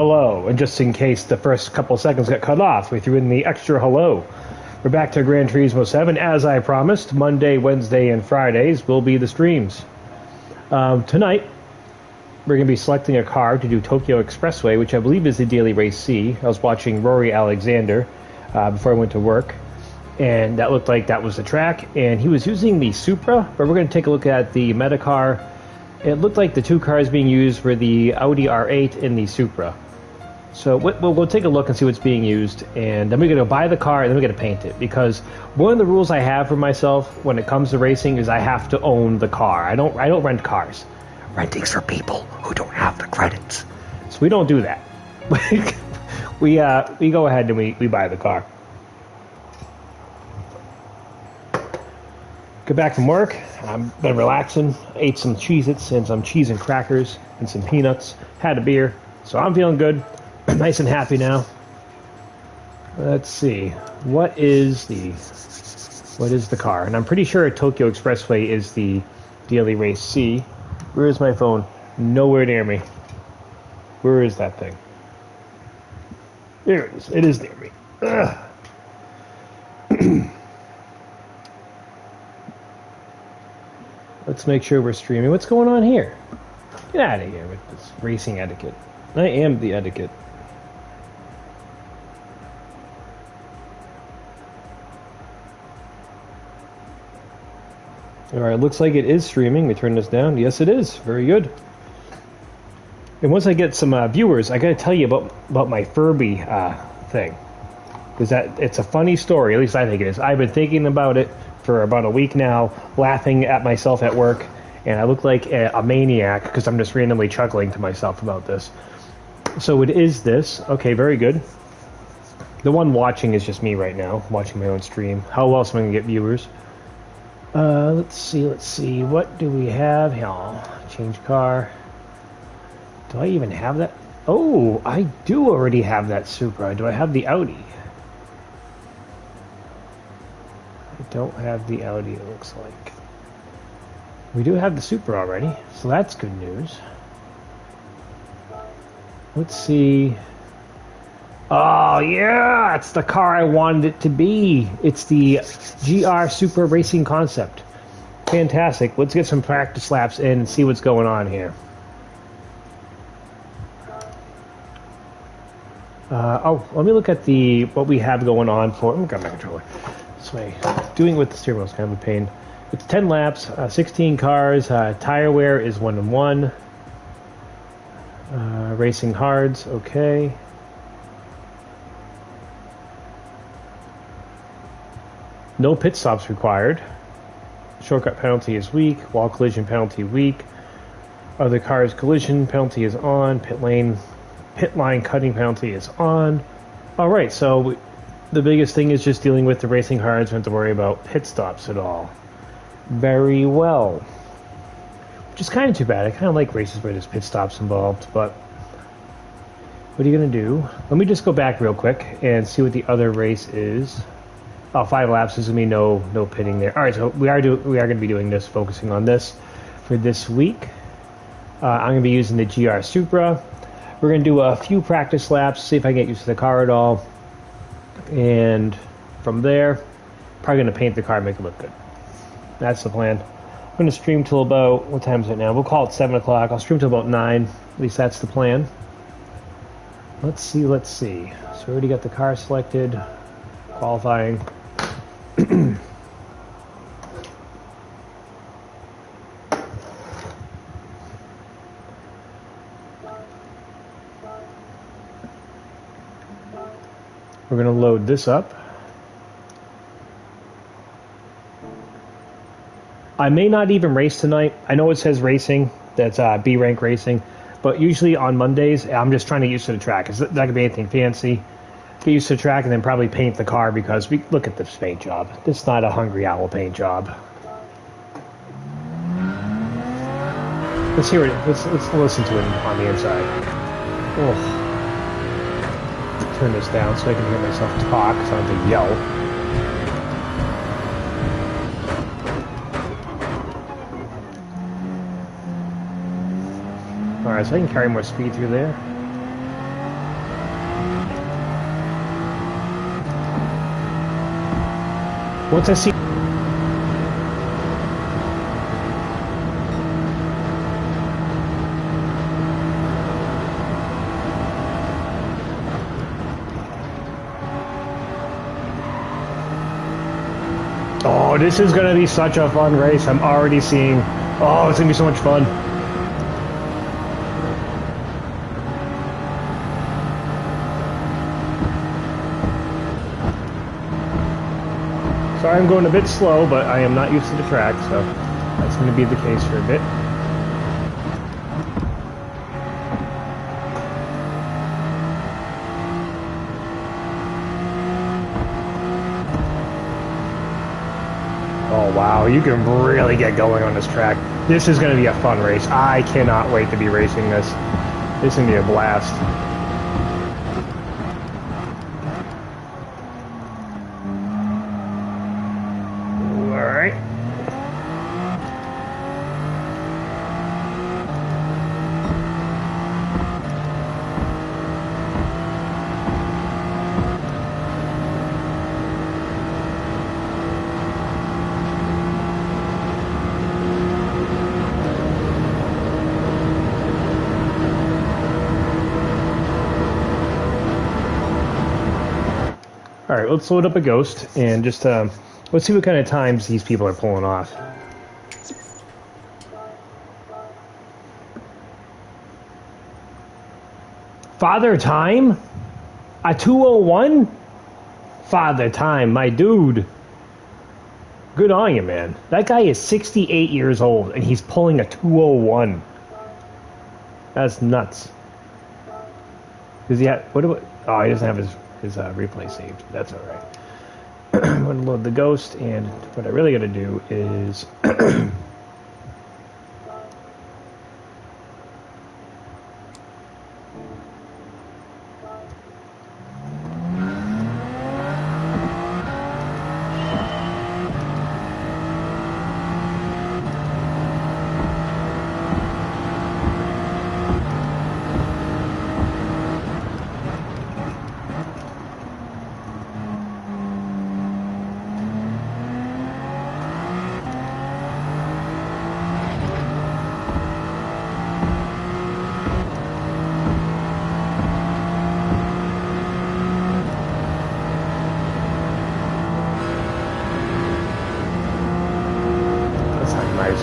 Hello, and just in case the first couple seconds got cut off, we threw in the extra hello. We're back to Gran Turismo 7, as I promised. Monday, Wednesday, and Fridays will be the streams. Tonight, we're going to be selecting a car to do Tokyo Expressway, which I believe is the Daily Race C. I was watching Rory Alexander before I went to work, and that looked like that was the track. And he was using the Supra, but we're going to take a look at the Metacar. It looked like the two cars being used were the Audi R8 and the Supra. So we'll take a look and see what's being used, and then we're going to buy the car, and then we're going to paint it. Because one of the rules I have for myself when it comes to racing is I have to own the car. I don't rent cars. Renting's for people who don't have the credits. So we don't do that. we go ahead and we buy the car. Get back from work. I've been relaxing. Ate some Cheez-Its and some cheese and crackers and some peanuts. Had a beer. So I'm feeling good. Nice and happy now. Let's see. What is the car? And I'm pretty sure Tokyo Expressway is the Daily Race C. Where is my phone? Nowhere near me. Where is that thing? There it is. It is near me. Let's make sure we're streaming. What's going on here? Get out of here with this racing etiquette. I am the etiquette. Alright, looks like it is streaming. We turn this down. Yes, it is. Very good. And once I get some viewers, I gotta tell you about my Furby thing. Because it's a funny story, at least I think it is. I've been thinking about it for about a week now, laughing at myself at work, and I look like a maniac because I'm just randomly chuckling to myself about this. So it is this. Okay, very good. The one watching is just me right now, watching my own stream. How else am I going to get viewers? Let's see. What do we have here? Change car. Do I even have that? Oh, I do already have that Supra. Do I have the Audi? I don't have the Audi, it looks like. We do have the Supra already, so that's good news. Let's see. Oh, yeah! It's the car I wanted it to be. It's the GR Super Racing Concept. Fantastic. Let's get some practice laps in and see what's going on here. Let me look at what we have going on for... Let me grab my controller. This way. Doing it with the steering wheel is kind of a pain. It's 10 laps, 16 cars. Tire wear is 1-1. Racing hards, okay. No pit stops required. Shortcut penalty is weak. Wall collision penalty weak. Other cars collision penalty is on. Pit line cutting penalty is on. Alright, so the biggest thing is just dealing with the racing hards. We don't have to worry about pit stops at all. Very well. Which is kind of too bad. I kind of like races where there's pit stops involved, but what are you going to do? Let me just go back real quick and see what the other race is. Oh, 5 laps. There's going to be no pitting there. All right, so we are going to be doing this, focusing on this for this week. I'm going to be using the GR Supra. We're going to do a few practice laps, see if I can get used to the car at all. And from there, probably going to paint the car and make it look good. That's the plan. I'm going to stream till about, what time is it now? We'll call it 7 o'clock. I'll stream till about 9. At least that's the plan. Let's see. So we already got the car selected. Qualifying. We're going to load this up. I may not even race tonight. I know it says racing. That's B Rank Racing. But usually on Mondays, I'm just trying to get used to the track. It's not going to be anything fancy. Get used to the track and then probably paint the car because we look at this paint job. This is not a Hungry Owl paint job. Let's hear it. Let's listen to it on the inside. Oh. Turn this down so I can hear myself talk so I don't have to yell. Alright, so I can carry more speed through there. Once I see... Oh, this is going to be such a fun race. I'm already seeing... Oh, it's going to be so much fun. Sorry I'm going a bit slow, but I am not used to the track, so that's going to be the case for a bit. Oh wow, you can really get going on this track. This is going to be a fun race. I cannot wait to be racing this. This is going to be a blast. Alright, let's load up a ghost and just let's see what kind of times these people are pulling off. Father Time? A 201? Father Time, my dude. Good on you, man. That guy is 68 years old and he's pulling a 201. That's nuts. Does he have... What about... Oh, he doesn't have his replay saved. That's all right. I'm going to load the ghost, and what I really got to do is...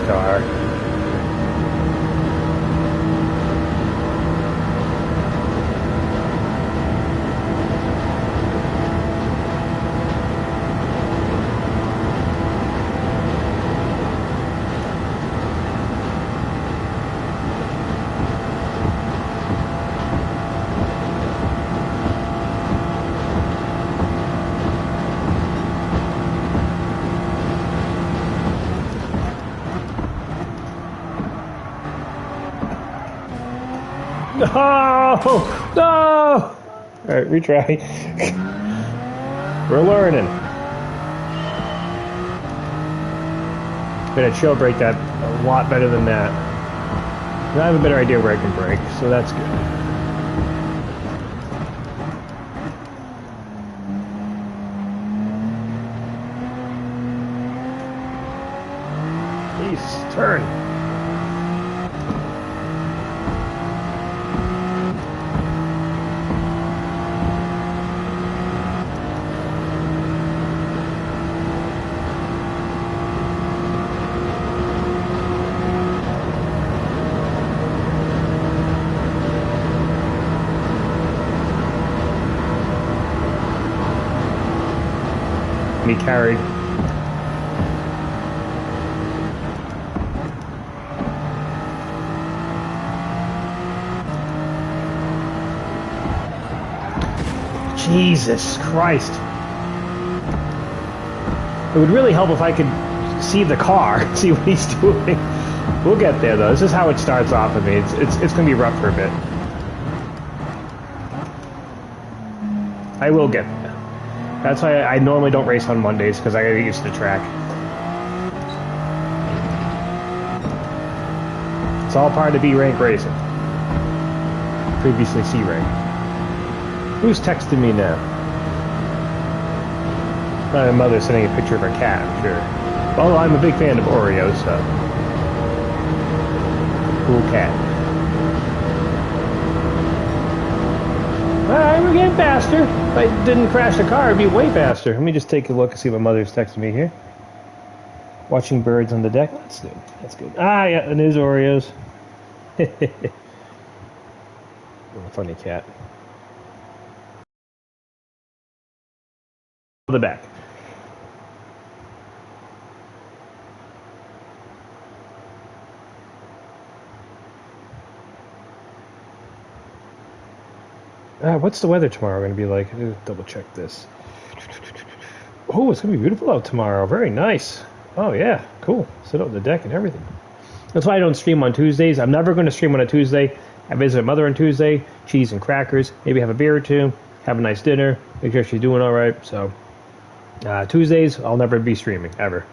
car. No! No! Alright, retry. We're learning. Gonna chill brake that a lot better than that. I have a better idea where I can brake, so that's good. Jeez, turn. Me carried. Jesus Christ. It would really help if I could see the car, see what he's doing. We'll get there though. This is how it starts off with me. It's gonna be rough for a bit. I will get there. That's why I normally don't race on Mondays, because I gotta get used to the track. It's all part of B Rank Racing. Previously C Rank. Who's texting me now? My mother's sending a picture of her cat, I'm sure. Although I'm a big fan of Oreos, so. Cool cat. Alright, we're getting faster. If I didn't crash the car, it'd be way faster. Let me just take a look and see what mother's texting me here. Watching birds on the deck. That's good. That's good. Ah, yeah, it is Oreos. Funny cat. The back. What's the weather tomorrow going to be like? I'll double check this. Oh, it's going to be beautiful out tomorrow. Very nice. Oh, yeah. Cool. Sit out on the deck and everything. That's why I don't stream on Tuesdays. I'm never going to stream on a Tuesday. I visit my mother on Tuesday. Cheese and crackers. Maybe have a beer or two. Have a nice dinner. Make sure she's doing all right. So, Tuesdays, I'll never be streaming, ever.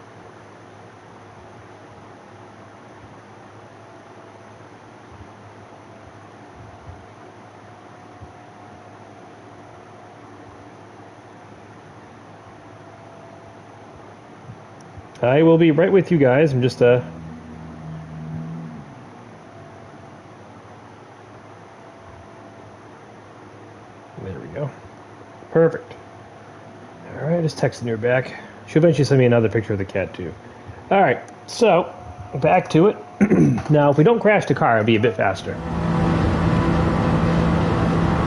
I will be right with you guys. I'm just, There we go. Perfect. Alright, just texting her back. She'll eventually send me another picture of the cat, too. Alright, so, back to it. Now, if we don't crash the car, it'll be a bit faster.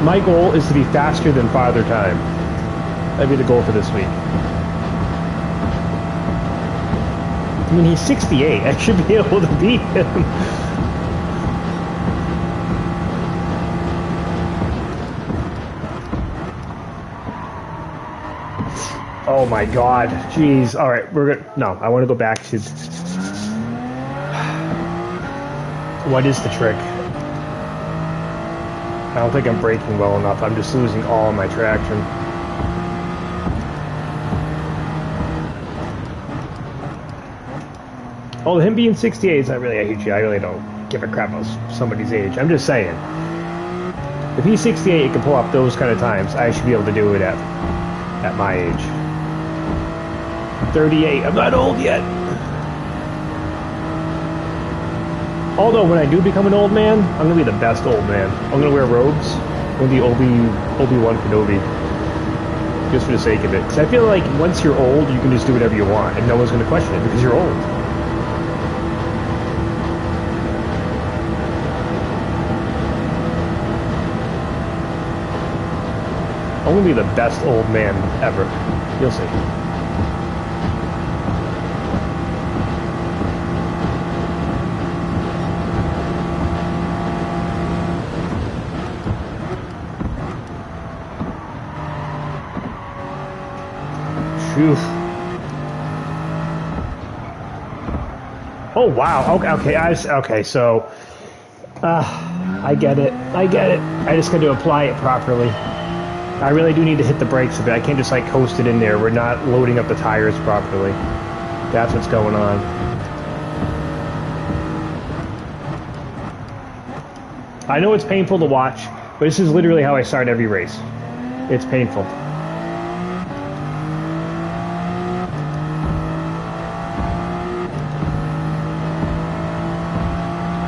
My goal is to be faster than Father Time. That'd be the goal for this week. I mean, he's 68. I should be able to beat him. Oh my god. Jeez. Alright, we're good. No, I want to go back to... What is the trick? I don't think I'm braking well enough. I'm just losing all of my traction. Oh, him being 68 is not really a huge deal. I really don't give a crap about somebody's age. I'm just saying. If he's 68 and can pull up those kind of times, I should be able to do it at my age. 38. I'm not old yet. Although, when I do become an old man, I'm going to be the best old man. I'm going to wear robes. I'm going to be Obi-Wan Kenobi. Just for the sake of it. Because I feel like once you're old, you can just do whatever you want, and no one's going to question it because you're old. I'm going to be the best old man ever. You'll see. Phew. Oh, wow. Okay, so... I get it. I just got to apply it properly. I really do need to hit the brakes a bit. I can't just, like, coast it in there. We're not loading up the tires properly. That's what's going on. I know it's painful to watch, but this is literally how I start every race. It's painful.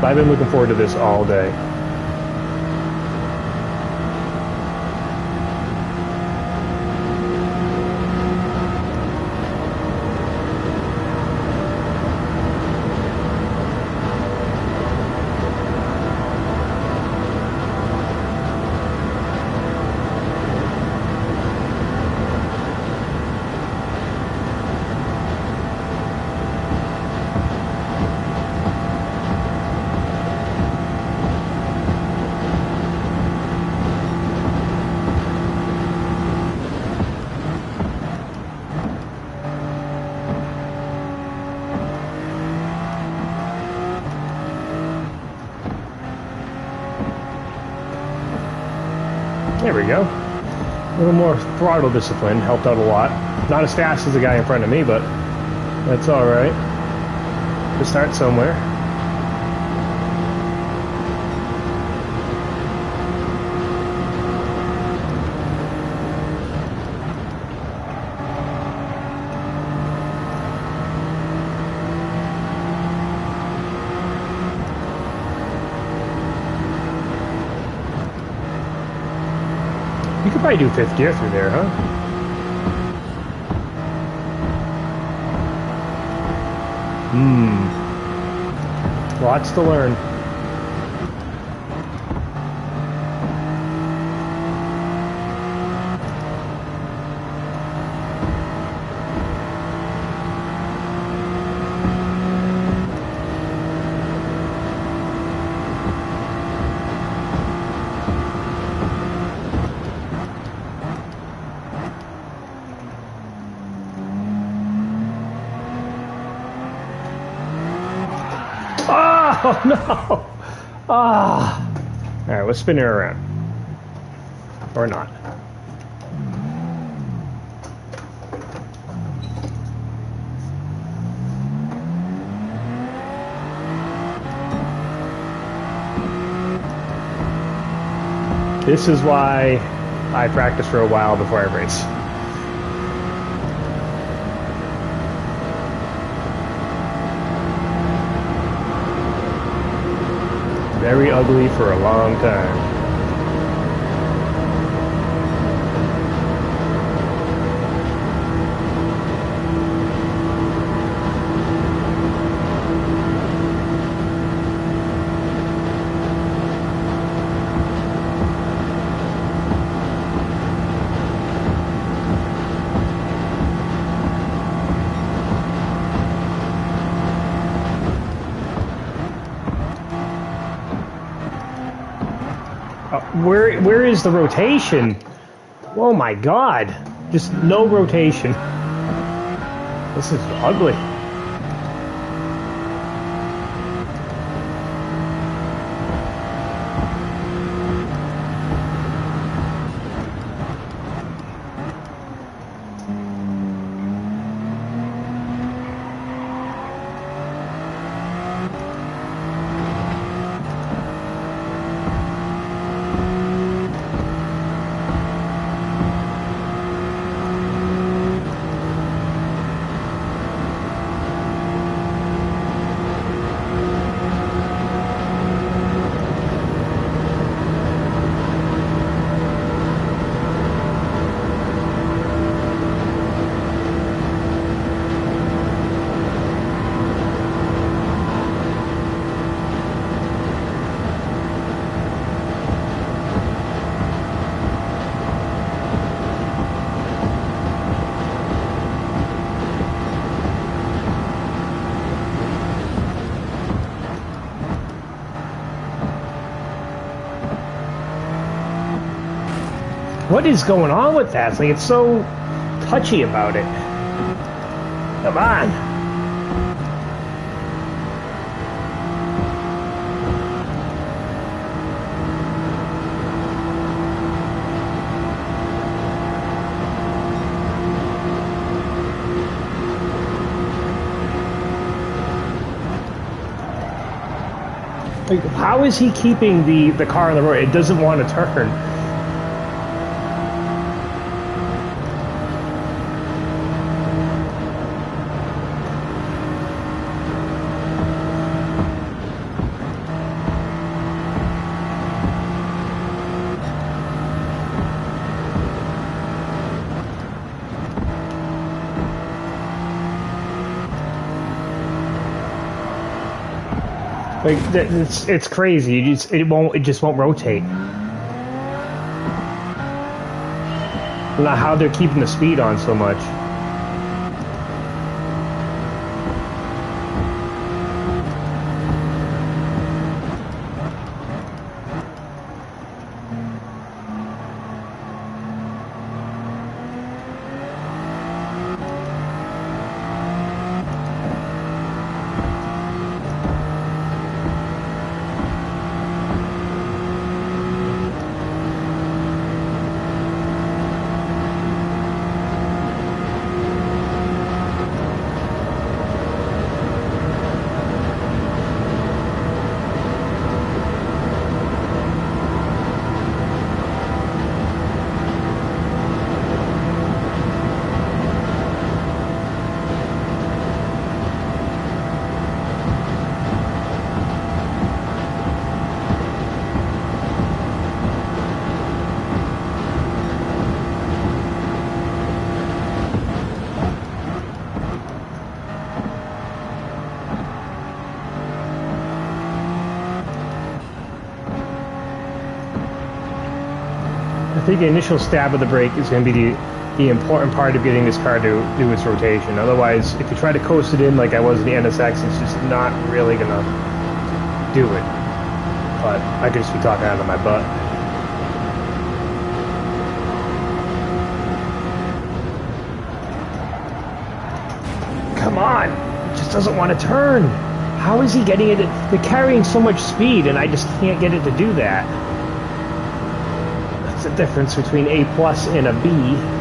But I've been looking forward to this all day. There we go. A little more throttle discipline helped out a lot. Not as fast as the guy in front of me, but that's alright. To start somewhere. You could probably do fifth gear through there, huh? Lots to learn. Oh, no! Ah! Alright, let's spin it around. Or not. This is why I practice for a while before I race. Very ugly for a long time. Where is the rotation? Oh my god. Just no rotation. This is ugly. What is going on with that? Like, it's so touchy about it. Come on. Like, how is he keeping the car on the road? It doesn't want to turn. Like, it's crazy. It just won't rotate. I don't know how they're keeping the speed on so much. I think the initial stab of the brake is going to be the important part of getting this car to do its rotation. Otherwise, if you try to coast it in like I was in the NSX, it's just not really going to do it. But I could just be talking out of my butt. Come on! It just doesn't want to turn! How is he getting it? They're carrying so much speed, and I just can't get it to do that. That's the difference between A+ and a B.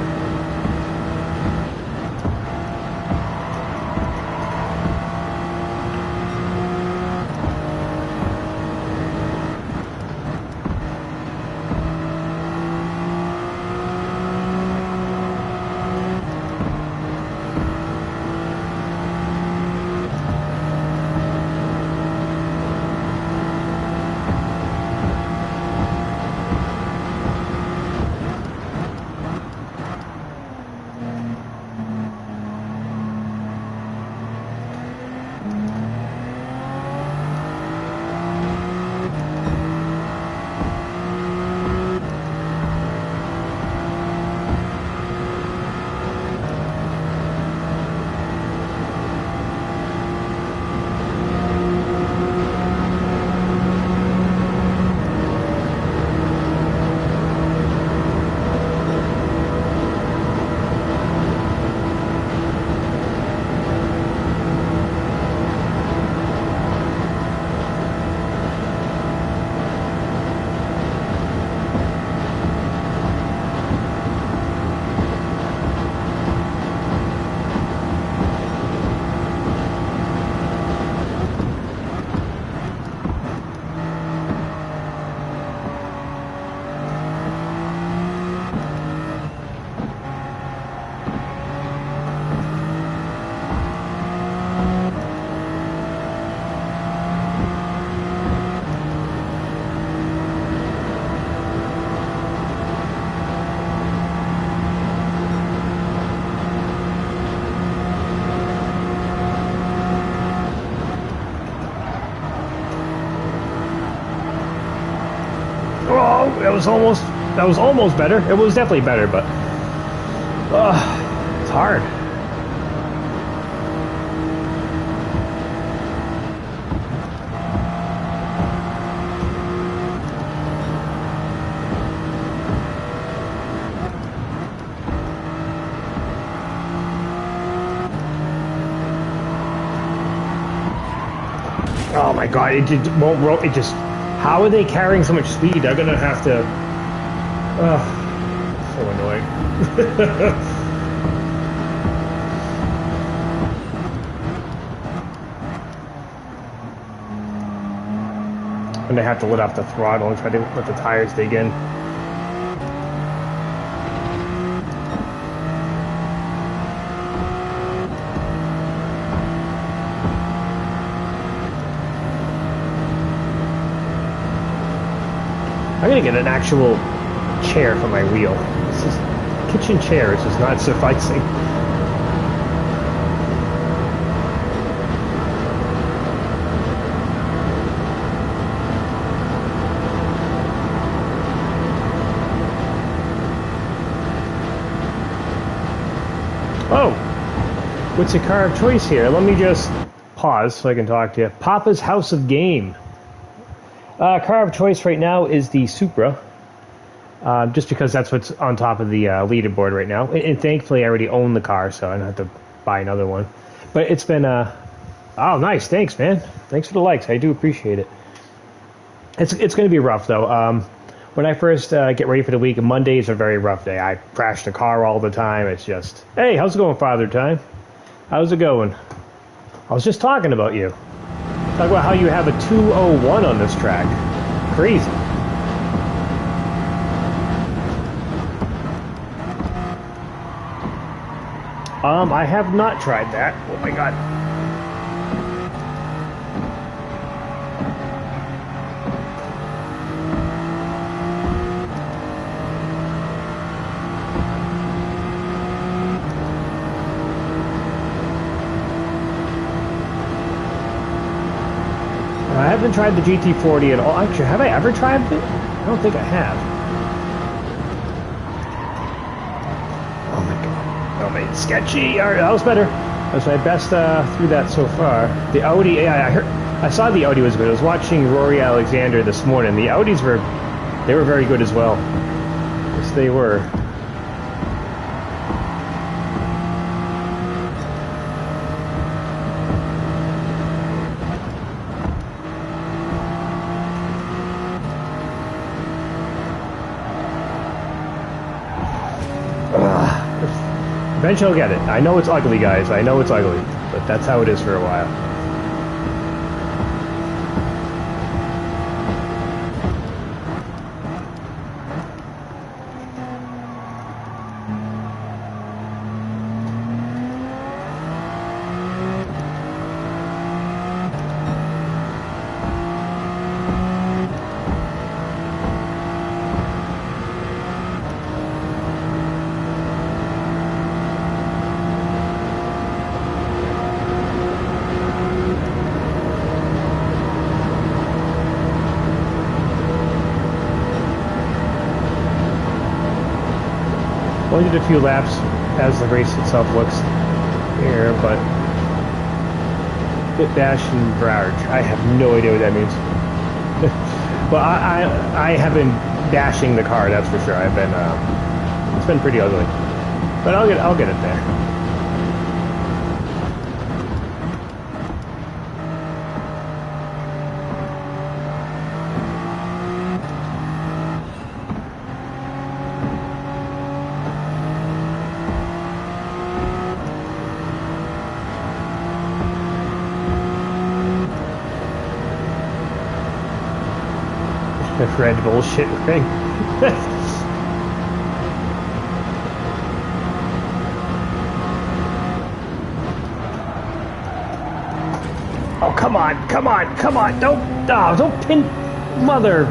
That was almost better. It was definitely better, but it's hard. Oh my god, it just won't roll. It just. How are they carrying so much speed? They're gonna have to. So annoying. And they have to let off the throttle and try to let the tires dig in. I'm gonna get an actual chair for my wheel. This is kitchen chair. This is not sufficing. Oh, what's your car of choice here? Let me just pause so I can talk to you. Papa's House of Game. Car of choice right now is the Supra, just because that's what's on top of the leaderboard right now. And thankfully, I already own the car, so I don't have to buy another one. But it's been, oh, nice. Thanks, man. Thanks for the likes. I do appreciate it. It's going to be rough, though. When I first get ready for the week, Mondays are a very rough day. I crash the car all the time. It's just, hey, how's it going, Father Time? How's it going? I was just talking about you. Talk about how you have a 201 on this track. Crazy. I have not tried that. Oh my god. I haven't tried the GT40 at all. Actually, have I ever tried it? I don't think I have. Oh, man, sketchy. All right, that was better. That was my best through that so far. The Audi, yeah, I saw the Audi was good. I was watching Rory Alexander this morning. The Audis were very good as well. Yes, they were. Eventually I'll get it. I know it's ugly, guys. I know it's ugly, but that's how it is for a while. Only did a few laps as the race itself looks here, but Bit Bash and Barrage. I have no idea what that means. But I have been bashing the car, that's for sure. I've been it's been pretty ugly, but I'll get it there. Red bullshit ring. Oh, come on, come on, come on. Don't pin mother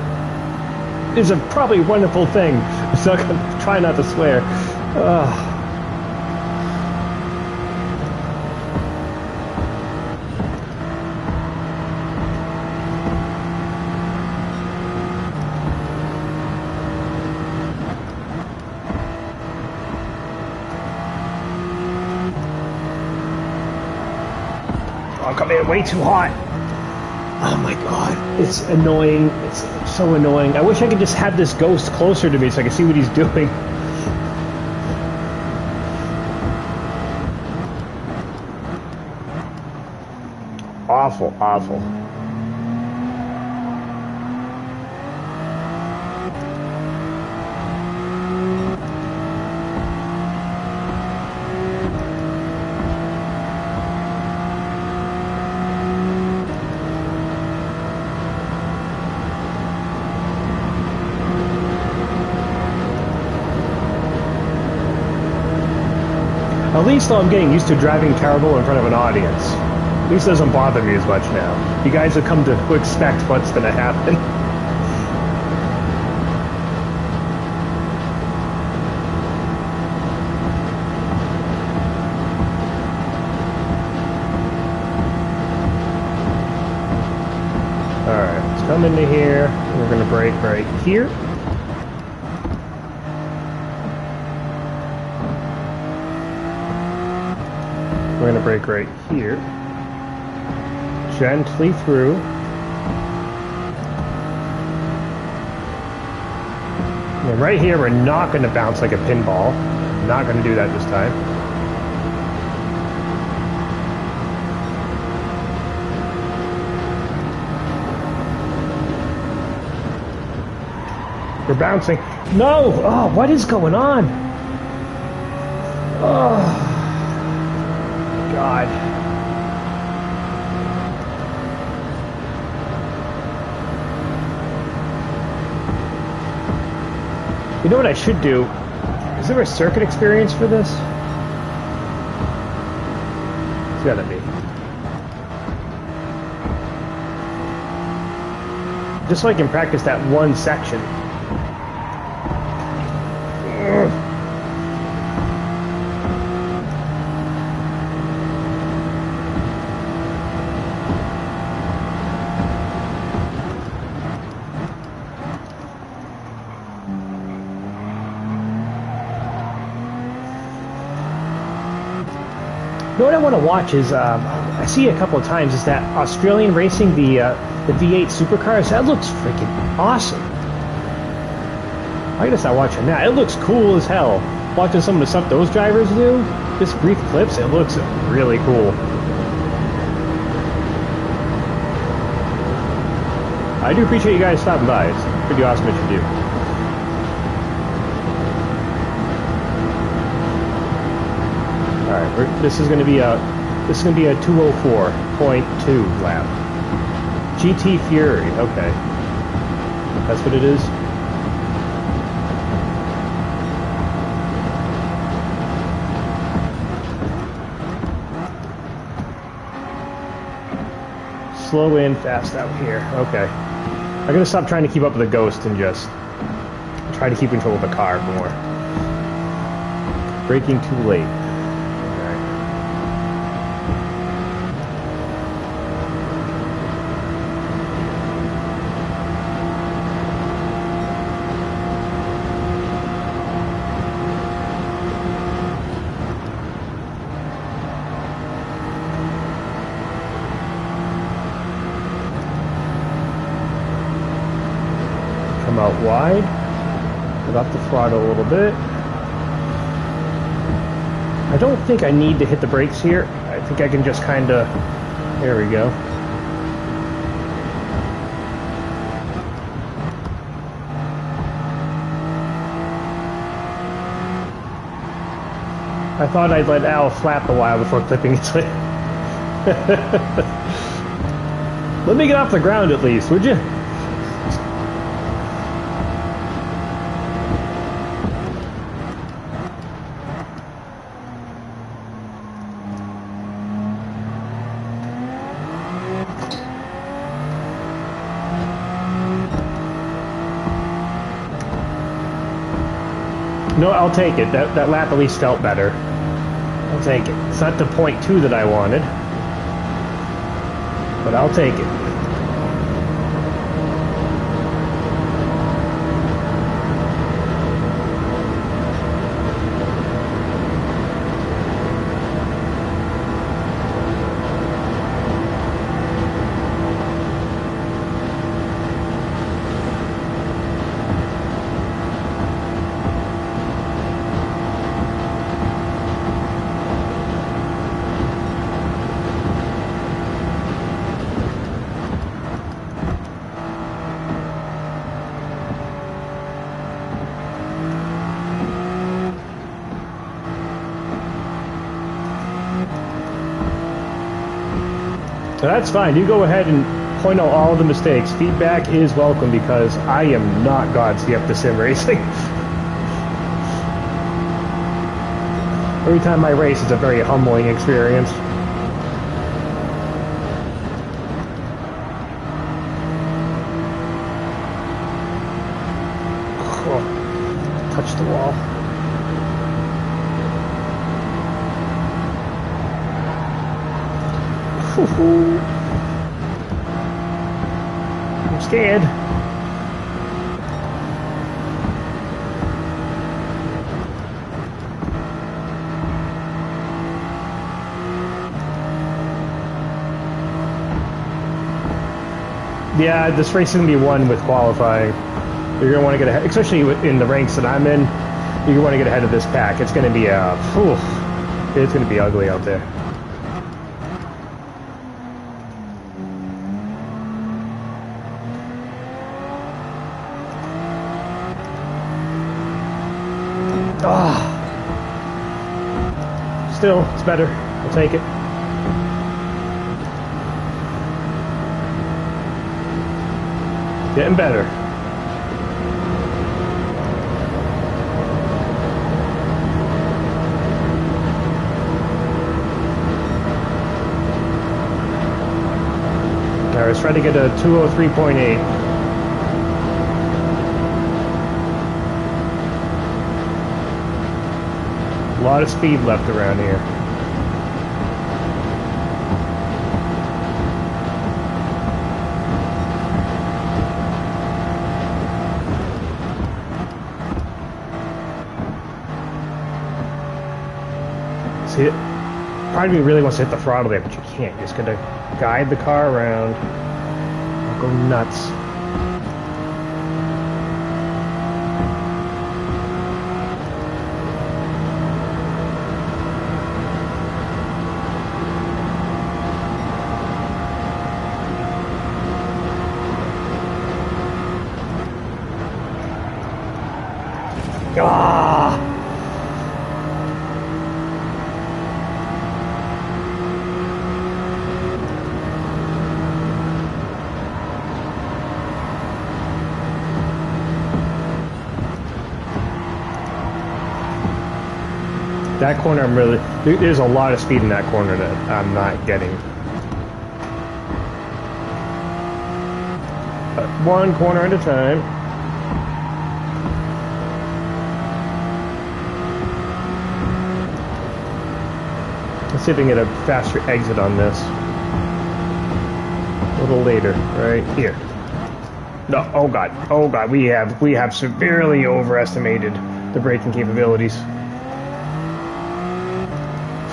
is a probably wonderful thing. So I'm gonna try not to swear. Come in way too hot. Oh my god, it's annoying. It's so annoying. I wish I could just have this ghost closer to me so I can see what he's doing. Awful, awful. At least I'm getting used to driving terrible in front of an audience. At least it doesn't bother me as much now. You guys have come to expect what's going to happen. Alright, let's come into here. We're going to brake right here. We're going to brake right here. Gently through. And right here, we're not going to bounce like a pinball. Not going to do that this time. We're bouncing. No! Oh, what is going on? Oh. God. You know what I should do? Is there a circuit experience for this? It's gotta be. Just so I can practice that one section. know what I want to watch is, I see a couple of times, is that Australian racing, the V8 supercars. That looks freaking awesome. I gotta start watching that. It looks cool as hell. Watching some of the stuff those drivers do, just brief clips, it looks really cool. I do appreciate you guys stopping by. It's pretty awesome what you do. All right, this is going to be a 204.2 lap. GT Fury. Okay, that's what it is. Slow in, fast out here. Okay. I'm going to stop trying to keep up with the ghost and just try to keep control of the car more. Braking too late. Alright. Come out wide. Put up the throttle a little bit. I don't think I need to hit the brakes here. I think I can just kind of... There we go. I thought I'd let Al flap a while before clipping its lip. Let me get off the ground at least, would you? No, I'll take it. That lap at least felt better. I'll take it. It's not the 0.2 that I wanted, but I'll take it. That's fine. You go ahead and point out all the mistakes. Feedback is welcome because I am not God's gift to sim racing. Every time I race, it's a very humbling experience. Oh, touch the wall. I'm scared. Yeah, this race is going to be won with qualifying. You're going to want to get ahead, especially in the ranks that I'm in. You're going to want to get ahead of this pack. It's going to be it's going to be ugly out there. Still, it's better. I'll take it. Getting better. Alright, let's try to get a 203.8. A lot of speed left around here. See it? Part of me really wants to hit the throttle there, but you can't. You're just gonna guide the car around. Go nuts. Ah! That corner I'm really... There's a lot of speed in that corner that I'm not getting. But one corner at a time. Let's see if we can get a faster exit on this. A little later, right here. No, oh god, we have severely overestimated the braking capabilities.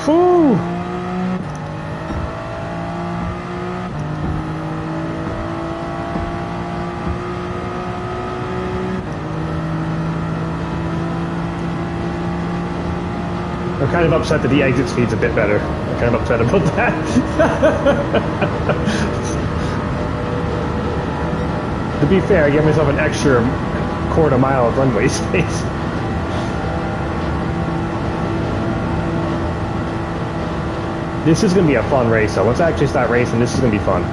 Whew! I'm kind of upset that the exit speed's a bit better. I'm kind of upset about that. To be fair, I gave myself an extra quarter mile of runway space. This is going to be a fun race, though. Once I actually start racing, this is going to be fun.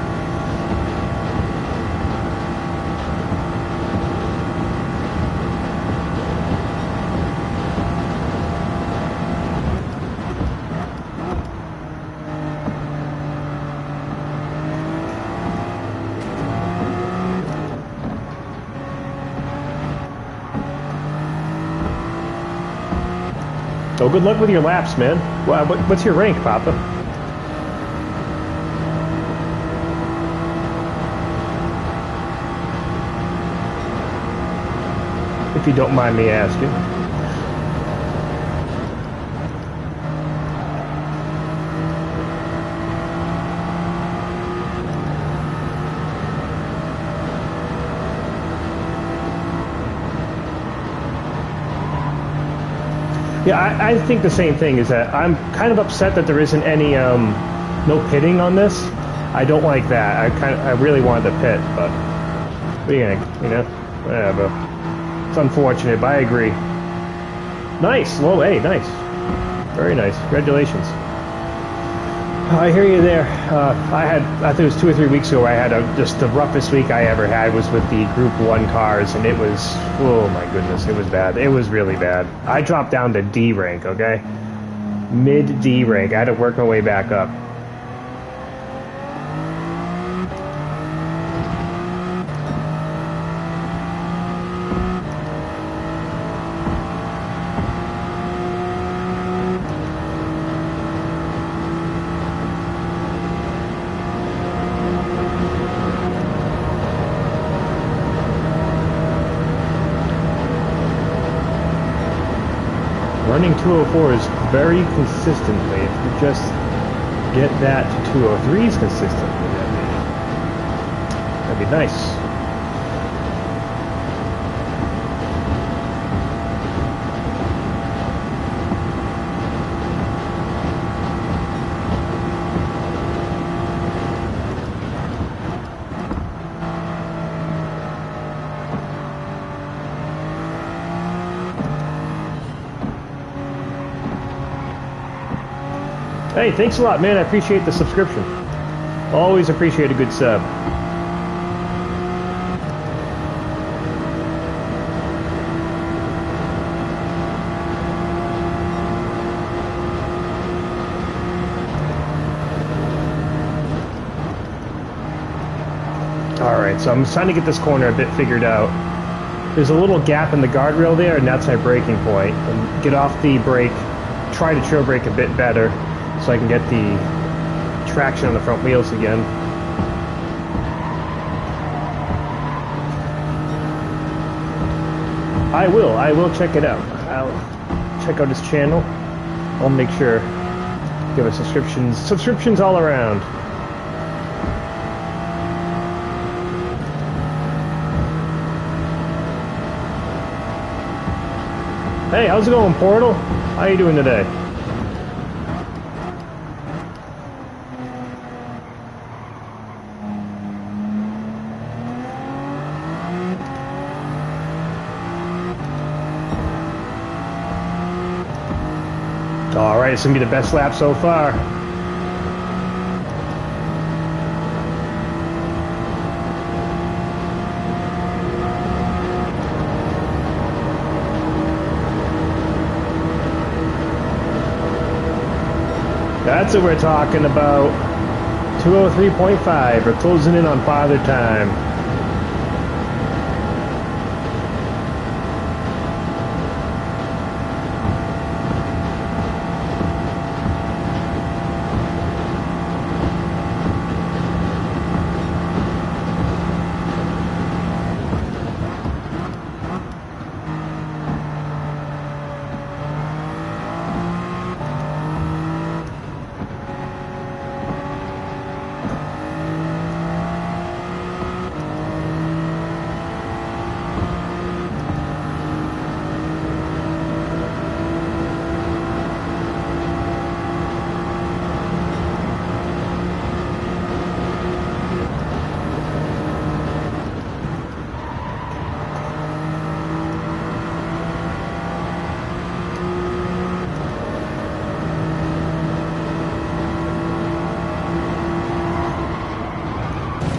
So good luck with your laps, man. What's your rank, Papa? If you don't mind me asking. Yeah, I think the same thing, is that I'm kind of upset that there isn't any no pitting on this. I don't like that. I really wanted to pit, but what are you gonna, you know, whatever. It's unfortunate, but I agree. Nice, well, hey, nice, very nice. Congratulations. I hear you there. I think it was 2 or 3 weeks ago, I had just the roughest week I ever had was with the Group 1 cars, and it was, oh my goodness, it was bad. It was really bad. I dropped down to D rank, okay? Mid D rank. I had to work my way back up. Running 204s very consistently. If you just get that to 203s consistently, that'd be nice. Hey, thanks a lot, man. I appreciate the subscription. Always appreciate a good sub. Alright, so I'm trying to get this corner a bit figured out. There's a little gap in the guardrail there, and that's my braking point. And get off the brake, try to trail brake a bit better, so I can get the traction on the front wheels again. I will check it out. I'll check out his channel. I'll make sure Give us subscriptions all around. Hey, how's it going, Portal? How you doing today? Alright, it's gonna be the best lap so far. That's what we're talking about. 203.5. We're closing in on Father Time.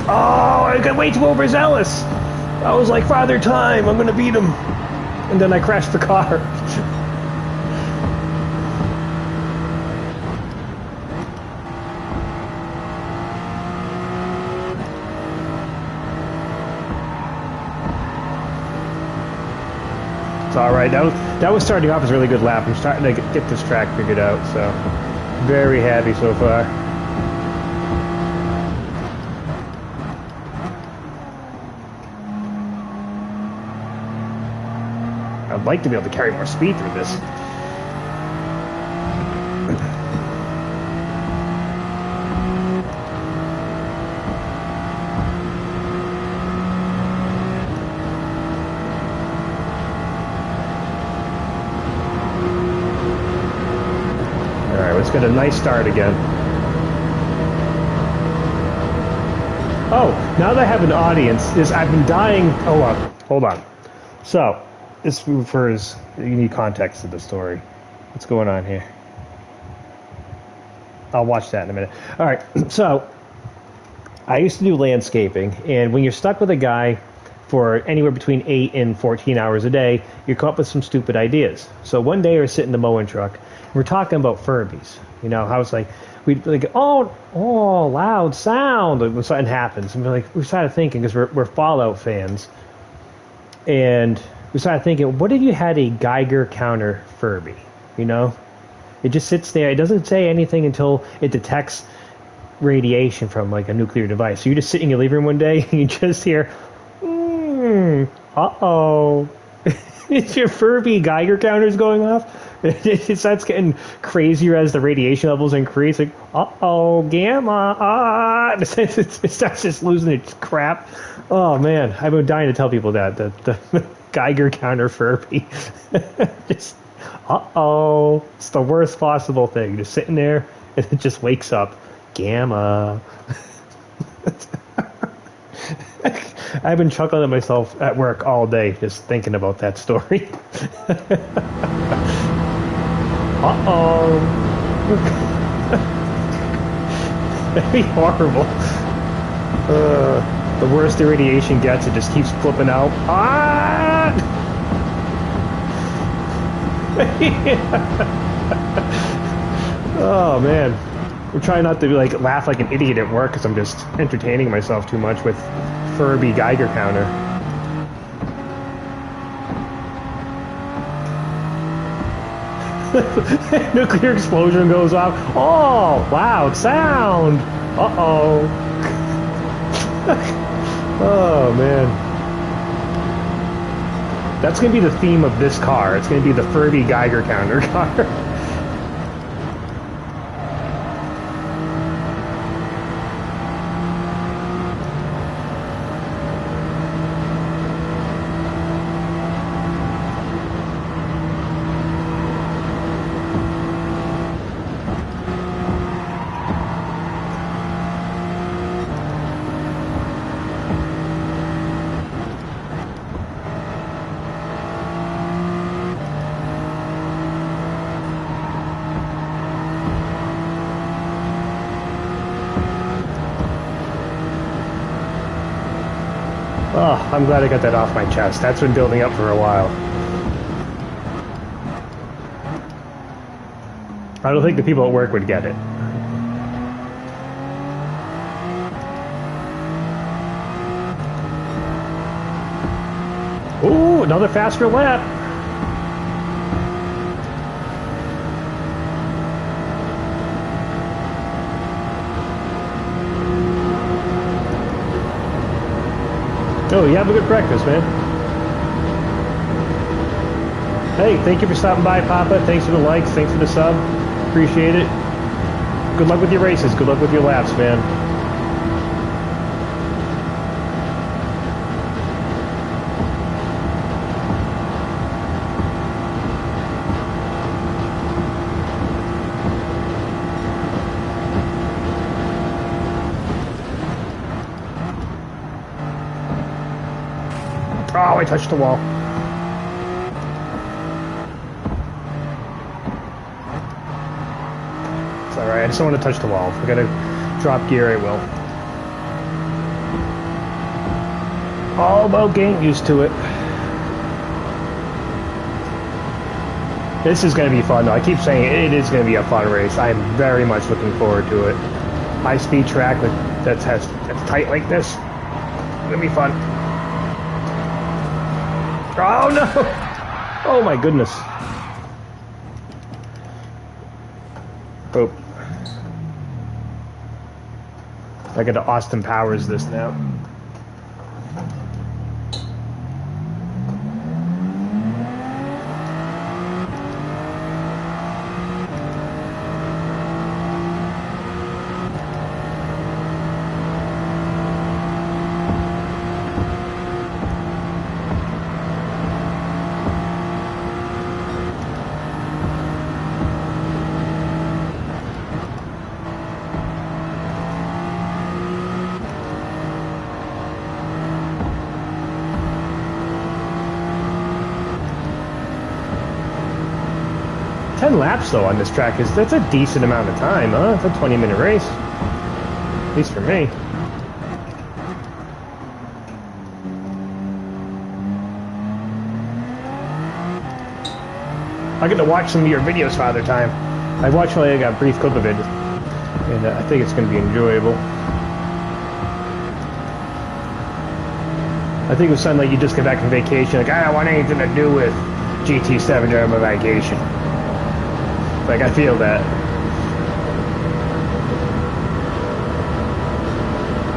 Oh, I got way too overzealous. I was like, Father Time, I'm gonna beat him. And then I crashed the car. It's alright. That was starting off as a really good lap. I'm starting to get this track figured out, so very happy so far. I'd like to be able to carry more speed through this. Alright, let's get a nice start again. Oh, now that I have an audience, I've been dying... hold on. So, this refers, you need context to the story. What's going on here? I'll watch that in a minute. All right, so I used to do landscaping, and when you're stuck with a guy for anywhere between 8 and 14 hours a day, you come up with some stupid ideas. So one day we're sitting in the mowing truck, and we're talking about Furbies. You know, how it's like, we'd like, oh, loud sound, when something happens. And we started thinking, because we're Fallout fans, and we started thinking, what if you had a Geiger counter Furby? You know? It just sits there. It doesn't say anything until it detects radiation from like a nuclear device. So you're just sitting in your living room one day and you just hear, uh-oh. It's your Furby Geiger counters going off. It starts getting crazier as the radiation levels increase. Like, uh-oh, gamma, It starts just losing its crap. Oh, man. I've been dying to tell people that. The Geiger counter Furby. Just, uh-oh. It's the worst possible thing. Just sitting there, and it just wakes up. Gamma. I've been chuckling at myself at work all day just thinking about that story. Uh-oh. That'd be horrible. The worse the radiation gets, it just keeps flipping out. Ah! Oh, man. I'm trying not to like laugh like an idiot at work because I'm just entertaining myself too much with Furby Geiger counter. Nuclear explosion goes off. Oh, loud sound. Uh-oh. Oh, man. That's going to be the theme of this car. It's going to be the Furby Geiger counter car. Oh, I'm glad I got that off my chest. That's been building up for a while. I don't think the people at work would get it. Ooh, another faster lap. Oh, you have a good breakfast, man. Hey, thank you for stopping by, Papa. Thanks for the likes. Thanks for the sub. Appreciate it. Good luck with your races. Good luck with your laps, man. Oh, I touched the wall. It's alright, I just don't want to touch the wall. If I gotta drop gear, I will. All about getting used to it. This is going to be fun, though. I keep saying it is going to be a fun race. I am very much looking forward to it. High-speed track that's tight like this. It's going to be fun. Oh, no! Oh, my goodness. Oh. I got to Austin Powers this now. Laps though on this track that's a decent amount of time, huh? It's a 20-minute race, at least for me. I get to watch some of your videos, Father Time. I watched I got a brief clip of it, and I think it's going to be enjoyable. I think it was something like you just get back from vacation, like I don't want anything to do with GT7 during my vacation. Like, I feel that.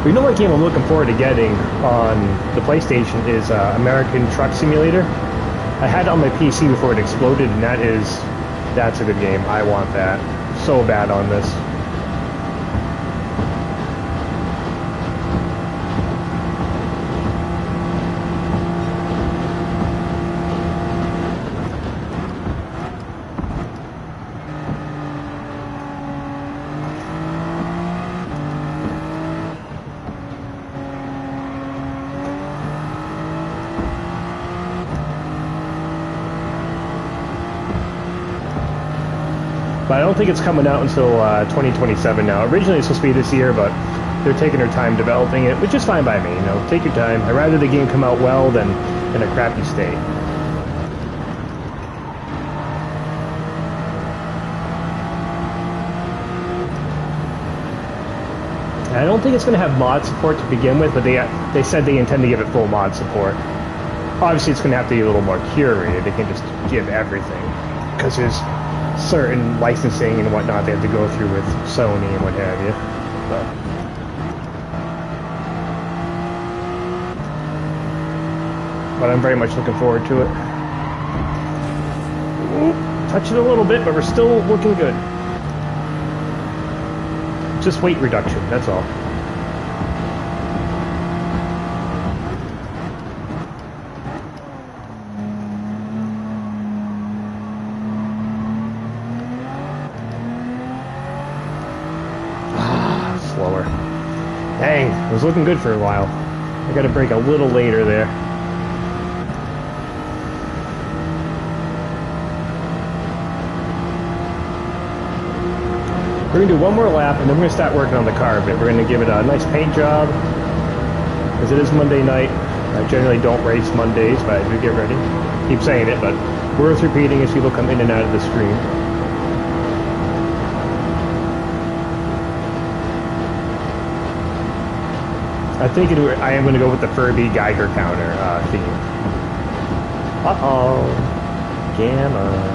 You know what game I'm looking forward to getting on the PlayStation is American Truck Simulator. I had it on my PC before it exploded, and that's a good game. I want that so bad on this. But I don't think it's coming out until 2027 now. Originally it's supposed to be this year, but they're taking their time developing it, which is fine by me. You know, take your time. I'd rather the game come out well than in a crappy state. And I don't think it's going to have mod support to begin with, but they said they intend to give it full mod support. Obviously, it's going to have to be a little more curated. They can't just give everything, because there's certain licensing and whatnot they have to go through with Sony and what have you. But I'm very much looking forward to it. Ooh, touch it a little bit, but we're still looking good. Just weight reduction, that's all. Slower. Dang, it was looking good for a while. I got to brake a little later there. We're going to do one more lap, and then we're going to start working on the car a bit. We're going to give it a nice paint job, because it is Monday night. I generally don't race Mondays, but I do get ready. Keep saying it, but worth repeating as people come in and out of the stream. I think I am going to go with the Furby Geiger counter theme. Uh-oh. Gamma.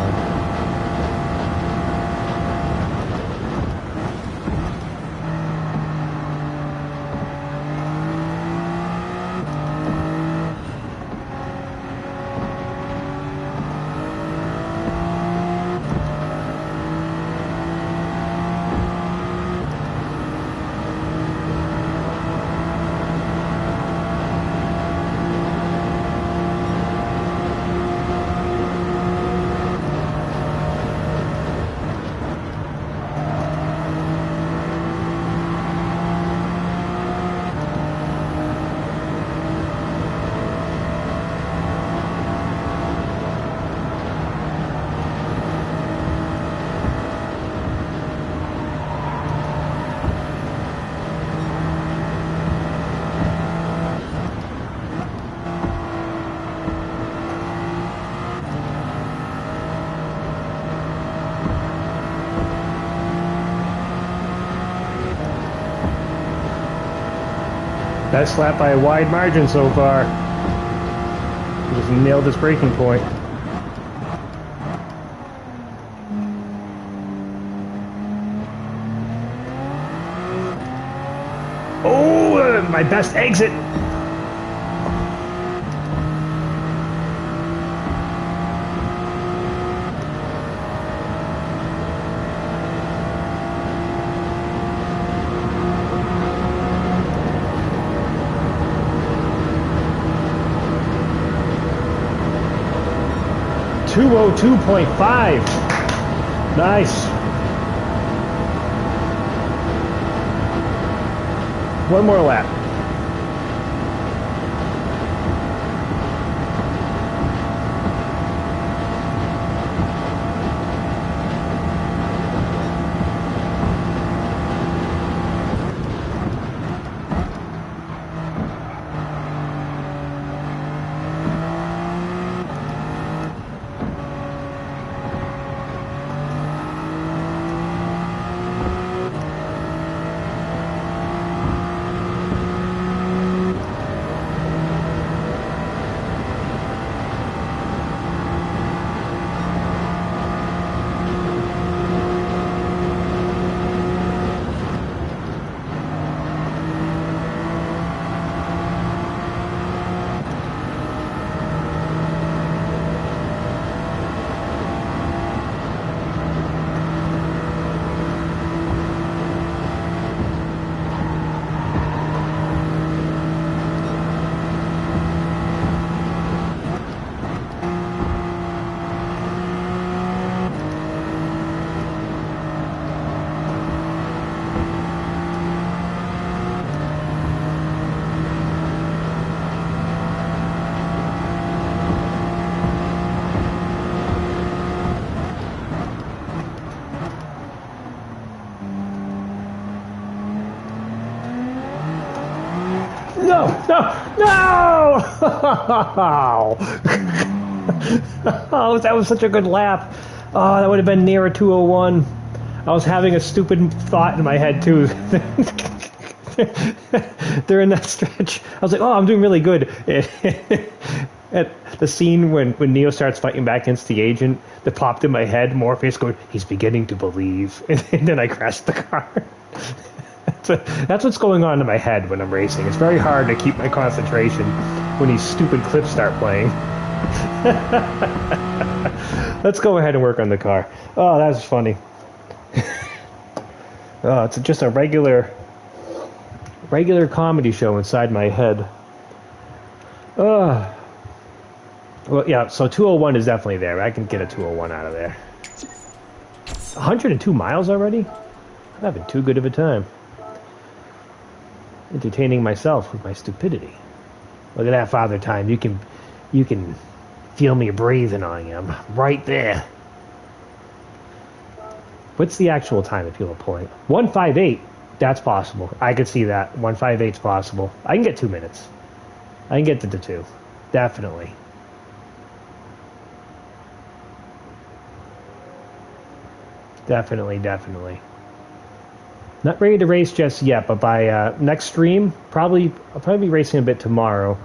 Best lap by a wide margin so far. Just nailed this braking point. Oh, my best exit. .202.5. Nice. One more lap. No! Oh, that was such a good lap. Oh, that would have been near a 201. I was having a stupid thought in my head, too. During that stretch. I was like, oh, I'm doing really good. At the scene when Neo starts fighting back against the agent, that popped in my head, Morpheus going, he's beginning to believe. And then I crashed the car. That's what's going on in my head when I'm racing. It's very hard to keep my concentration when these stupid clips start playing. Let's go ahead and work on the car. Oh, that's funny. Oh, it's just a regular comedy show inside my head. Well, yeah, so 201 is definitely there. I can get a 201 out of there. 102 miles already? I'm having too good of a time. Entertaining myself with my stupidity. Look at that, Father Time. You can feel me breathing on you. I'm right there. What's the actual time if people are pulling? 158. That's possible. I could see that. 158's possible. I can get 2 minutes. I can get to the 2. Definitely. Definitely. Not ready to race just yet, but by next stream, I'll probably be racing a bit tomorrow.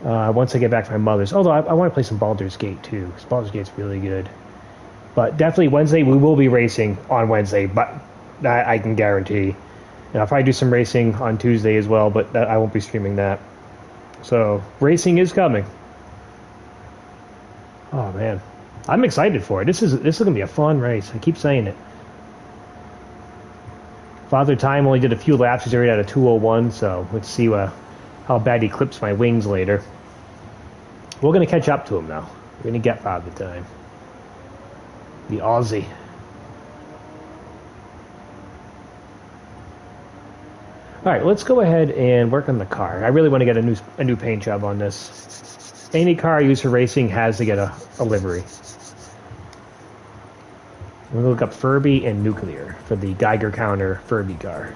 Once I get back from my mother's. Although I want to play some Baldur's Gate too, because Baldur's Gate's really good. But definitely Wednesday, we will be racing on Wednesday, but that I can guarantee. And I'll probably do some racing on Tuesday as well, but I won't be streaming that. So racing is coming. Oh man, I'm excited for it. This is gonna be a fun race. I keep saying it. Father Time only did a few laps. He's already at a 2:01. So let's see how bad he clips my wings later. We're gonna catch up to him now. We're gonna get Father Time. The Aussie. All right, let's go ahead and work on the car. I really want to get a new paint job on this. Any car I use for racing has to get a livery. I'm gonna look up Furby and Nuclear for the Geiger counter Furby car.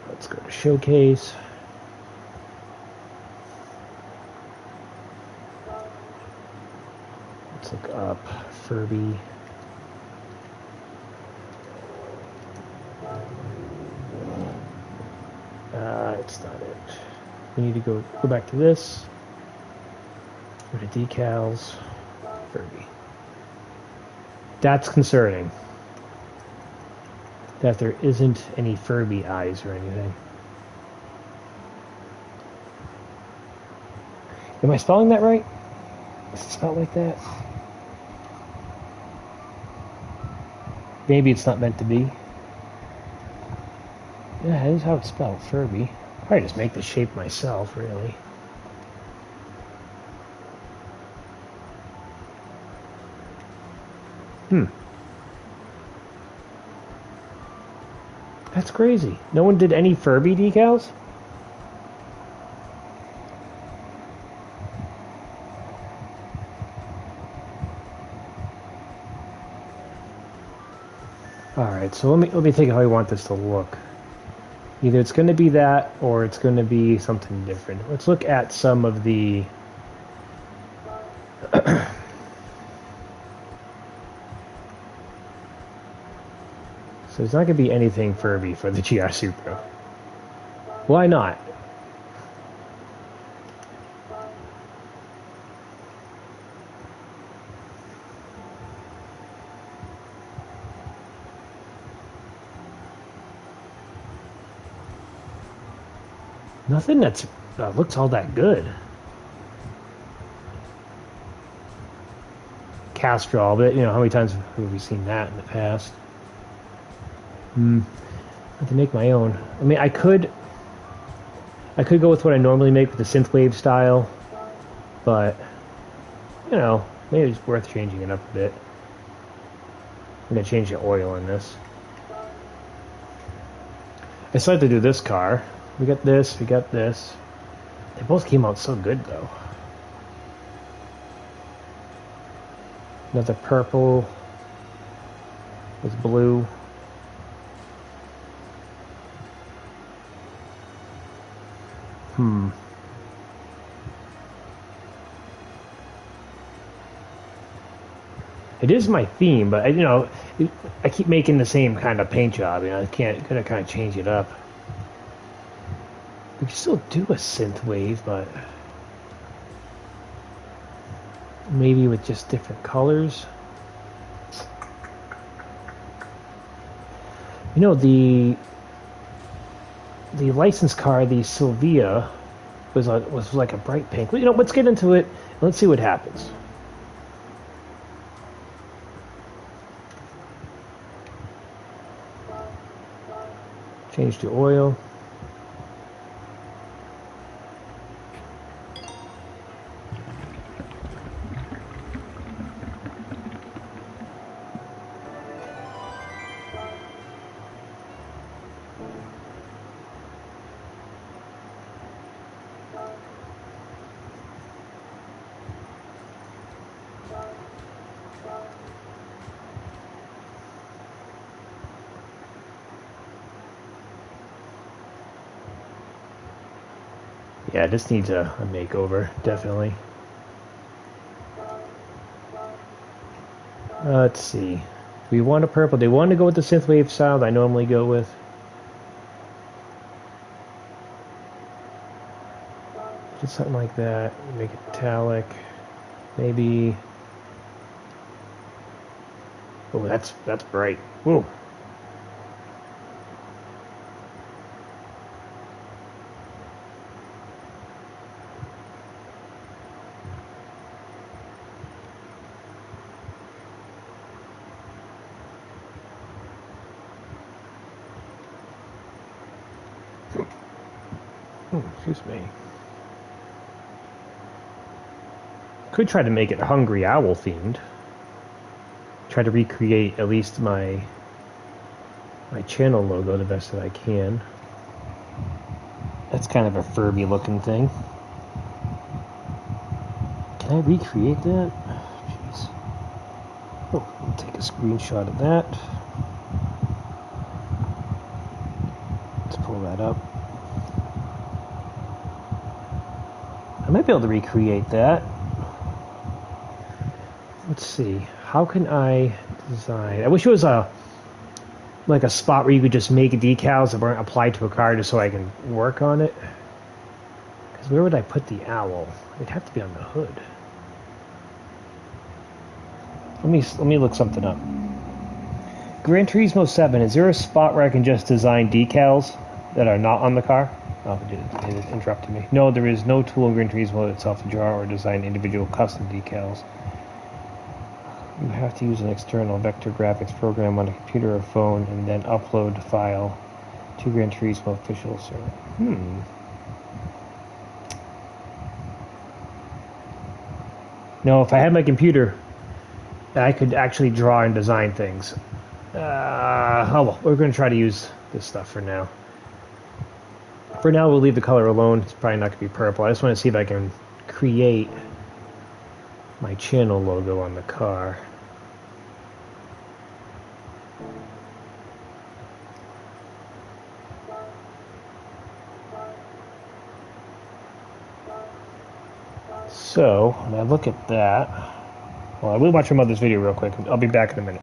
Let's go to Showcase. Let's look up Furby. It's not it. We need to go back to this. Go to decals. Furby. That's concerning. That there isn't any Furby eyes or anything. Am I spelling that right? Is it spelled like that? Maybe it's not meant to be. Yeah, that is how it's spelled, Furby. Probably just make the shape myself, really. That's crazy. No one did any Furby decals? Alright, so let me think how I want this to look. Either it's going to be that, or it's going to be something different. Let's look at some of the... So there's not going to be anything Furby for the GR Supra. Why not? Nothing that looks all that good. Castrol, but you know, how many times have we seen that in the past? I have to make my own. I mean, I could go with what I normally make with the synthwave style, but you know, maybe it's worth changing it up a bit. I'm gonna change the oil in this. I still have to do this car. We got this, we got this. They both came out so good, though. Another purple with blue. It is my theme, but you know, I keep making the same kind of paint job. You know, I gotta kind of change it up. We can still do a synth wave, but maybe with just different colors. You know, the license car, the Sylvia, was like a bright pink. You know, let's get into it. Let's see what happens. Change to oil. Yeah, this needs a makeover, definitely. Let's see. We want a purple. They want to go with the synthwave sound I normally go with. Just something like that. Make it metallic. Maybe. Oh, that's bright. Whoa. Oh, excuse me. Could try to make it Hungry Owl themed. Try to recreate at least my channel logo the best that I can. That's kind of a Furby looking thing. Can I recreate that? Jeez. Oh, I'll take a screenshot of that. Let's pull that up. I might be able to recreate that. Let's see. How can I design? I wish it was like a spot where you could just make decals that weren't applied to a car just so I can work on it. Because where would I put the owl? It'd have to be on the hood. Let me look something up. Gran Turismo 7, is there a spot where I can just design decals that are not on the car? Oh, it interrupted me. No, there is no tool in Gran Turismo itself to draw or design individual custom decals. You have to use an external vector graphics program on a computer or phone and then upload the file to Gran Turismo official server. No, if I had my computer, I could actually draw and design things. Oh well, we're going to try to use this stuff for now. For now, we'll leave the color alone. It's probably not going to be purple. I just want to see if I can create my channel logo on the car. So, when I look at that, well, I will watch your mother's video real quick. I'll be back in a minute.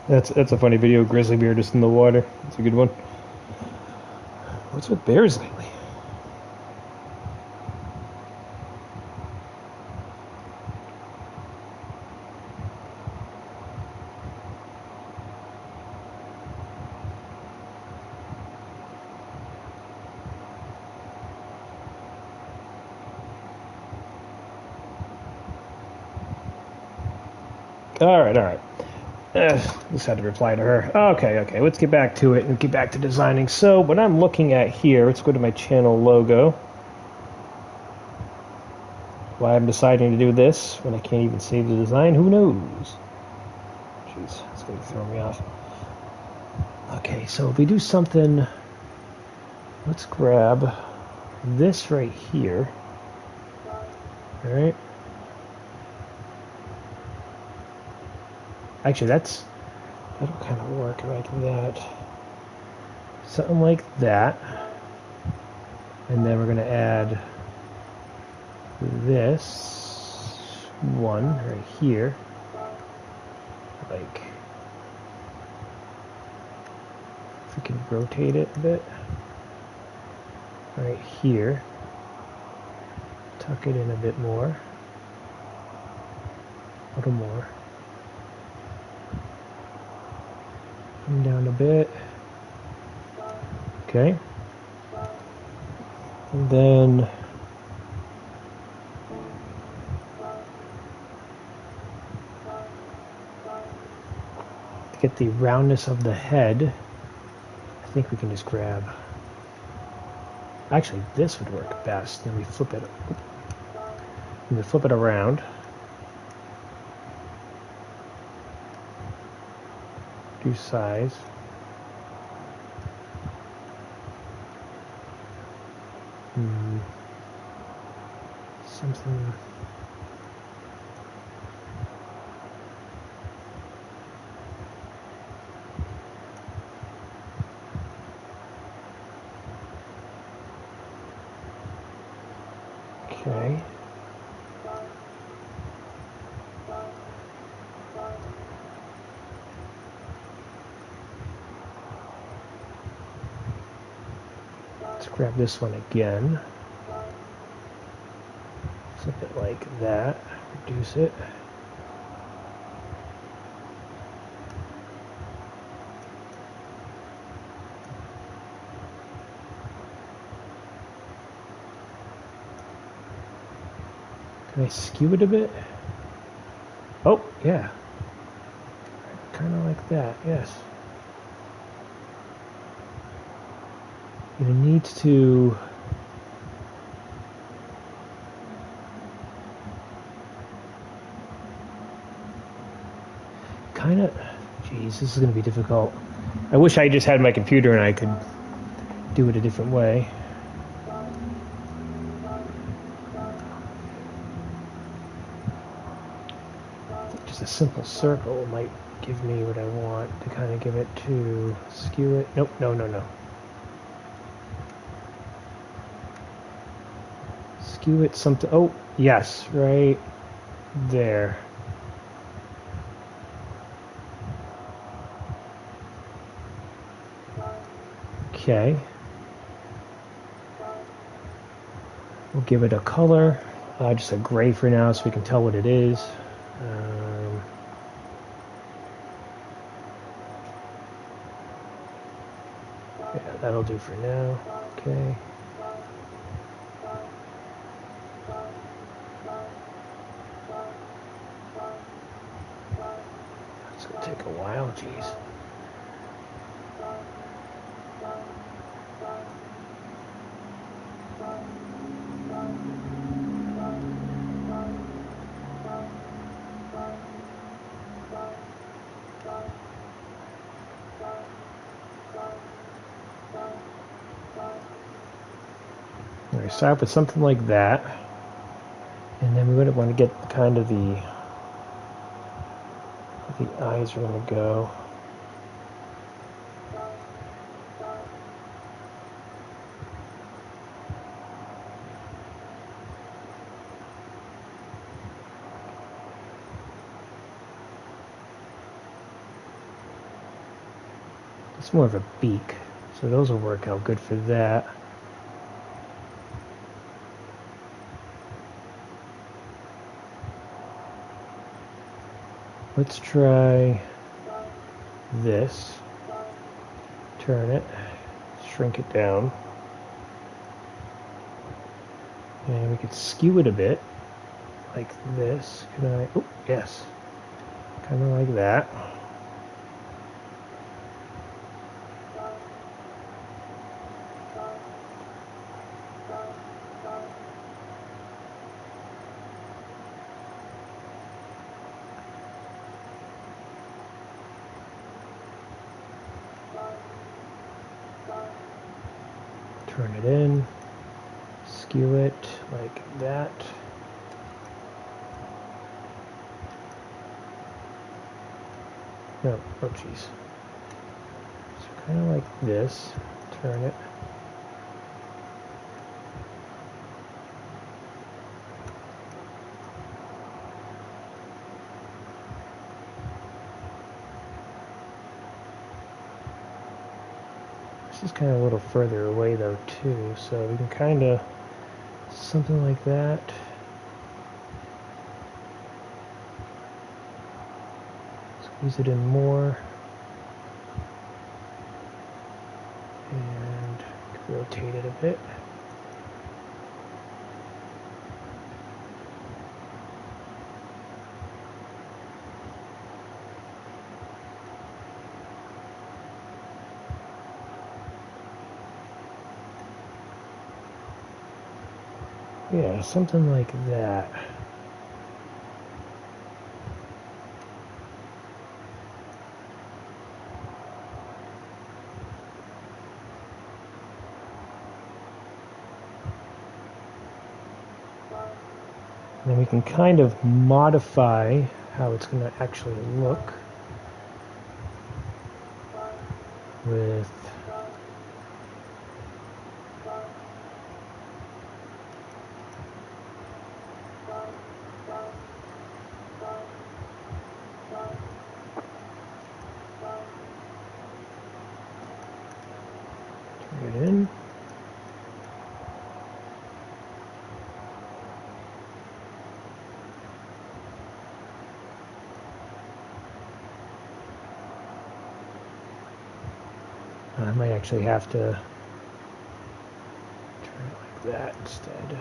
That's a funny video. Grizzly bear just in the water. It's a good one. What's with bears lately? All right. Just had to reply to her. Okay. Let's get back to it and get back to designing. So what I'm looking at here, let's go to my channel logo. Why I'm deciding to do this when I can't even save the design, who knows? Jeez, it's going to throw me off. Okay, so if we do something, let's grab this right here. All right. Actually, that'll kind of work like that. Something like that. And then we're going to add this one right here, like, if we can rotate it a bit, right here, tuck it in a bit more, a little more, come down a bit, okay, and then to get the roundness of the head, I think we can just grab, actually this would work best, then we flip it, and we flip it around, do size, something, okay. Let's grab this one again. Flip it like that. Reduce it. Can I skew it a bit? Oh, yeah. Kind of like that, yes. It needs to kind of, geez, this is going to be difficult. I wish I just had my computer and I could do it a different way. Just a simple circle might give me what I want to kind of give it to skew it. Nope, no. Skew it something. Oh, yes, right there. Okay. We'll give it a color, just a gray for now so we can tell what it is. Yeah, that'll do for now. Okay. It's gonna take a while, geez. We start with something like that, and then we would want to get kind of the eyes are going to go. It's more of a beak, so those will work out good for that. Let's try this. Turn it, shrink it down, and we could skew it a bit, like this. Can I? Oh, yes, kind of like that. Turn it in, skew it like that. No, oh jeez. So kind of like this, turn it. This is kind of a little further away though too, so we can kind of, something like that. Squeeze it in more. And rotate it a bit. Yeah, something like that. And then we can kind of modify how it's going to actually look with turn it in. I might actually have to turn it like that instead.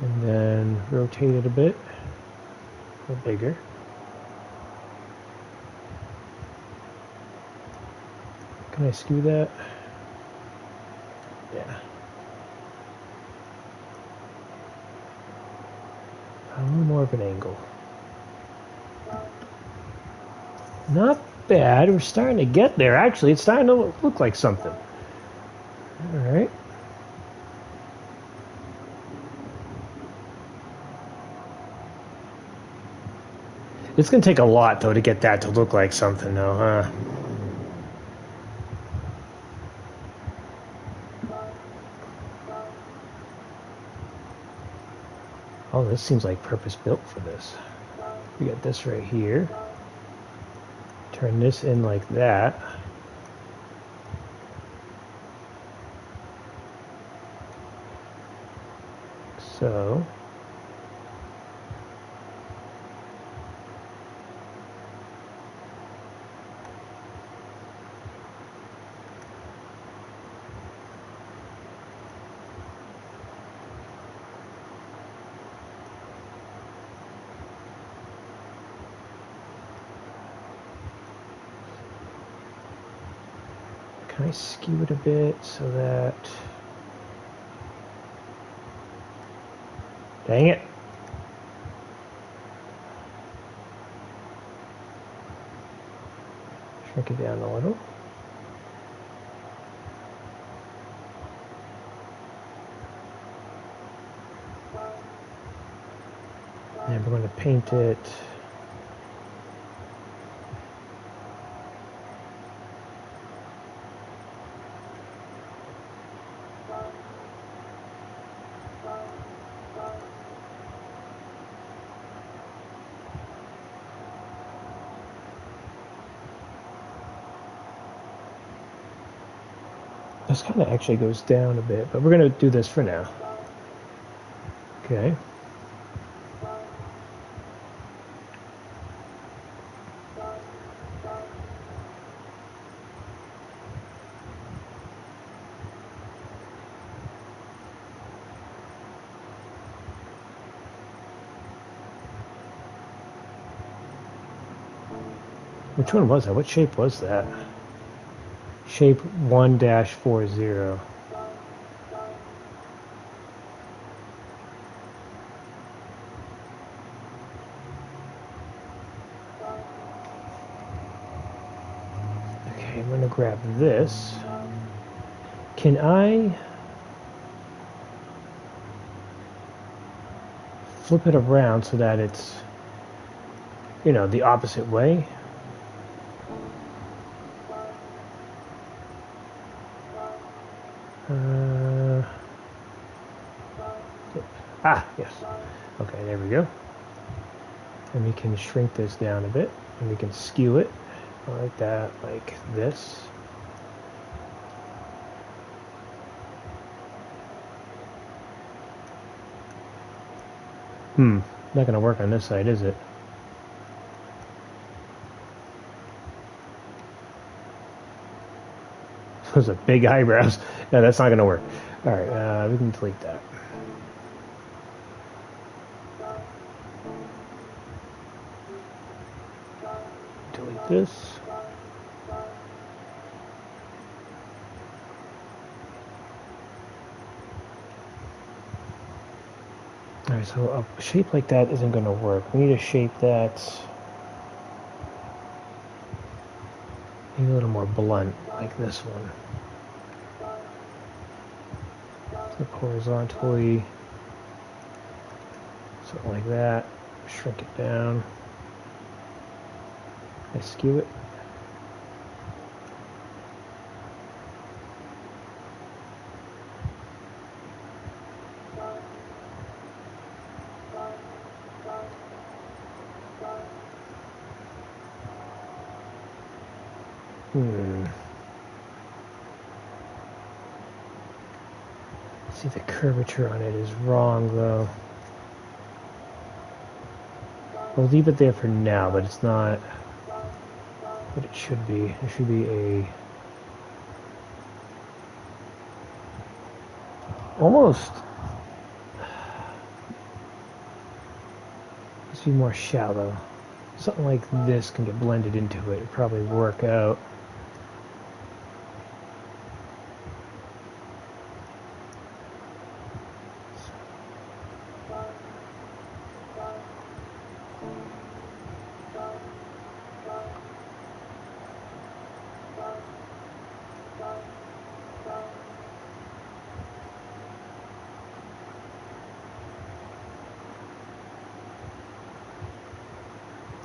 And then rotate it a bit, a little bigger. Can I skew that? Yeah. A little more of an angle. Not bad. We're starting to get there. Actually, it's starting to look like something. All right. It's going to take a lot, though, to get that to look like something, though, huh? Oh, this seems like purpose-built for this. We got this right here. Turn this in like that. So... Can I skew it a bit so that... Dang it. Shrink it down a little. And we're going to paint it. This kind of actually goes down a bit, but we're going to do this for now. Okay. Which one was that? What shape was that? Shape 1-40. Okay, I'm gonna grab this. Can I flip it around so that it's, you know, the opposite way? Yes. Okay, there we go. And we can shrink this down a bit. And we can skew it like that, like this. Not gonna work on this side, is it? Those are big eyebrows. No, that's not gonna work. Alright, we can delete that. Delete this. Alright, so a shape like that isn't gonna work. We need a shape that's maybe a little more blunt, like this one. Flip horizontally. Something like that. Shrink it down. I skew it. See, the curvature on it is wrong, though. We'll leave it there for now, but it's not what it should be. It should be a almost. Let's be more shallow. Something like this can get blended into it. It'd probably work out.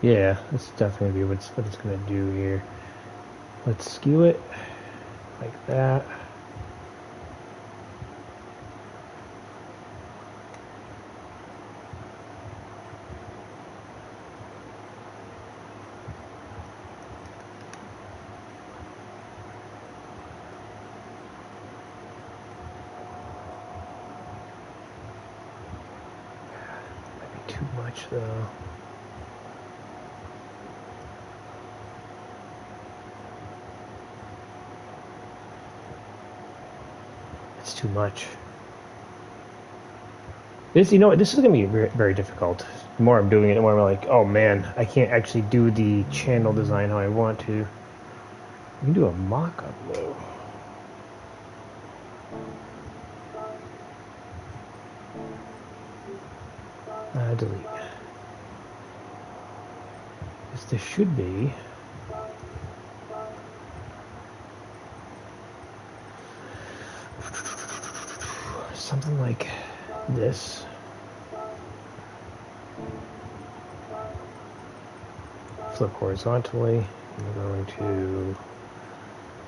Yeah, that's definitely what it's going to do here. Let's skew it like that. Might be too much though. It's too much. This, you know, this is going to be very, very difficult. The more I'm doing it, the more I'm like, oh man, I can't actually do the channel design how I want to. You can do a mock-up though. Delete. This should be. Something like this. Flip horizontally. I'm going to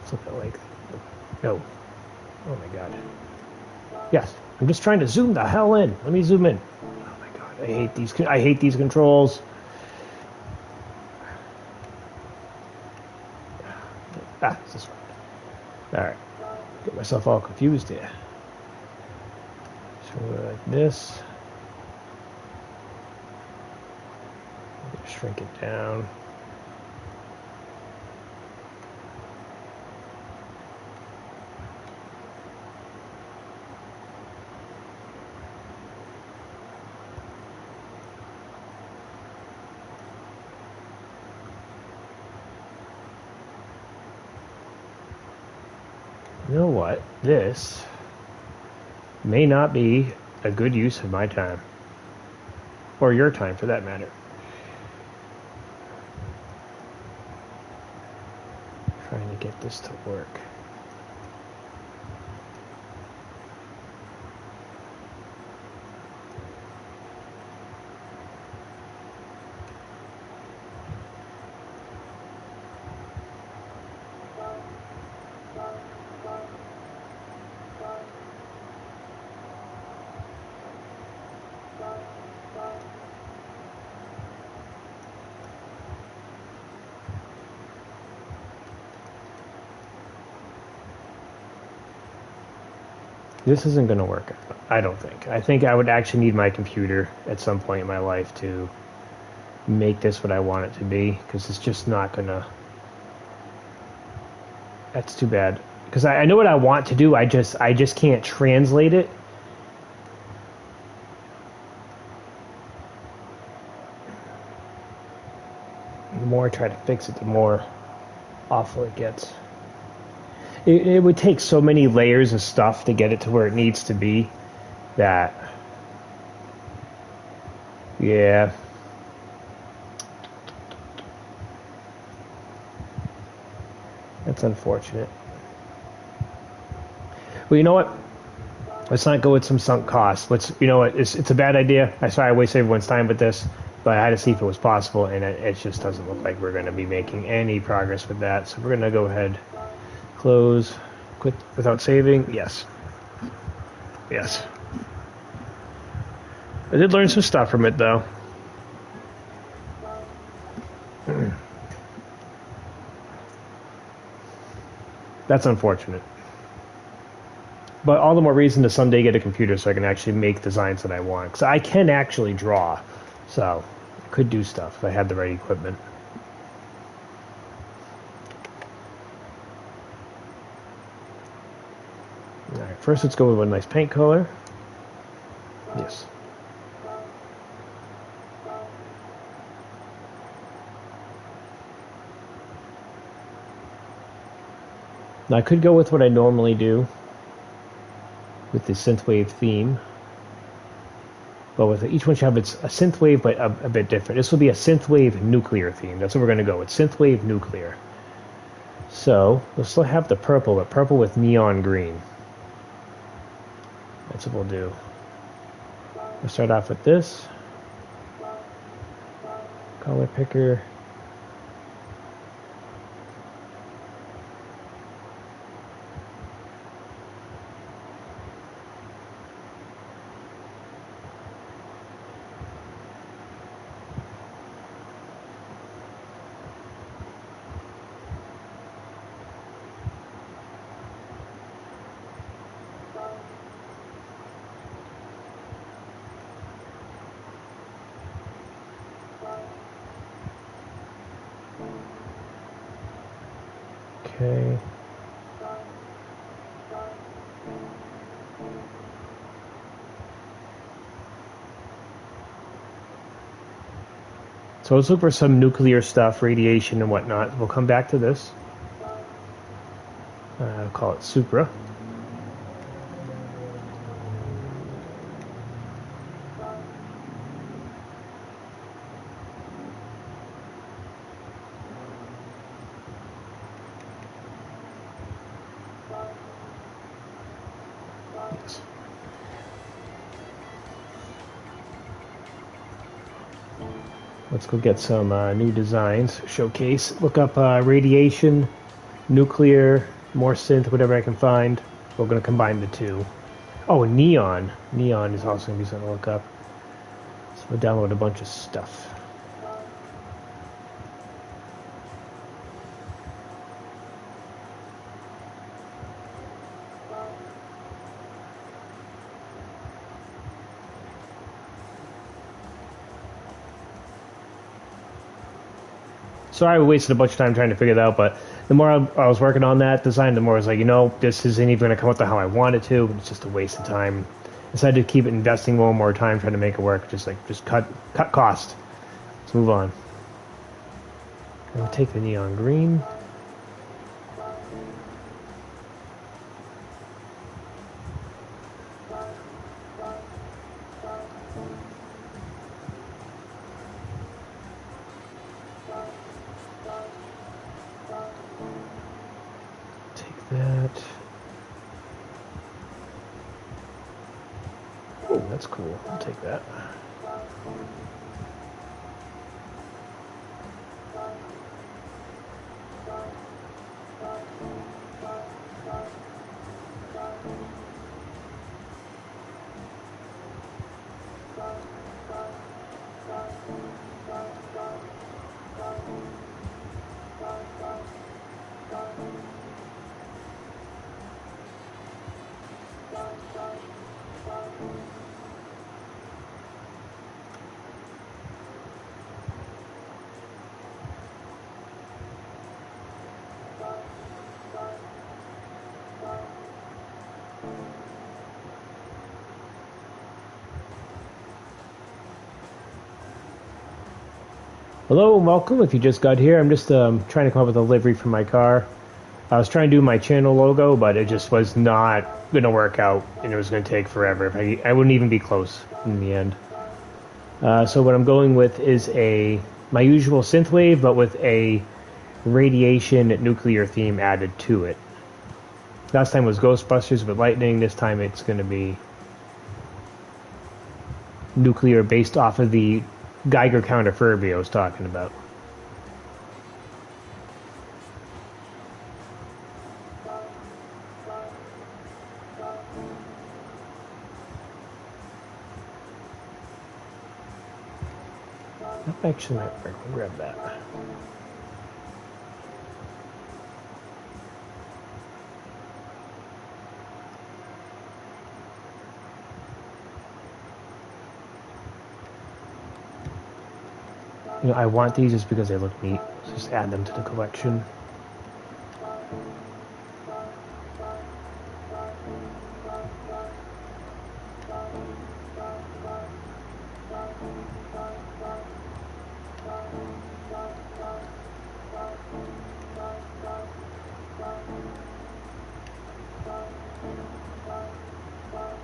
flip it like, no. Oh my god. Yes, I'm just trying to zoom the hell in. Let me zoom in. Oh my god, I hate these controls. Ah, it's this one. Alright. Get myself all confused here. So like this. Shrink it down. You know what? This may not be a good use of my time. Or your time, for that matter. Trying to get this to work. This isn't going to work, I don't think. I think I would actually need my computer at some point in my life to make this what I want it to be, because it's just not going to... That's too bad. Because I know what I want to do, I just can't translate it. The more I try to fix it, the more awful it gets. It would take so many layers of stuff to get it to where it needs to be that, yeah. That's unfortunate. Well, you know what? Let's not go with some sunk costs. You know what? It's a bad idea. I sorry I wasted everyone's time with this, but I had to see if it was possible, and it just doesn't look like we're going to be making any progress with that. So we're going to go ahead, close, quit without saving. Yes. Yes. I did learn some stuff from it, though. That's unfortunate. But all the more reason to someday get a computer so I can actually make designs that I want. Because I can actually draw. So, I could do stuff if I had the right equipment. Alright, first let's go with a nice paint color. Yes. Now I could go with what I normally do with the synthwave theme, but with each one should have its a synthwave, but a bit different. This will be a synthwave nuclear theme. That's what we're going to go with, synthwave nuclear. So we'll still have the purple, but purple with neon green. That's what we'll do. We'll start off with this color picker. Okay. So let's look for some nuclear stuff, radiation and whatnot. We'll come back to this. I'll call it Supra. Yes. Let's go get some new designs. Showcase. Look up radiation, nuclear, more synth, whatever I can find. We're going to combine the two. Oh, neon. Neon is also going to be something to look up. So we'll download a bunch of stuff. Sorry we wasted a bunch of time trying to figure that out, but the more I was working on that design, the more I was like, you know, this isn't even going to come out to how I want it to. It's just a waste of time. I decided to keep it investing more and more time trying to make it work. Just cut cost. Let's move on. I'm going to take the neon green. That. Oh, that's cool. I'll take that. Hello and welcome. If you just got here, I'm just trying to come up with a livery for my car. I was trying to do my channel logo, but it just was not going to work out, and it was going to take forever. I wouldn't even be close in the end. So what I'm going with is my usual synthwave, but with a radiation nuclear theme added to it. Last time was Ghostbusters with lightning. This time it's going to be nuclear based off of the Geiger counter Furby I was talking about. That actually might work. We'll grab that. You know, I want these just because they look neat. So just add them to the collection.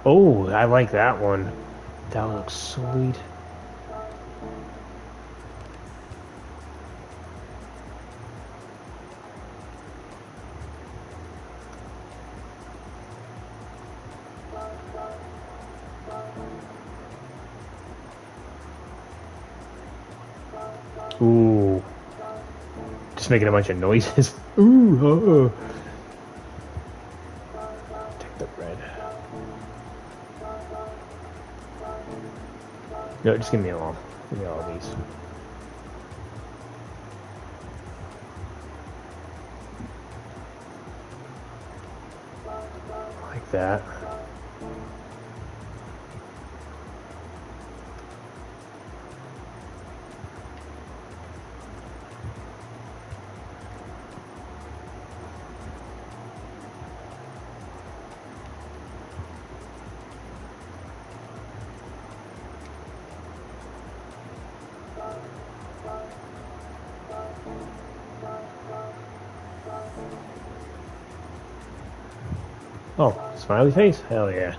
Oh, I like that one. That looks sweet. Ooh. Just making a bunch of noises. Ooh. Take the red. No, just give me all. Give me all of these. Like that. Oh, smiley face? Hell yeah.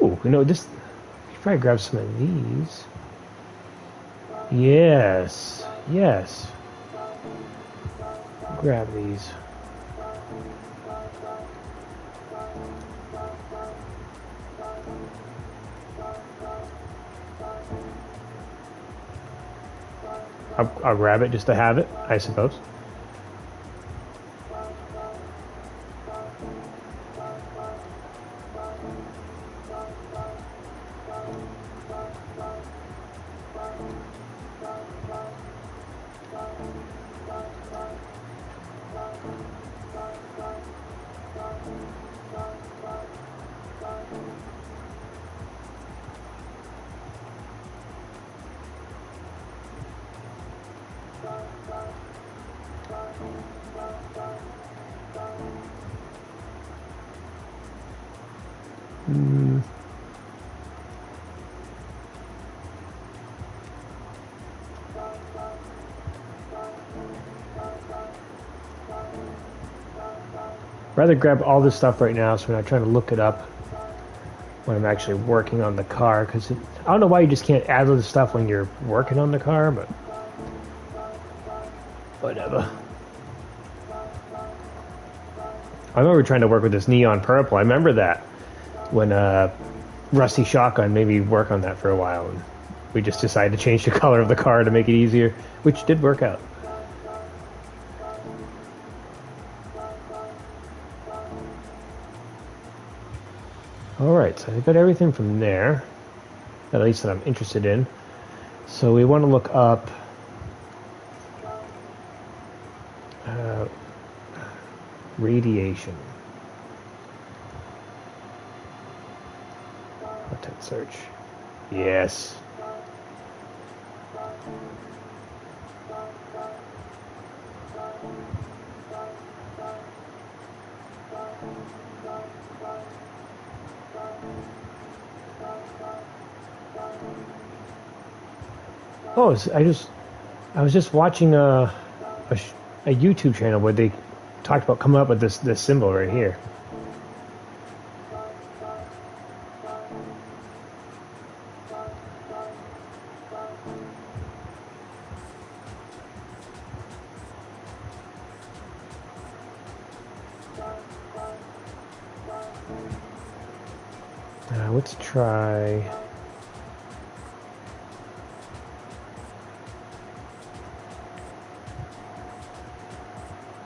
Ooh, you know, this... You should probably grab some of these. Yes. Yes. Grab these. I'll grab it just to have it, I suppose. Rather grab all this stuff right now so we're not trying to look it up when I'm actually working on the car, because I don't know why you just can't add all this stuff when you're working on the car, but whatever. I remember trying to work with this neon purple. I remember that when Rusty Shotgun made me work on that for a while, and we just decided to change the color of the car to make it easier, which did work out. Alright, so I got everything from there. at least that I'm interested in. So we want to look up radiation. Content search. Yes. Oh, I was just watching a YouTube channel where they talked about coming up with this symbol right here. Let's try.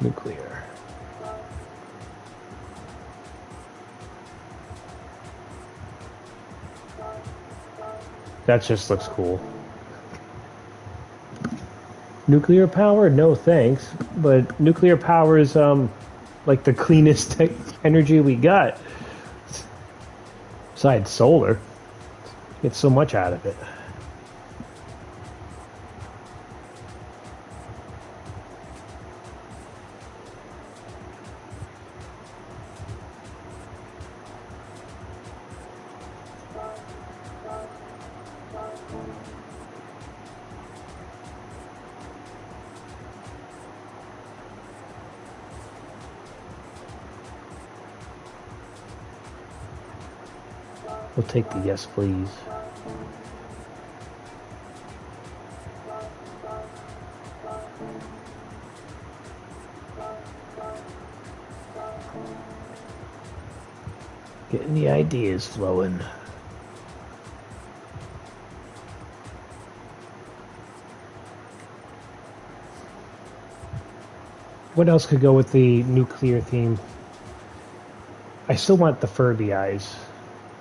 Nuclear. That just looks cool. Nuclear power? No thanks. But nuclear power is like the cleanest energy we got. Besides solar. Get so much out of it. We'll take the yes, please. Getting the ideas flowing. What else could go with the nuclear theme? I still want the Furby eyes.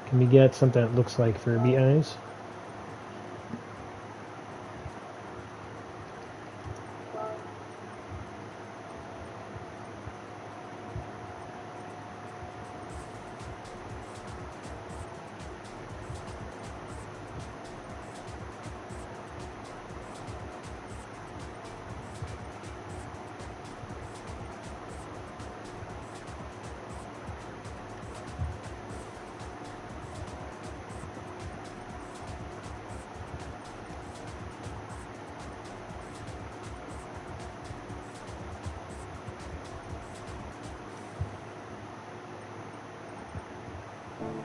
Can we get something that looks like Furby eyes?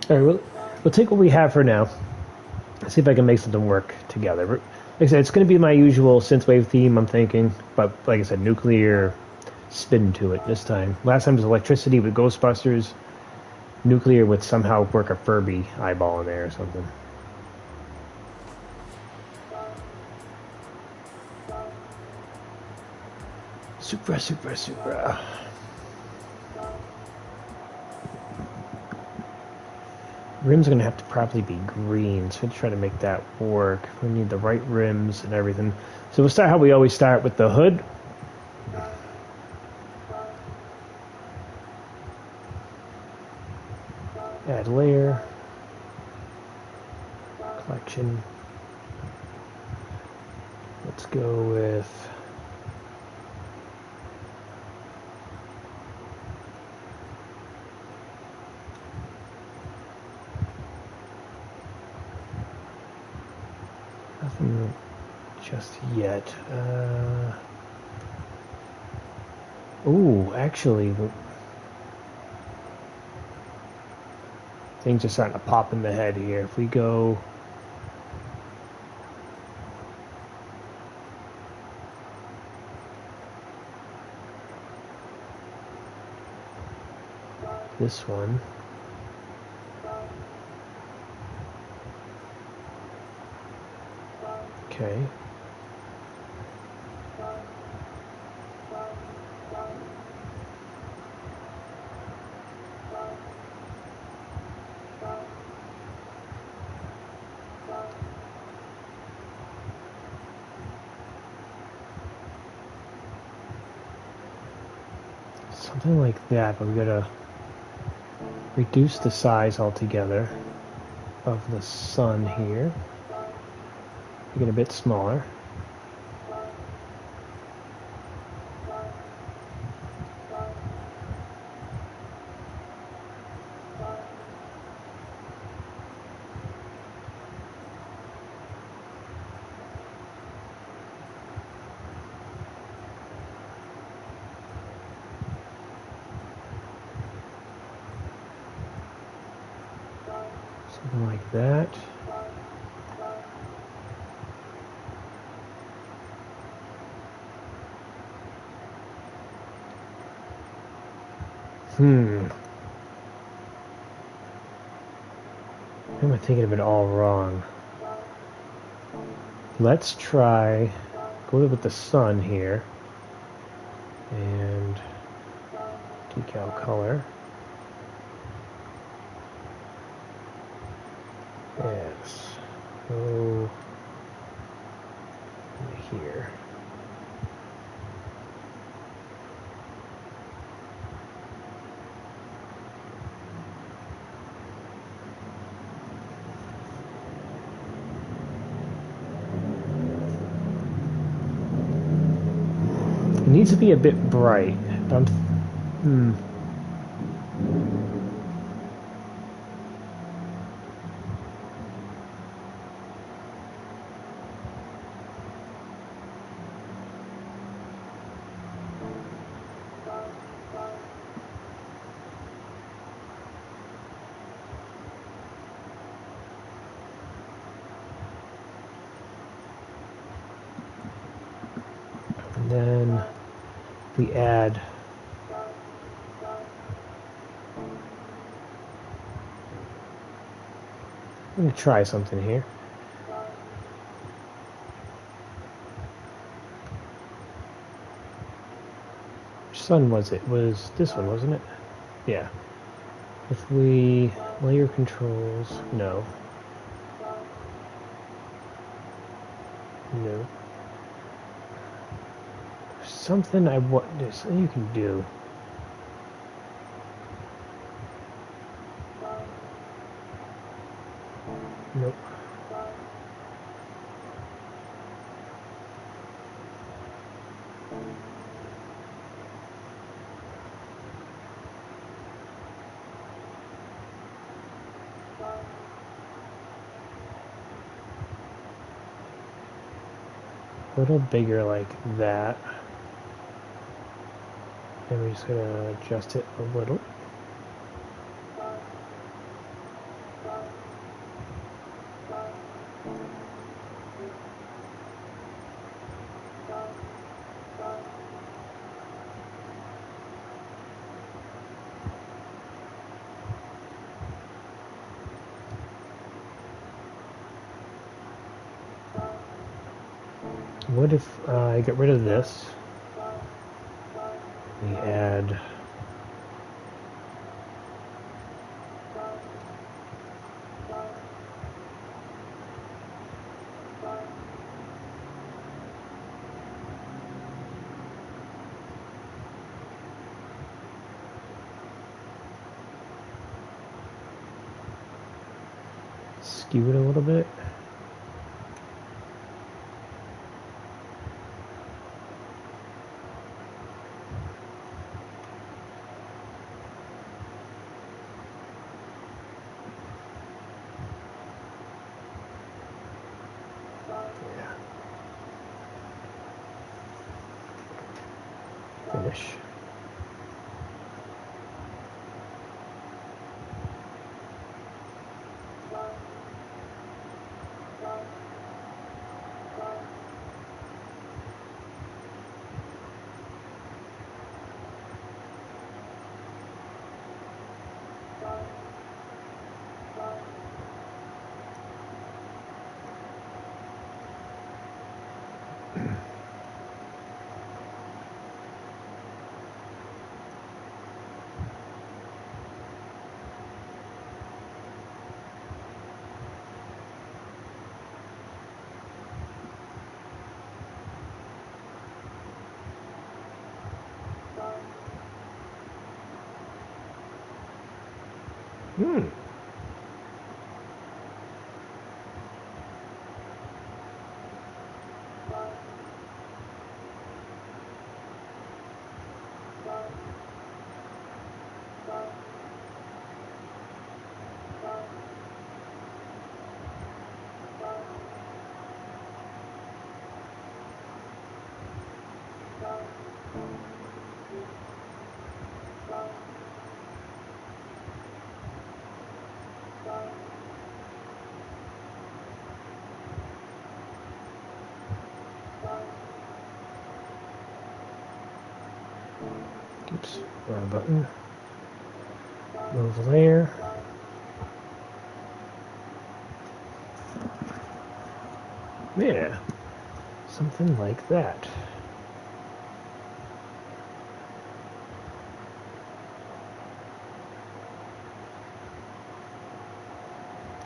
All right, we'll take what we have for now. Let's see if I can make something work together. Like I said, it's going to be my usual synthwave theme, I'm thinking. But like I said, nuclear spin to it this time. Last time was electricity with Ghostbusters. Nuclear would somehow work a Furby eyeball in there or something. Supra, Supra, Supra. Rims are going to have to probably be green, so we'll try to make that work. We need the right rims and everything. So we'll start how we always start with the hood. Add layer. Collection. Let's go with... nothing just yet. Oh, actually, things are starting to pop in the head here. If we go... this one. Okay. something like that, but we gotta reduce the size altogether of the sun here. Make it a bit smaller. Something like that. Am I thinking of it all wrong? Let's try go with the sun here and decal color. Yes. Go here. It needs to be a bit bright. And then we add I'm going to try something here. Which sun was it? Was this one, wasn't it? Yeah. If we layer controls, no. No. There's something there's something you can do. Nope. A little bigger like that. And we're just gonna adjust it a little. What if I get rid of this? We add skew it a little bit. Finish. Hmm. Oops, wrong button. Move layer. Yeah, something like that.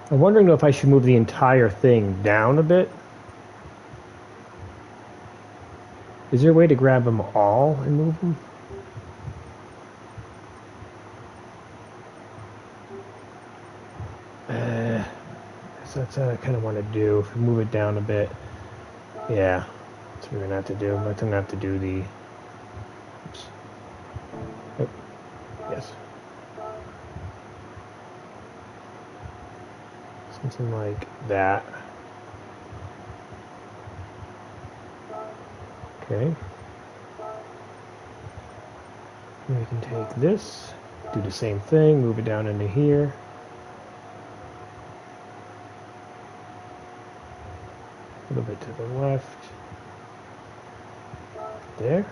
I'm wondering if I should move the entire thing down a bit. Is there a way to grab them all and move them? So that's what I kind of want to do. If we move it down a bit. Yeah, that's what we're going to have to do. I'm going to have to do the... Oops. Oh, yes. Something like that. Okay. And we can take this, do the same thing, move it down into here. A little bit to the left. There.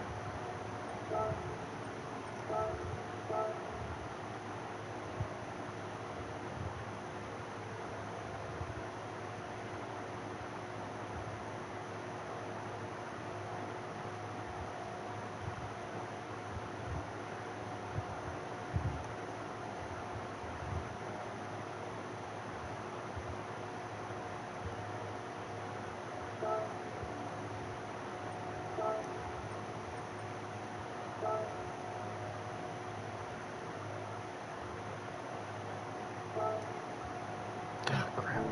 Oh, crap.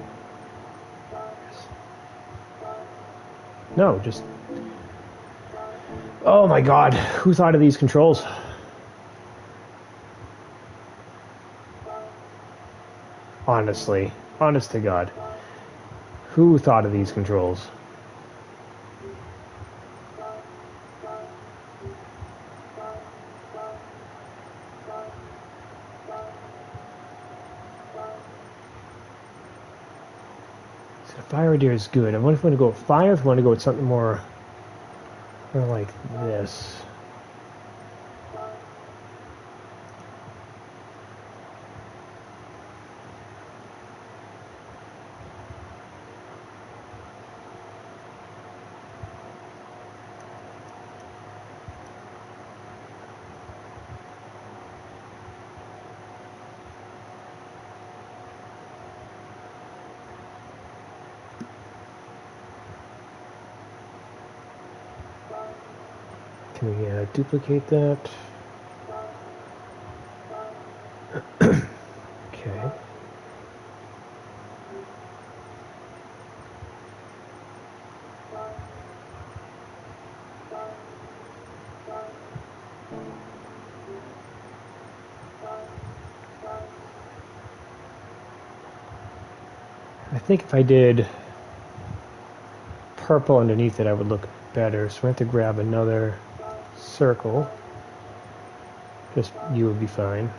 Yes. No, just... Oh my god, who thought of these controls? Honestly, honest to God. Who thought of these controls? So fire idea is good. I wonder if I want to go with fire, if I want to go with something more like this. Can we duplicate that? Okay. I think if I did purple underneath it, I would look better. So we have to grab another circle. Just you would be fine.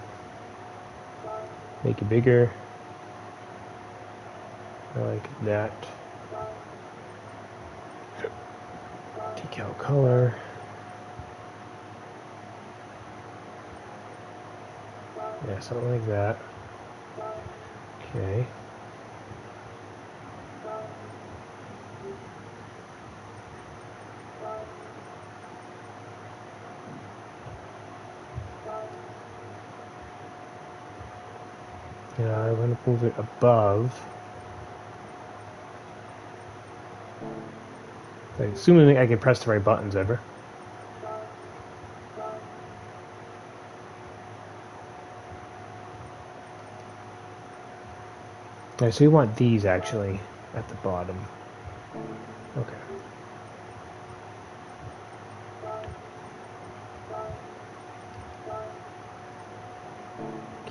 Make it bigger. I like that. Take out color. Yeah, something like that. Okay. Yeah, I want to move it above. Assuming I can press the right buttons ever. Okay, so we want these actually at the bottom. Okay.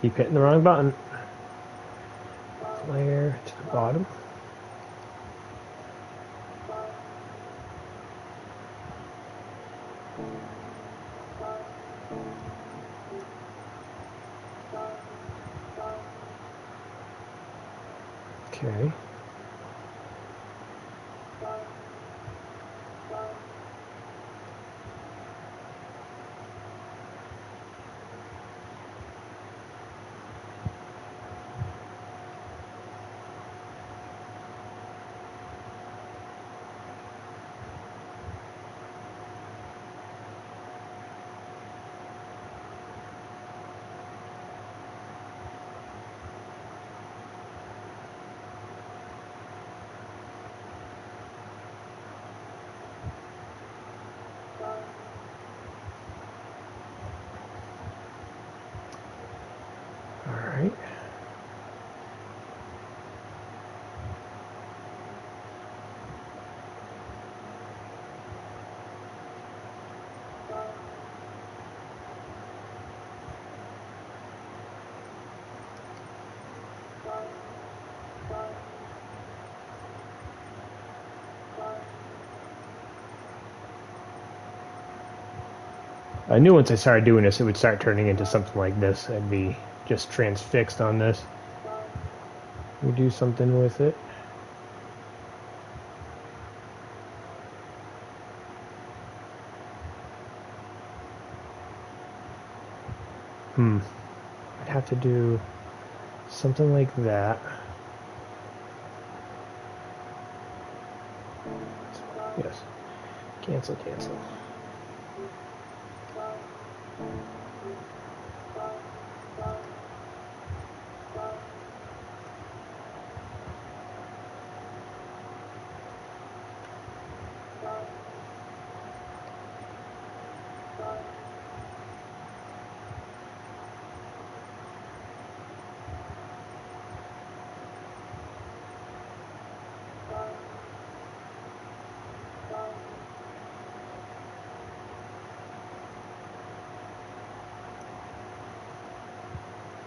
Keep hitting the wrong button. Flare to the bottom. Okay. Alright. I knew once I started doing this, it would start turning into something like this. I'd be just transfixed on this. We do something with it. I'd have to do something like that. Yes. Cancel, cancel.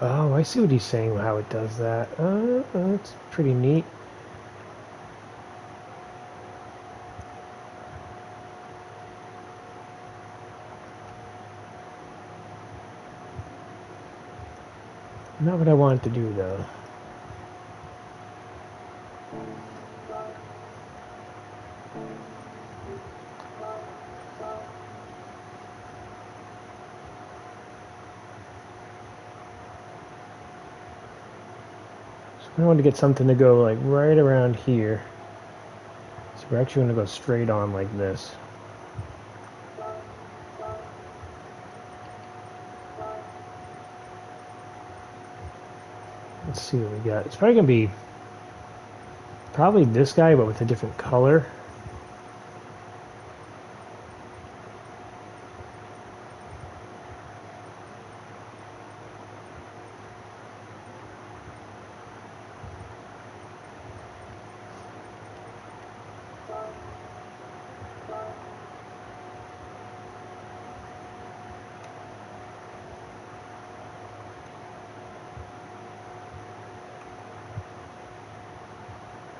Oh, I see what he's saying, how it does that. That's pretty neat. Not what I wanted to do, though. I want to get something to go like right around here. So we're actually going to go straight on like this. Let's see what we got. It's probably going to be probably this guy, but with a different color.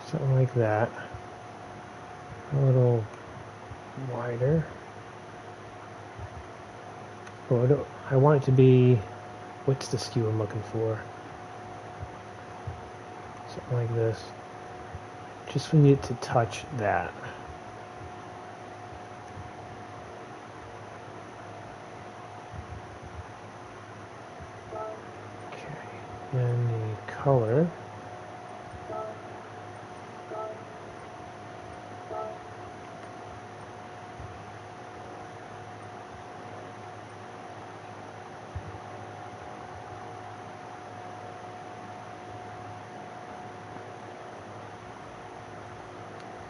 Something like that. A little wider. Oh, I want it to be... What's the skew I'm looking for? Something like this. Just we need it to touch that. Okay. And the color.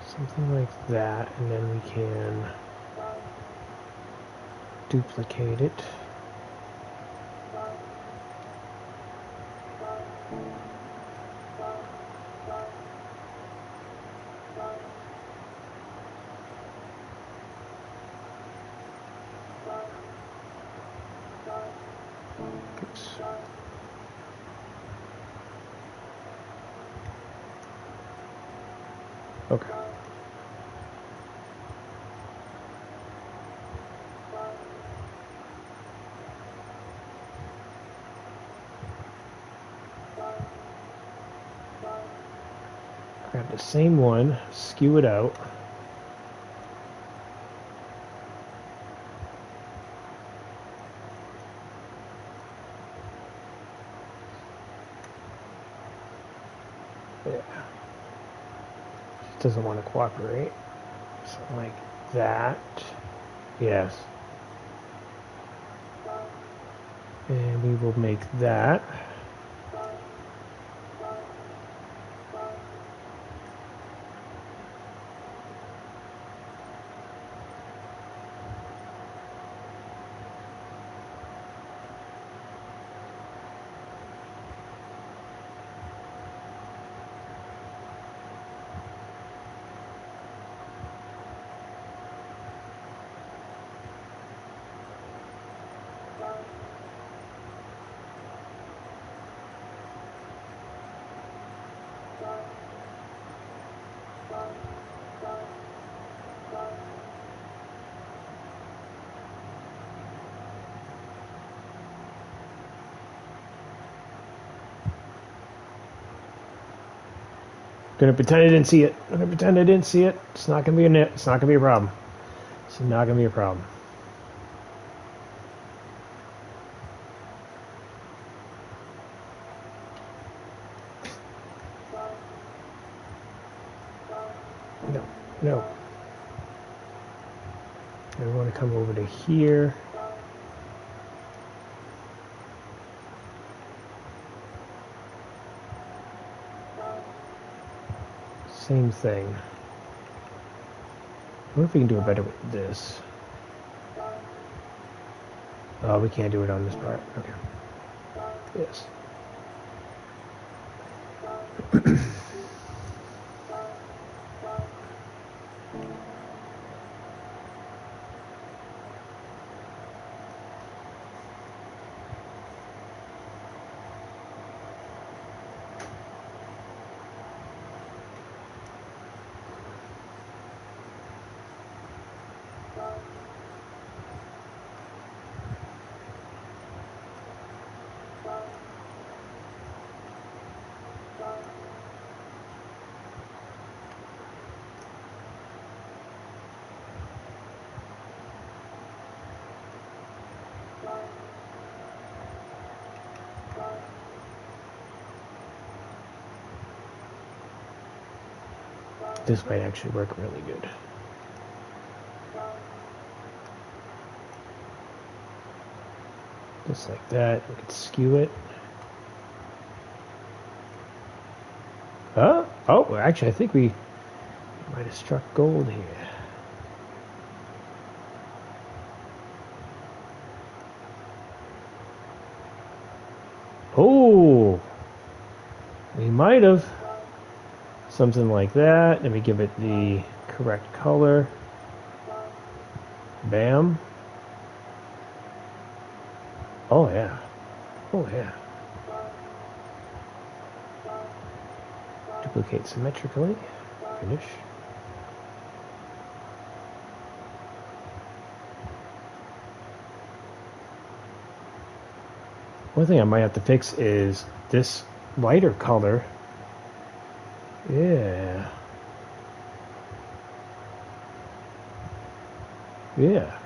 Something like that, and then we can duplicate it. Oops. Okay. Grab the same one, skew it out. Yeah. Just doesn't want to cooperate. Something like that. Yes. And we will make that. Gonna pretend I didn't see it. Gonna pretend I didn't see it. It's not gonna be it's not gonna be a problem. It's not gonna be a problem. No, no. I want to come over to here. Same thing. I wonder if we can do it better with this. Oh, we can't do it on this part. Okay. Yes. This might actually work really good. Just like that. We could skew it. Oh, actually, I think we might have struck gold here. Oh, we might have. Something like that. Let me give it the correct color. Bam. Oh, yeah. Oh, yeah. Duplicate symmetrically. Finish. One thing I might have to fix is this lighter color. Yeah. Yeah.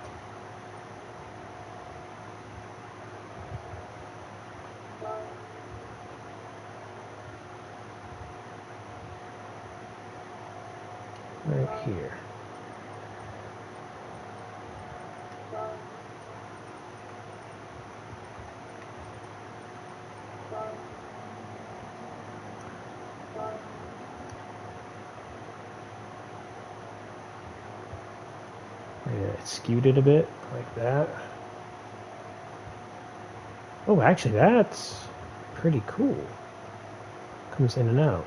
Right here. Yeah, it skewed it a bit, like that. Oh, actually, that's pretty cool. Comes in and out.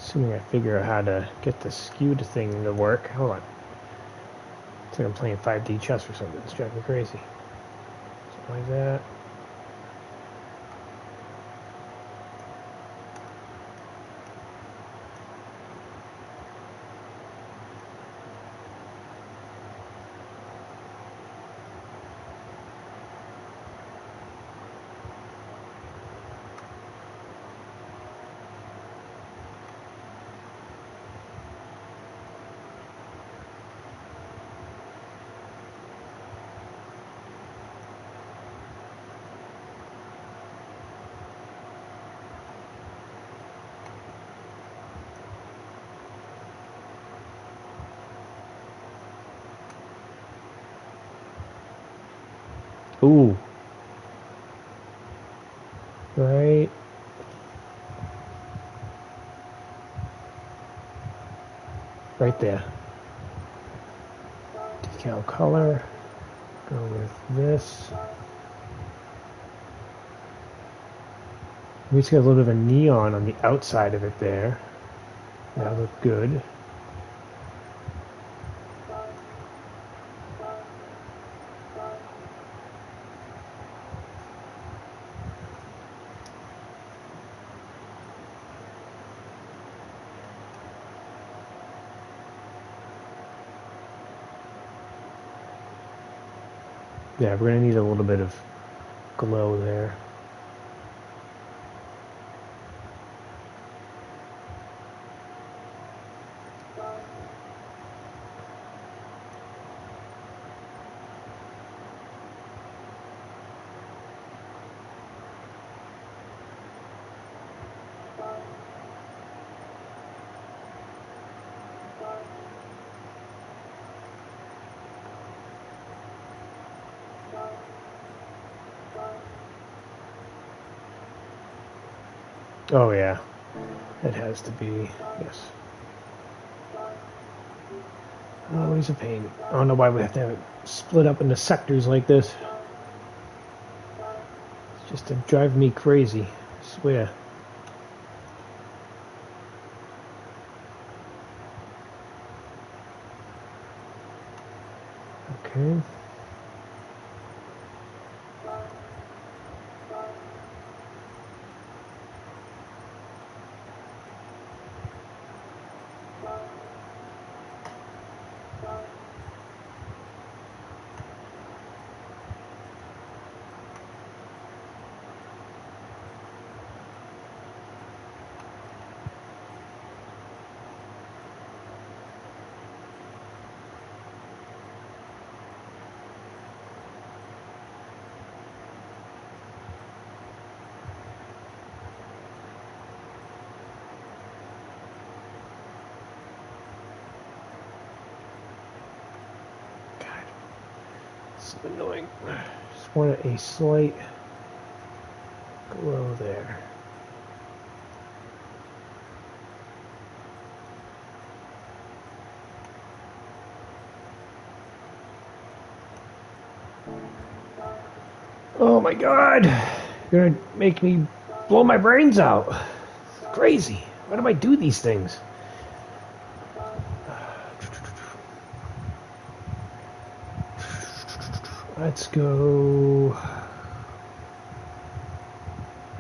Assuming I figure out how to get the skewed thing to work. Hold on. It's like I'm playing 5D chess or something. It's driving me crazy. Something like that. Ooh. Right. Right there. Decal color. Go with this. We just got a little bit of a neon on the outside of it there. That looked good. Yeah, we're going to need a little bit of glow there. Oh yeah, it has to be, yes. Always a pain. I don't know why we have to have it split up into sectors like this. It's just to drive me crazy, I swear. Okay. So annoying. Just want a slight glow there. Oh my god! You're gonna make me blow my brains out. It's crazy. Why do I do these things? Let's go. I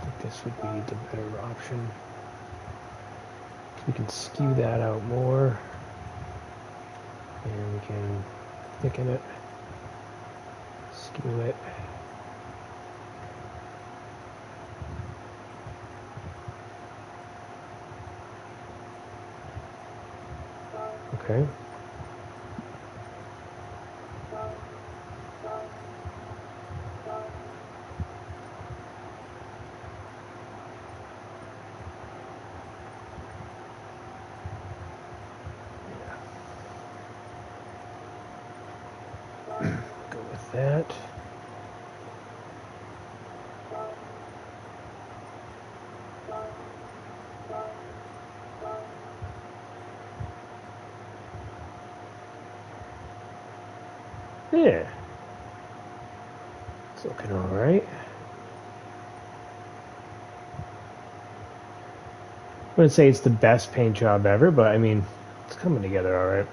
think this would be the better option. We can skew that out more. And we can thicken it. Skew it. Okay. Go with that. Yeah. It's looking all right. wouldn't say it's the best paint job ever, but I mean, it's coming together all right.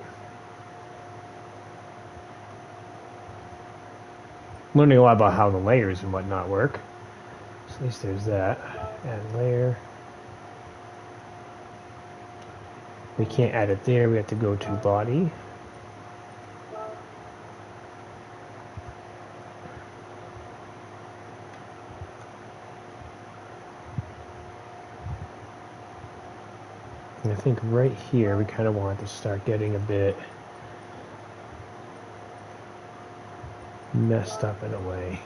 Learning a lot about how the layers and whatnot work. So at least there's that. Add layer. We can't add it there. We have to go to body. And I think right here we kind of want to start getting a bit messed up in a way.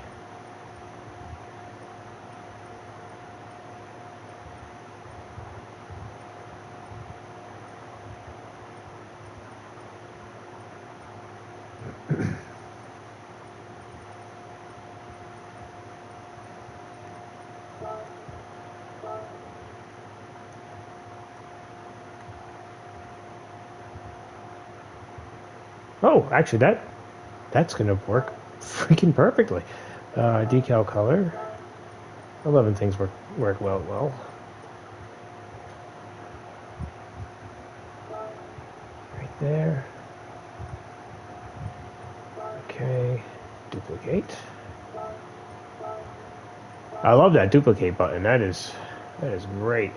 Oh, actually that's gonna work freaking perfectly. Decal color. 11 things work well. Right there. Okay, duplicate. I love that duplicate button. That is great.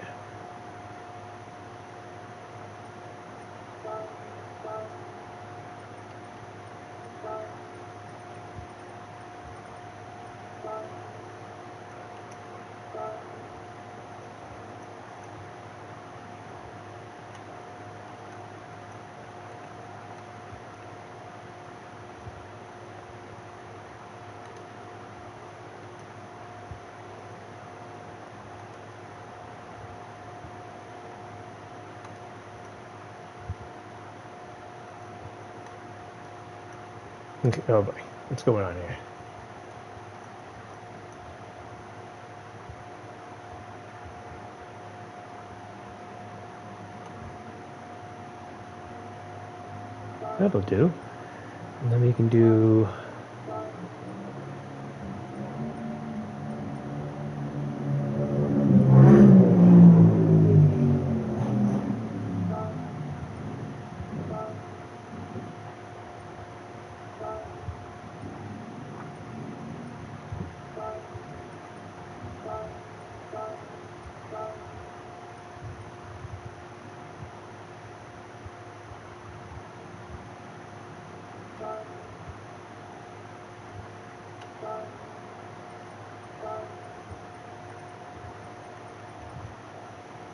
Okay, oh boy, what's going on here? That'll do. And then we can do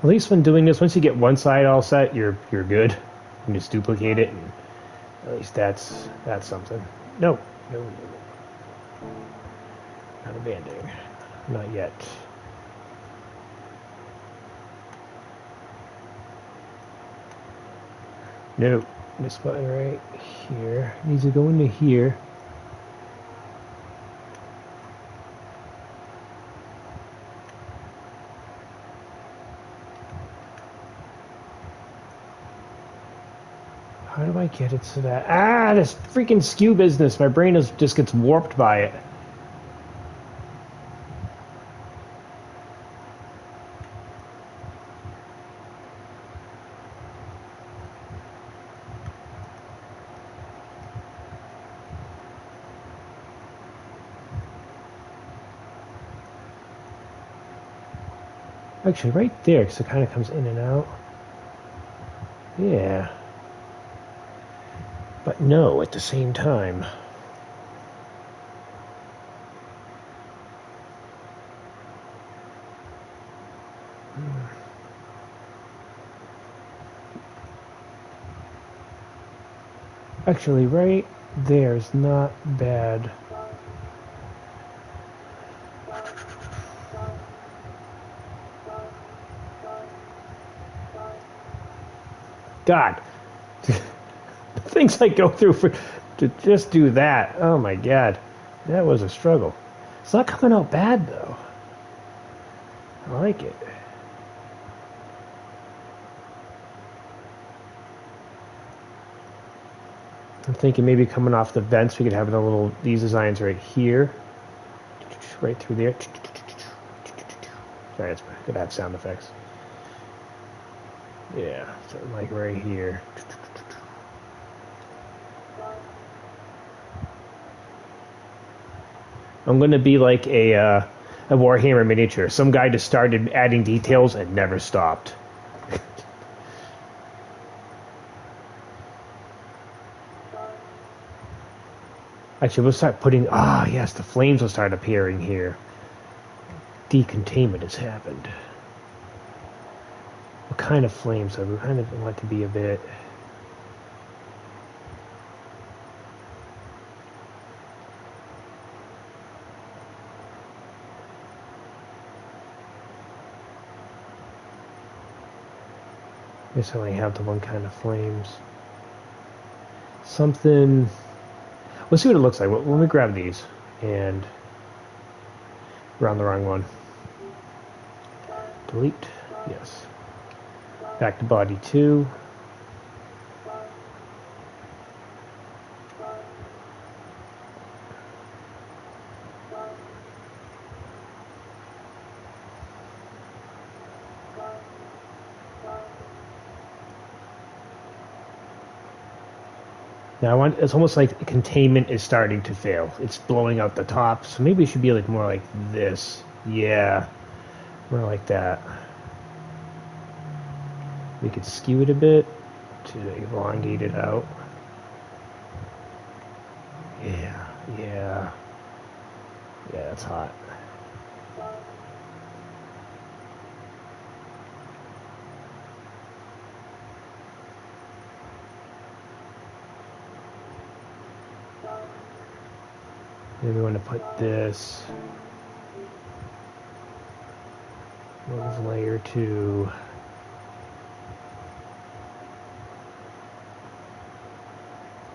at least when doing this, once you get one side all set, you're good. You can just duplicate it, and at least that's something. No. Not abandoning. Not yet. No. This button right here needs to go into here. How do I get it so that... this freaking skew business. My brain just gets warped by it. Actually, right there, because it kind of comes in and out. Yeah. But no, at the same time. Actually, right there is not bad. God. The things I go through to just do that. Oh my God. That was a struggle. It's not coming out bad though. I like it. I'm thinking maybe coming off the vents we could have these designs right here. Right through there. Sorry, it's good to have sound effects. Yeah, something like right here. I'm gonna be like a Warhammer miniature. Some guy just started adding details and never stopped. Actually, we'll start putting. Ah, yes, the flames will start appearing here. Decontainment has happened. What kind of flames? I kind of want to be a bit. I guess I only have the one kind of flames. Something. We'll see what it looks like. Let me grab these. And we're on the wrong one. Delete. Yes. Back to body 2. Now it's almost like containment is starting to fail. It's blowing out the top, so maybe it should be like more like this. Yeah, more like that. We could skew it a bit to elongate it out. Yeah, yeah. Yeah, that's hot. Maybe we want to put this move layer 2.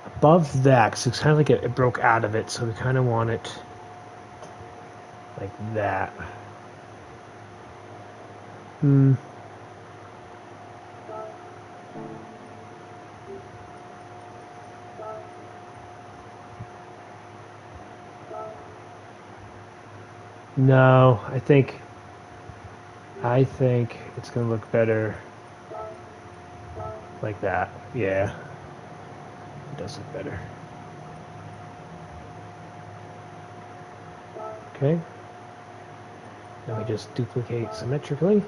Above that, because it's kind of like it broke out of it, so we kind of want it like that. No, I think it's gonna look better like that. Yeah, it does look better. Okay. Now we just duplicate symmetrically.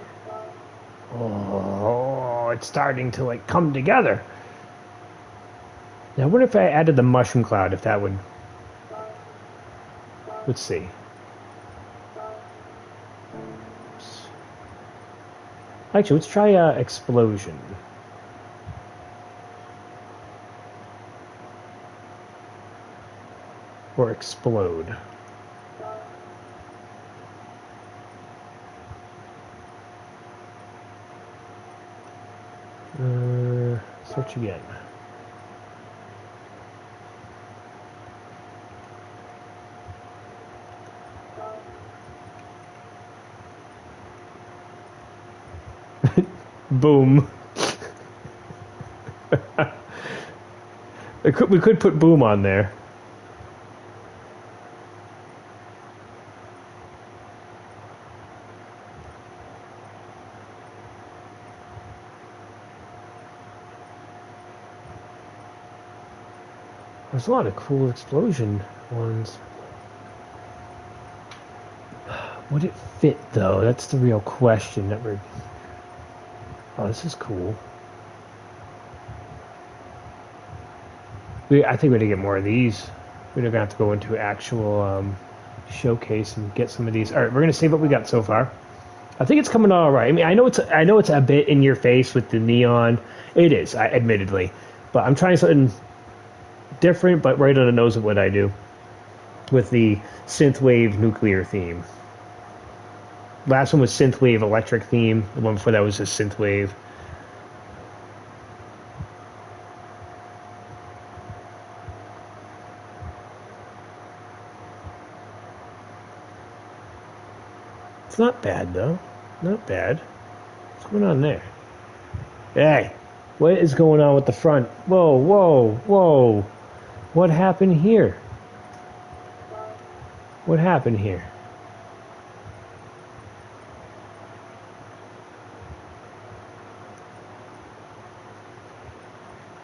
Oh, it's starting to like come together. Now, what if I added the mushroom cloud? If that would, let's see. Oops. Actually, let's try explosion. Or explode. Search again. Boom. We could put boom on there. There's a lot of cool explosion ones. Would it fit though? That's the real question that we're... Oh, this is cool. I think we're gonna get more of these. We're gonna have to go into actual showcase and get some of these. All right, we're gonna save what we got so far. I think it's coming all right. I mean, I know it's a bit in your face with the neon. It is, admittedly, but I'm trying something different, but right on the nose of what I do with the synthwave nuclear theme. Last one was synthwave electric theme. The one before that was just synthwave. It's not bad though. Not bad. What's going on there? Hey, what is going on with the front? Whoa, whoa, whoa. What happened here? What happened here?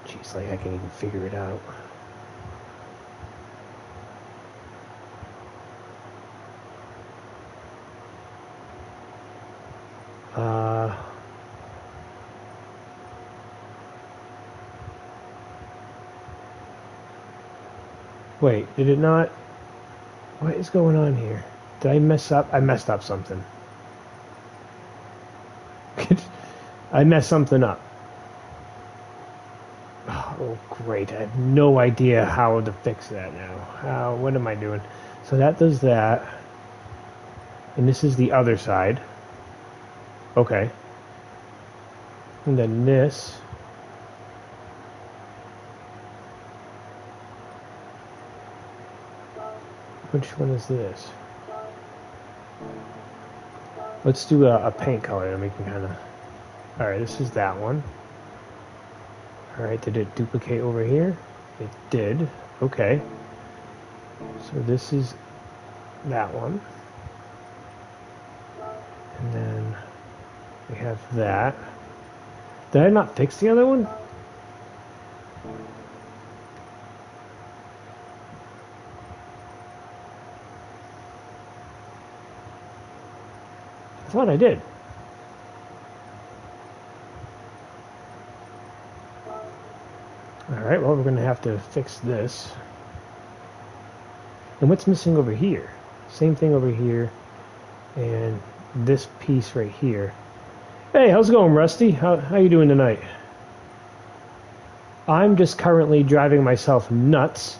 Jeez, like I can't even figure it out. Wait, did it not? What is going on here? Did I mess up? I messed up something. I messed something up. Oh, great. I have no idea how to fix that now. What am I doing? So that does that. And this is the other side. Okay. And then this. Which one is this? Let's do a paint color and we can kind of... Alright, this is that one. Alright, did it duplicate over here? It did. Okay. So this is that one. And then we have that. Did I not fix the other one? I thought I did. Alright, well, we're going to have to fix this. And what's missing over here? Same thing over here. And this piece right here. Hey, how's it going, Rusty? How you doing tonight? I'm just currently driving myself nuts.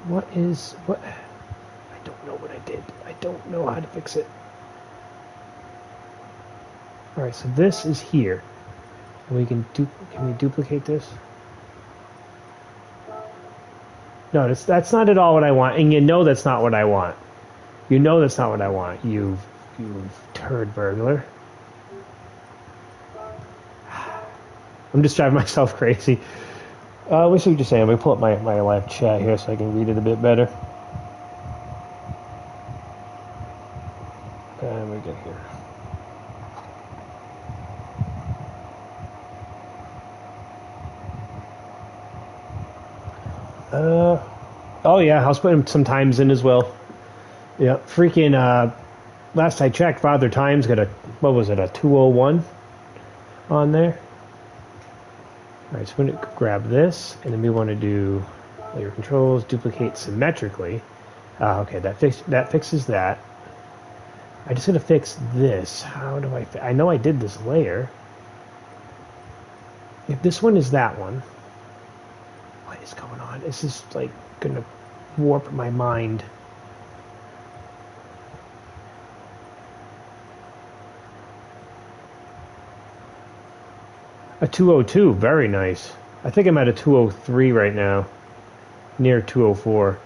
What? I don't know what I did. I don't know how to fix it. Alright, so this is here. And we can we duplicate this? No, that's not at all what I want. And you know that's not what I want. You know that's not what I want. You turd burglar. I'm just driving myself crazy. What should we just say? I'm going to pull up my live chat here so I can read it a bit better. And we get here. Oh yeah, I was putting some times in as well. Yeah, freaking, last I checked, Father Time's got a 201 on there. Alright, so we're going to grab this, and then we want to do layer controls, duplicate symmetrically. Okay, that fixes that. I just got to fix this. How do I know I did this layer. If this one is that one, what is going on? This is like going to warp my mind. A 202, very nice. I think I'm at a 203 right now, near 204.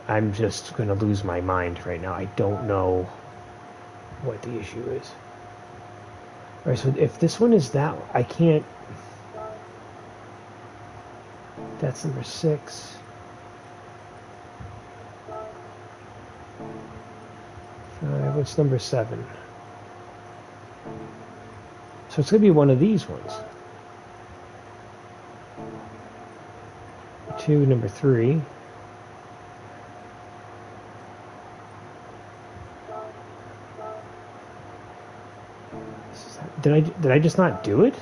I'm just going to lose my mind right now. I don't know what the issue is. Alright, so if this one is that, I can't... That's number 6. What's number 7? So it's going to be one of these ones. 2, number 3. Did I just not do it?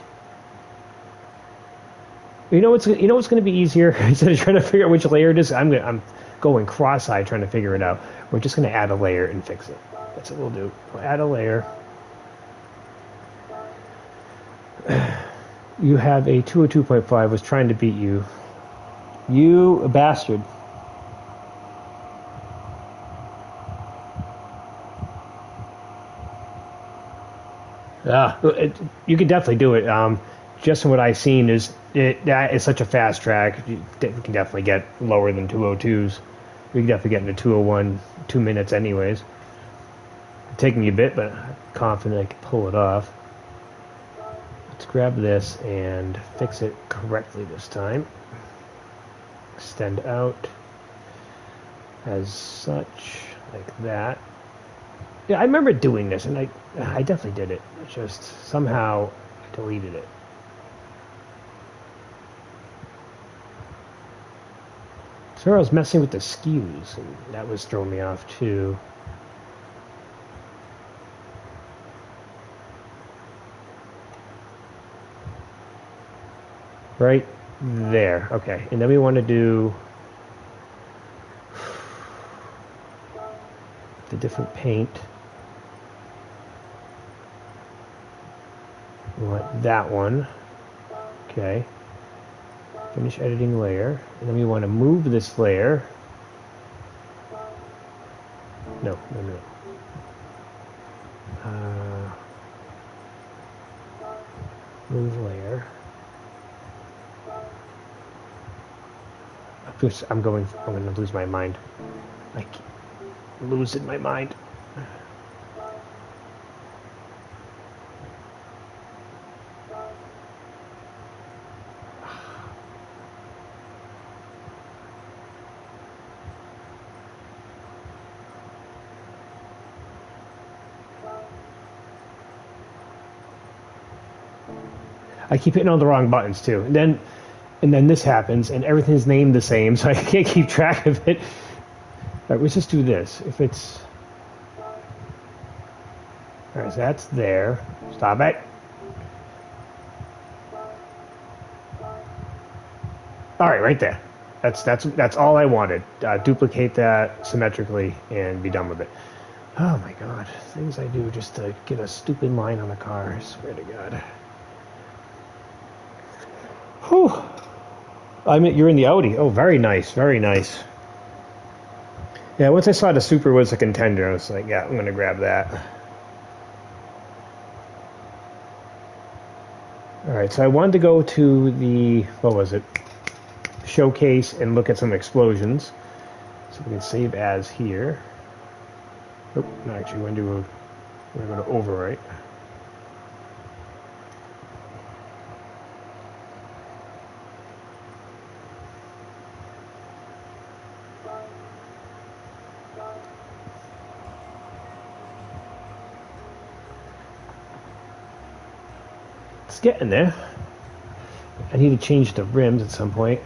You know what's going to be easier instead of trying to figure out which layer it is. I'm going cross-eyed trying to figure it out. We're just going to add a layer and fix it. That's what we'll do. We'll add a layer. You have a 202.5. Was trying to beat you. You bastard. You can definitely do it. Just from what I've seen, that is such a fast track. You can definitely get lower than 202s. We can definitely get into 201 2 minutes anyways. Taking me a bit, but I'm confident I can pull it off. Let's grab this and fix it correctly this time. Extend out. as such, like that. Yeah, I remember doing this, and I definitely did it. It just somehow I deleted it. So I was messing with the skews, and that was throwing me off too. Right there. Okay, and then we want to do the different paint. We want that one. Okay. Finish editing layer. And then we want to move this layer. No. Move layer. I'm going to lose my mind. I keep losing my mind. I keep hitting all the wrong buttons too. And then this happens, and everything's named the same, so I can't keep track of it. All right, let's just do this. If it's... All right, so that's there. Stop it. All right, right there. That's all I wanted. Duplicate that symmetrically and be done with it. Oh my God, things I do just to get a stupid line on a car. I swear to God. Whew. I mean, you're in the Audi. Oh, very nice, very nice. Yeah, once I saw the Super was a contender, I was like, yeah, I'm going to grab that. All right, so I wanted to go to the, what was it, showcase and look at some explosions. So we can save as here. Oh, no, actually, we're going to overwrite. It's getting there. I need to change the rims at some point.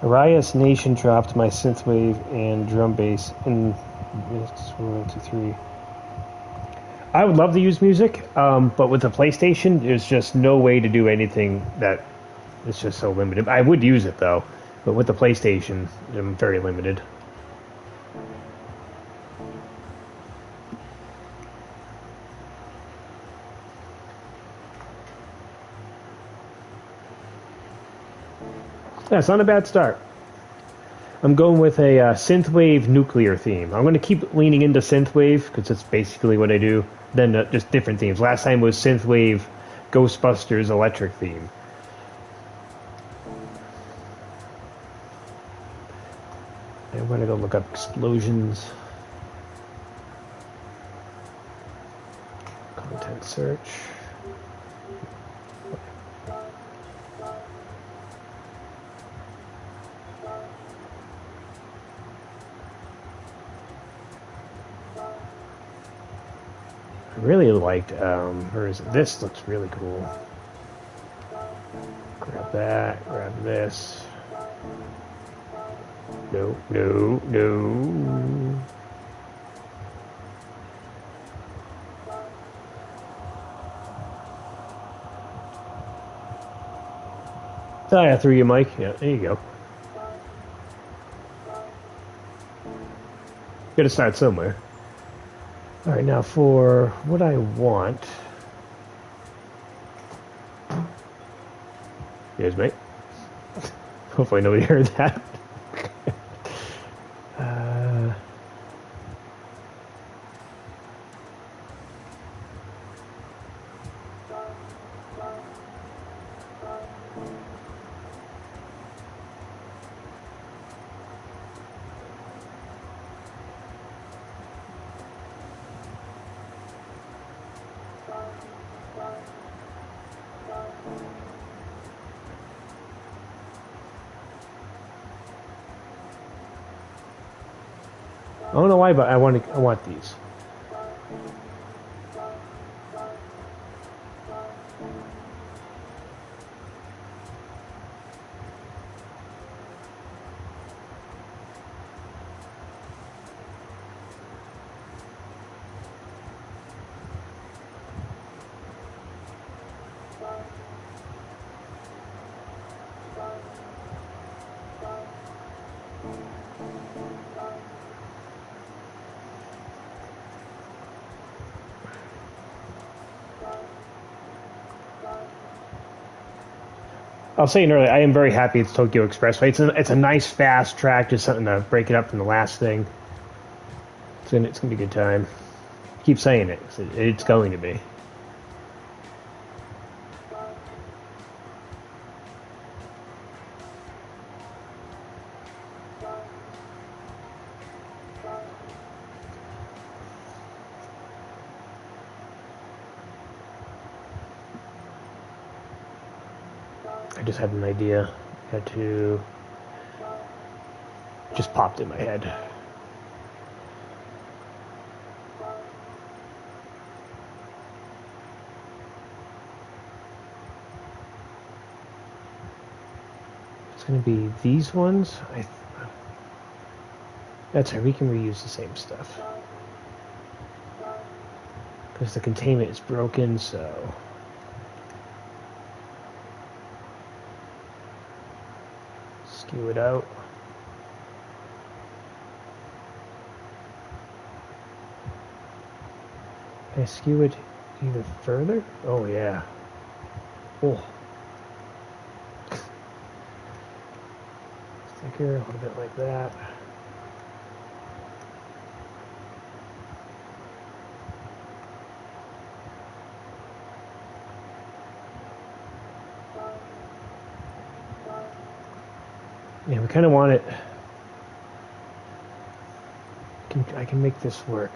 Arias Nation dropped my synthwave and drum bass in 1, 2, 3. I would love to use music, but with the PlayStation, there's just no way to do anything that it's just so limited. I would use it though, but with the PlayStation, I'm very limited. Yeah, it's not a bad start. I'm going with a synthwave nuclear theme. I'm going to keep leaning into synthwave because it's basically what I do. Then just different themes. Last time was synthwave Ghostbusters electric theme. I'm going to go look up explosions. Content search. I really liked, this looks really cool. Grab that, grab this. No. Oh, yeah, through your mic. Yeah, there you go. Gotta start somewhere. All right, now for what I want. Here's mate. Hopefully nobody heard that. I don't know why, but I want these. I was saying earlier, I am very happy it's Tokyo Expressway. It's a nice fast track, just something to break it up from the last thing. It's gonna be a good time. Keep saying it. It's going to be. I just had an idea. Had to just popped in my head. It's going to be these ones. That's right. We can reuse the same stuff because the containment is broken. So. Skew it out. Can I skew it even further? Oh yeah. Oh. Thicker, a little bit like that. Yeah, we kind of want it. I can make this work.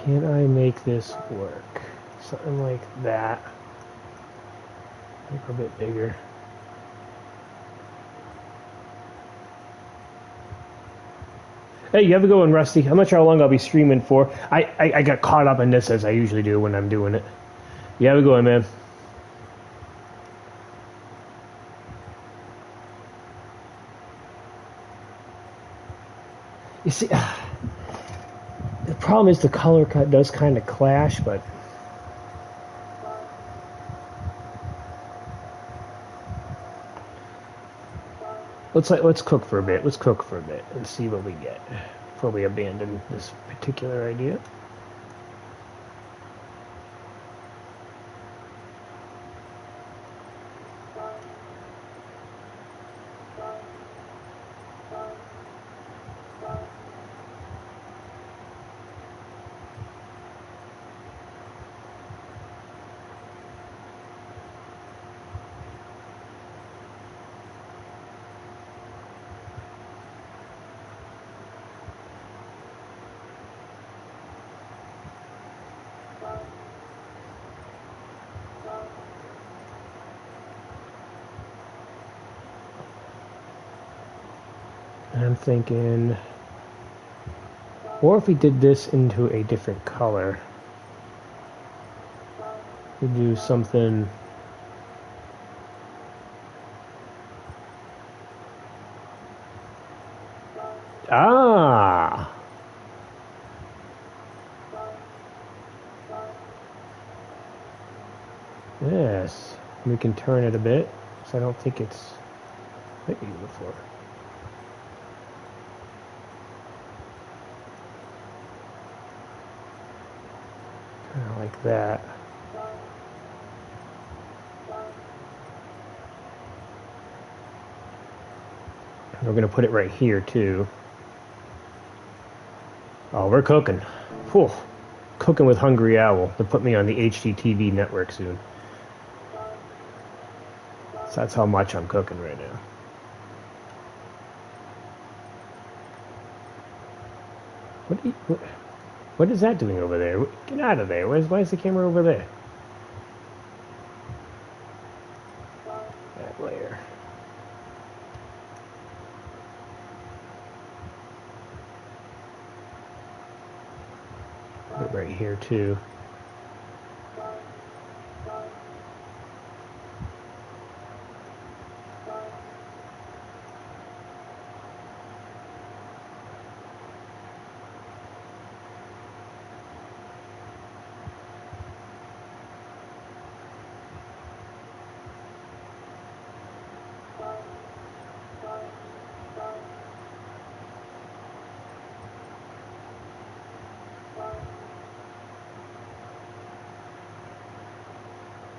Can I make this work? Something like that. Make it a bit bigger. Hey, you have a good one, Rusty. I'm not sure how long I'll be streaming for. I got caught up in this as I usually do when I'm doing it. You have a good one, man. You see, the problem is the color cut does kind of clash, but let's cook for a bit. Let's cook for a bit and see what we get before we abandon this particular idea. I'm thinking, or if we did this into a different color, we do something. Ah! Yes. We can turn it a bit, so I don't think it's maybe before. Kind of like that. And we're going to put it right here, too. Oh, we're cooking. Whew. Cooking with Hungry Owl. They'll put me on the HGTV network soon. So that's how much I'm cooking right now. What is that doing over there? Get out of there. Why is the camera over there? Put it right here too.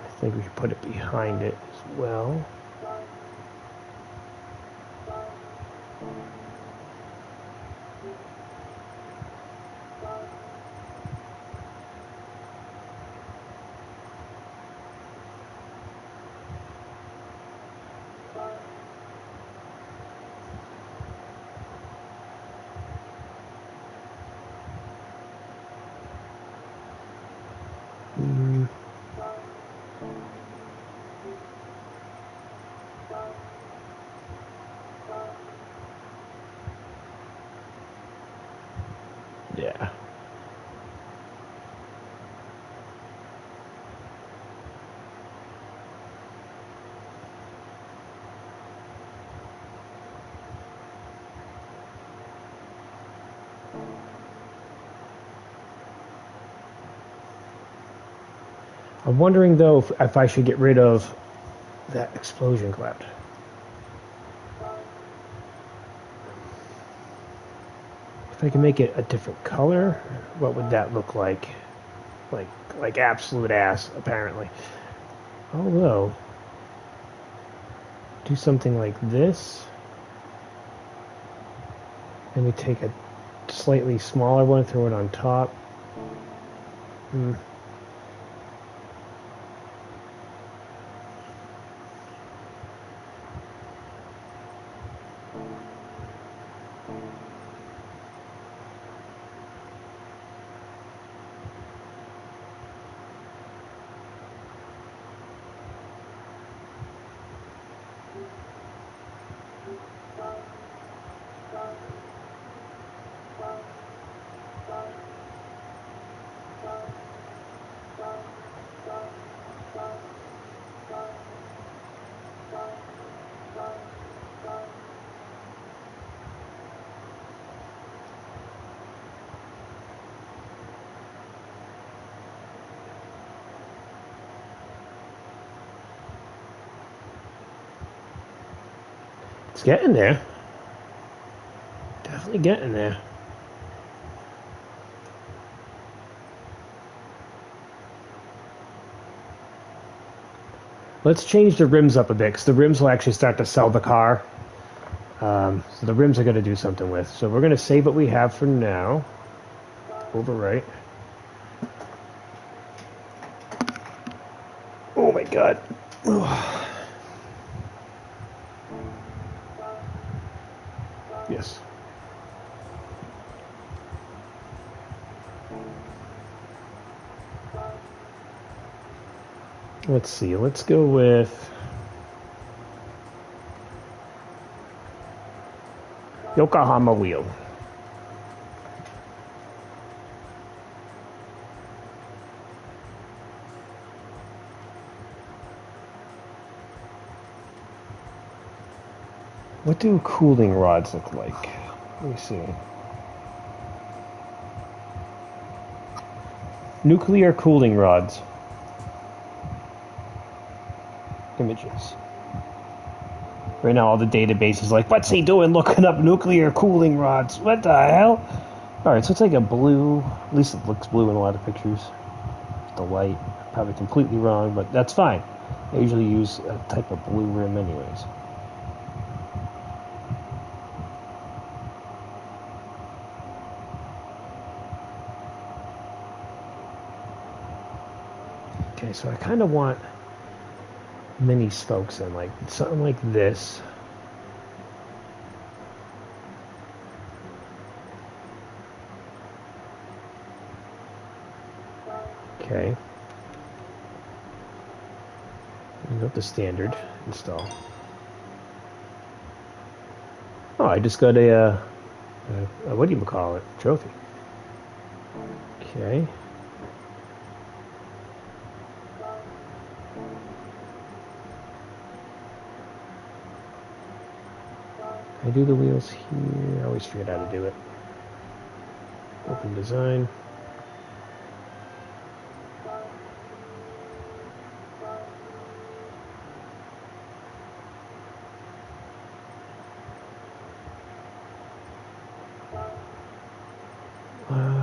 I think we should put it behind it as well. Yeah. I'm wondering though if I should get rid of that explosion cloud. If I can make it a different color, what would that look like? Like absolute ass, apparently. Although, do something like this. And we take a slightly smaller one, throw it on top. It's getting there. Definitely getting there. Let's change the rims up a bit, because the rims will actually start to sell the car. So the rims are going to do something with. So we're going to save what we have for now. Overwrite. Oh my god. Yes. Let's see. Let's go with Yokohama wheel. What do cooling rods look like? Let me see. Nuclear cooling rods. Images. Right now, all the database is like, what's he doing looking up nuclear cooling rods? What the hell? Alright, so it's like a blue, at least it looks blue in a lot of pictures. The light, probably completely wrong, but that's fine. I usually use a type of blue rim anyways. Okay, so I kind of want mini spokes in, like something like this. Okay. Go up to standard, install. Oh, I just got a what do you call it? Trophy. Okay. I do the wheels here. I always forget how to do it. Open design.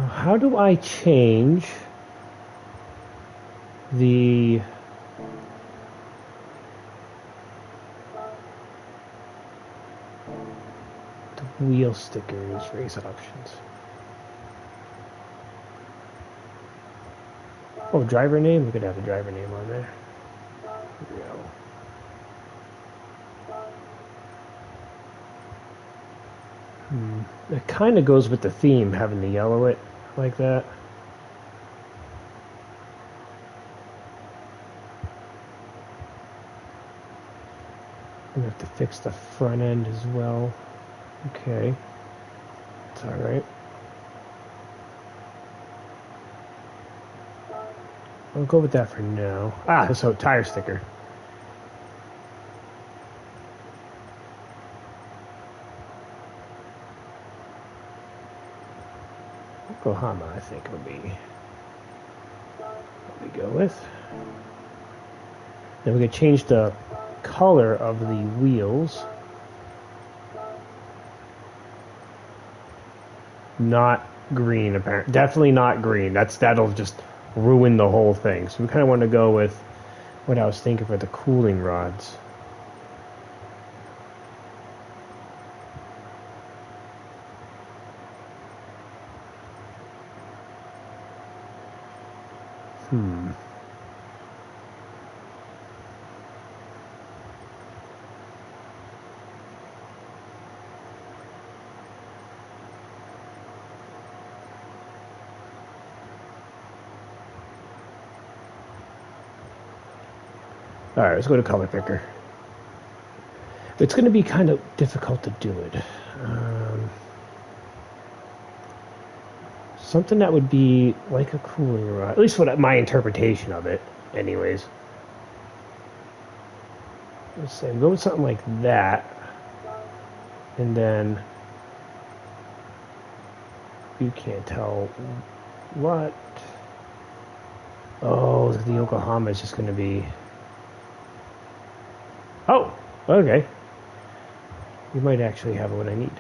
How do I change the wheel stickers, race options? Oh, driver name? We could have a driver name on there. Here we go. It kind of goes with the theme, having to yellow it like that. I'm going to have to fix the front end as well. Okay. It's alright. I'll go with that for now. Ah, so tire sticker. Yokohama, I think will be what we go with. Then we could change the color of the wheels. Not green, apparently. Definitely not green. That'll just ruin the whole thing. So we kind of want to go with what I was thinking for the cooling rods. Alright, let's go to color picker. It's going to be kind of difficult to do it. Something that would be like a cooling rod. At least what my interpretation of it, anyways. Let's say go with something like that. And then you can't tell what. Oh, the Yokohama is just going to be. Oh, okay. You might actually have what I need.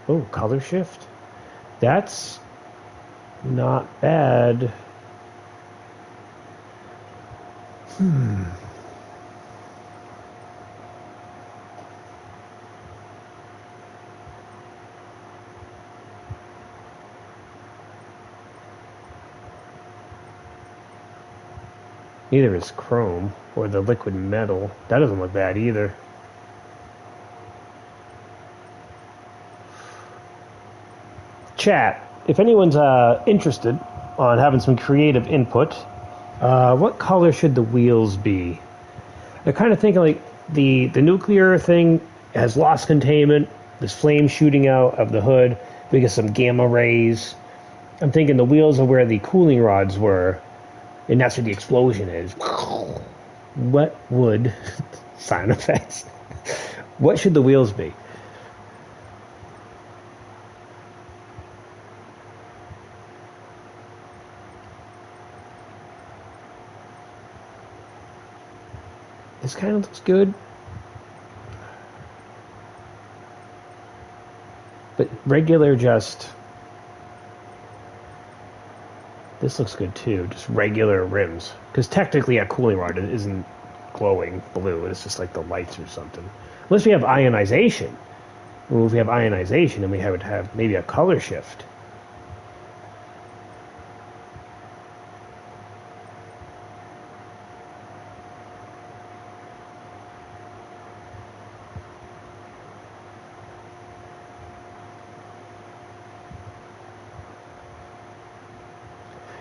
Oh, color shift. That's not bad. Neither is chrome or the liquid metal. That doesn't look bad either. Chat, if anyone's interested on having some creative input, what color should the wheels be? I'm kind of thinking like the nuclear thing has lost containment. There's flames shooting out of the hood. We get some gamma rays. I'm thinking the wheels are where the cooling rods were, and that's where the explosion is. What would sound effects? What should the wheels be? This kind of looks good. But regular just... This looks good too, just regular rims. Because technically a cooling rod isn't glowing blue, it's just like the lights or something. Unless we have ionization. Well, if we have ionization, then we would have maybe a color shift.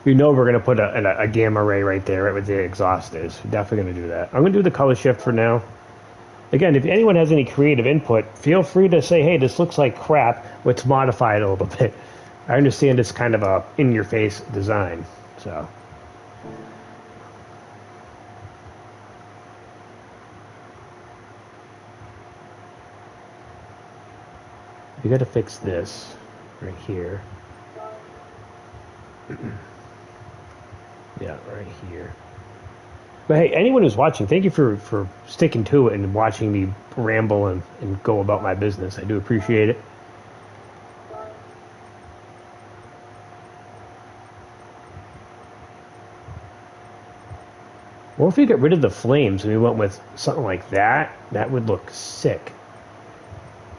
you know we're going to put a gamma ray right there, right where the exhaust is. We're definitely going to do that. I'm going to do the color shift for now. Again, if anyone has any creative input, feel free to say, hey, this looks like crap. Let's modify it a little bit. I understand it's kind of a in-your-face design, so. We got to fix this right here. Yeah, right here. But hey, anyone who's watching, thank you for sticking to it and watching me ramble and go about my business. I do appreciate it. Well, if we get rid of the flames and we went with something like that, that would look sick.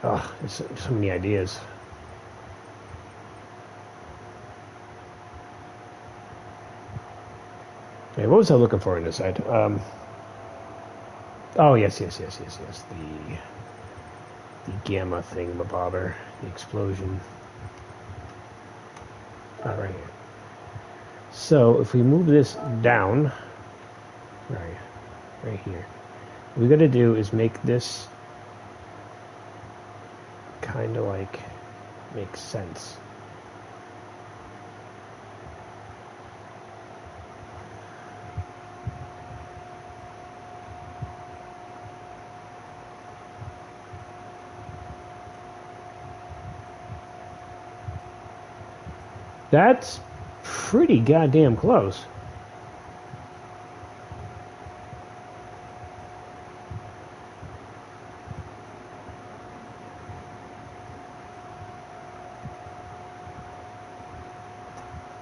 Oh, there's so many ideas. Okay, what was I looking for in this side? Oh, yes. The gamma thingamabobber, the explosion. Oh, right here. So if we move this down, right here, what we got to do is make this kind of like make sense. That's pretty goddamn close.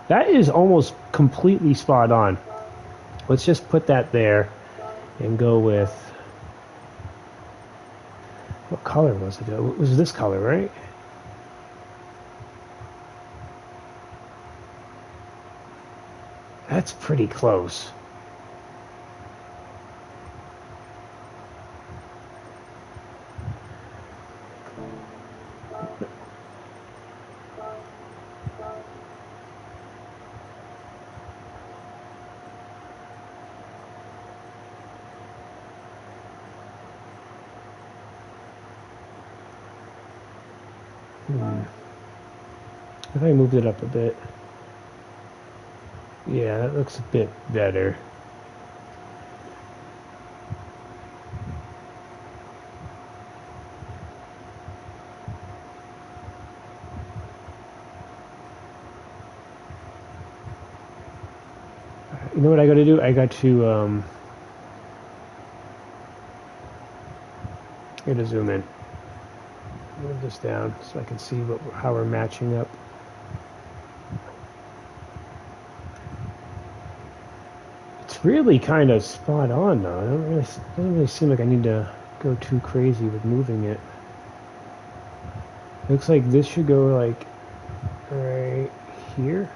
That is almost completely spot on. Let's just put that there and go with, what color was it? It was this color, right? That's pretty close. If I moved it up a bit. Yeah, that looks a bit better. You know what I got to do? I got to zoom in. Move this down so I can see how we're matching up. It's really kind of spot on, though. It doesn't really seem like I need to go too crazy with moving it. Looks like this should go like right here.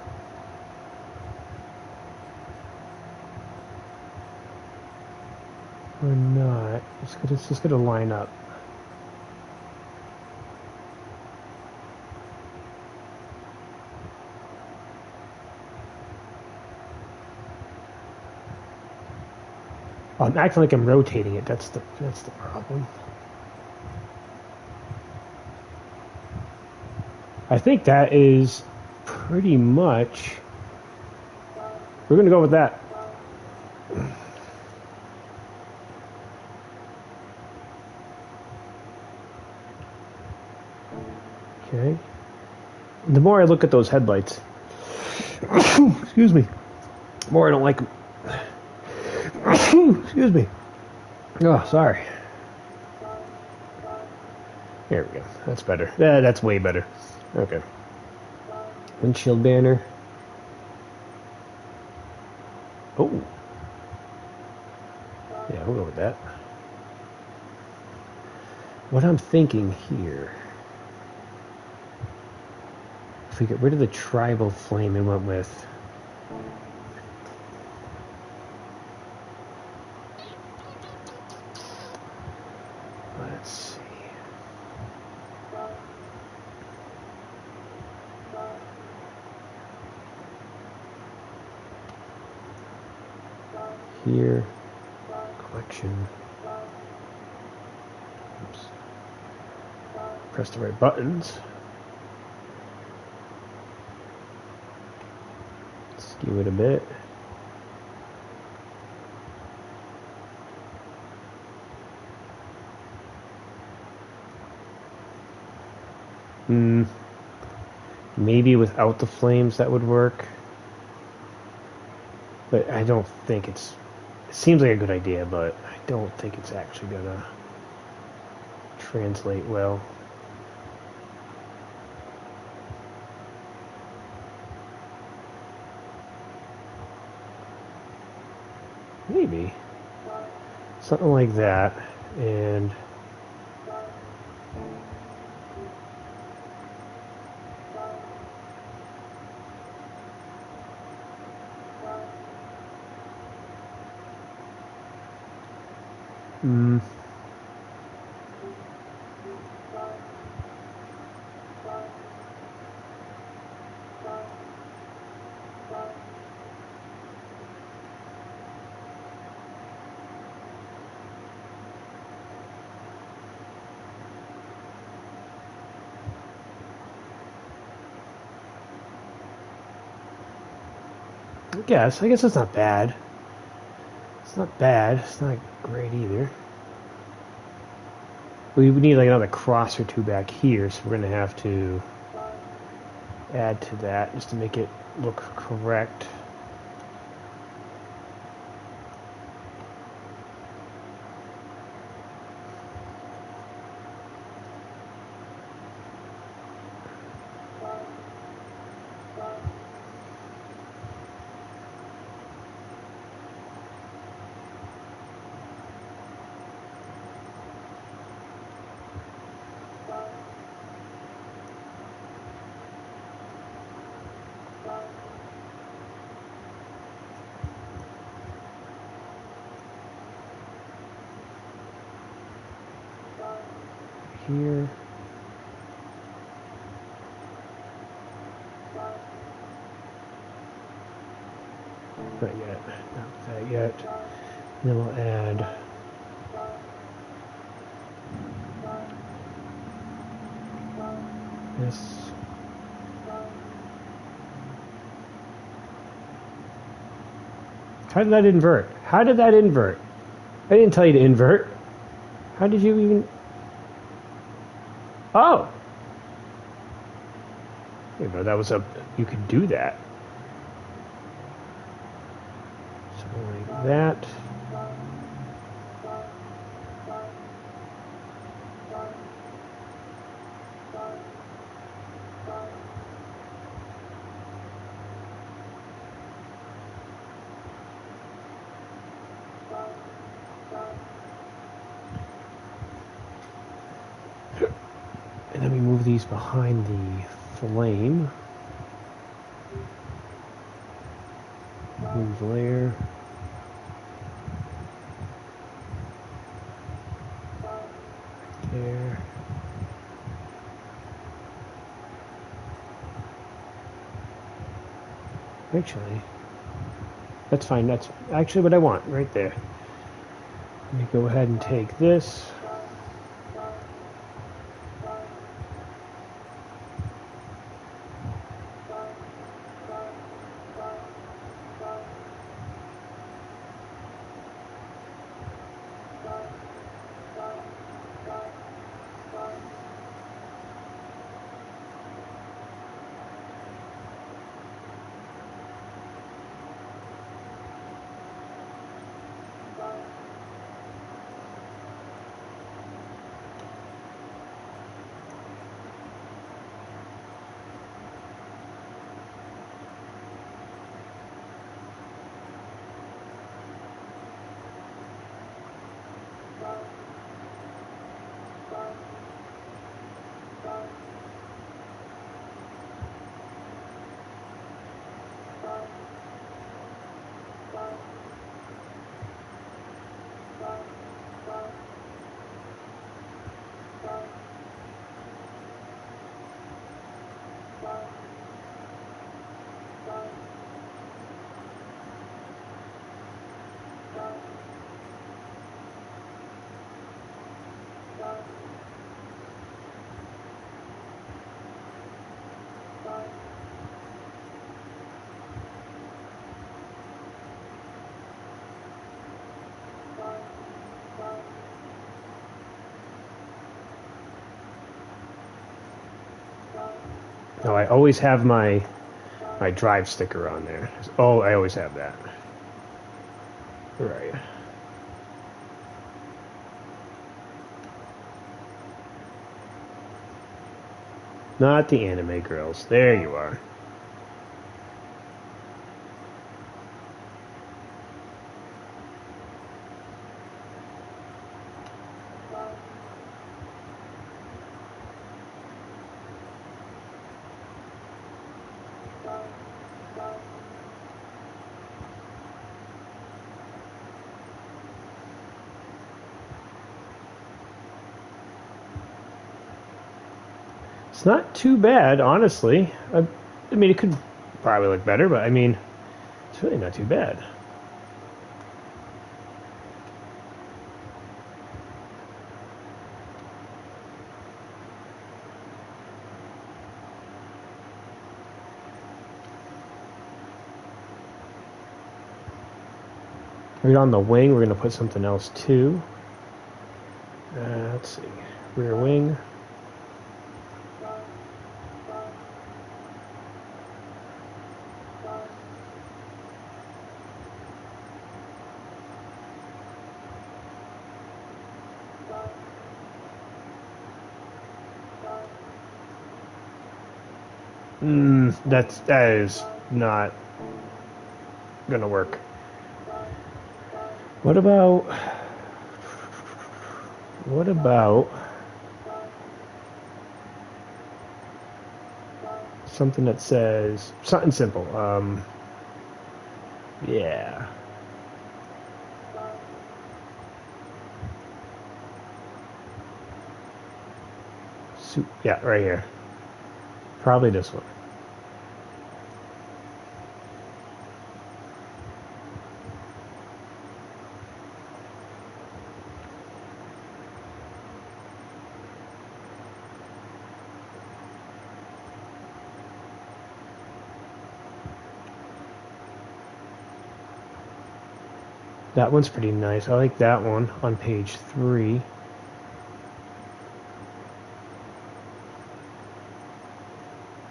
Or not. It's just gonna line up. I'm acting like I'm rotating it. That's the problem. I think that is pretty much. We're gonna go with that. Okay. The more I look at those headlights, excuse me, the more I don't like them. Excuse me. Oh, sorry. There we go. That's better. That's way better. Okay. Windshield banner. Oh. Yeah, we'll go with that. What I'm thinking here, if we get rid of the tribal flame and went with let's see. here. Collection. Oops. Press the right buttons. Skew it a bit. Maybe without the flames that would work. But I don't think it's... It seems like a good idea, but I don't think it's actually gonna translate well. Maybe. Something like that. And... I guess it's not bad. It's not bad. It's not great either. We need like another cross or two back here, so we're going to have to add to that just to make it look correct. Here. Not yet. Not that yet. Then we'll add this. How did that invert? How did that invert? I didn't tell you to invert. How did you even... Oh! You know, that was a... You could do that. Something like that. And then we move these behind the flame. Move layer. There. Actually, that's fine. That's actually what I want right there. Let me go ahead and take this. No, I always have my drive sticker on there. Oh, I always have that. Right. Not the anime girls. There you are. It's not too bad, honestly. I mean, it could probably look better, but I mean, it's really not too bad. Right on the wing, we're going to put something else too. Let's see. Rear wing. That is not gonna work. What about something that says something simple? Yeah. Yeah, right here. Probably this one. That one's pretty nice. I like that one on page 3.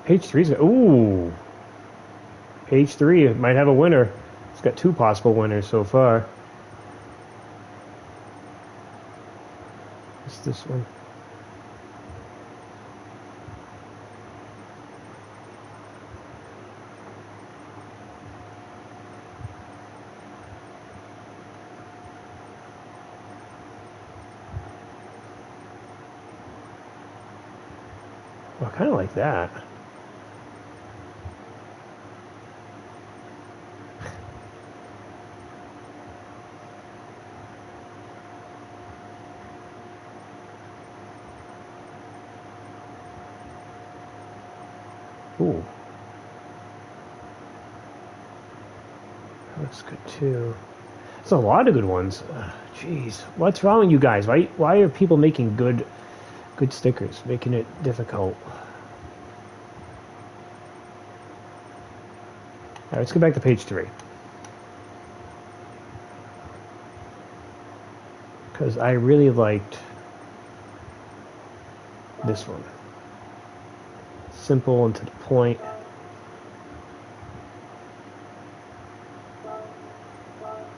Page 3's ooh. Page 3 might have a winner. It's got 2 possible winners so far. It's this one. Well, I kind of like that. Ooh. That looks good too. There's a lot of good ones. Jeez, what's wrong with you guys? Why are people making good stickers, making it difficult? All right, let's go back to page 3. Because I really liked this one. Simple and to the point.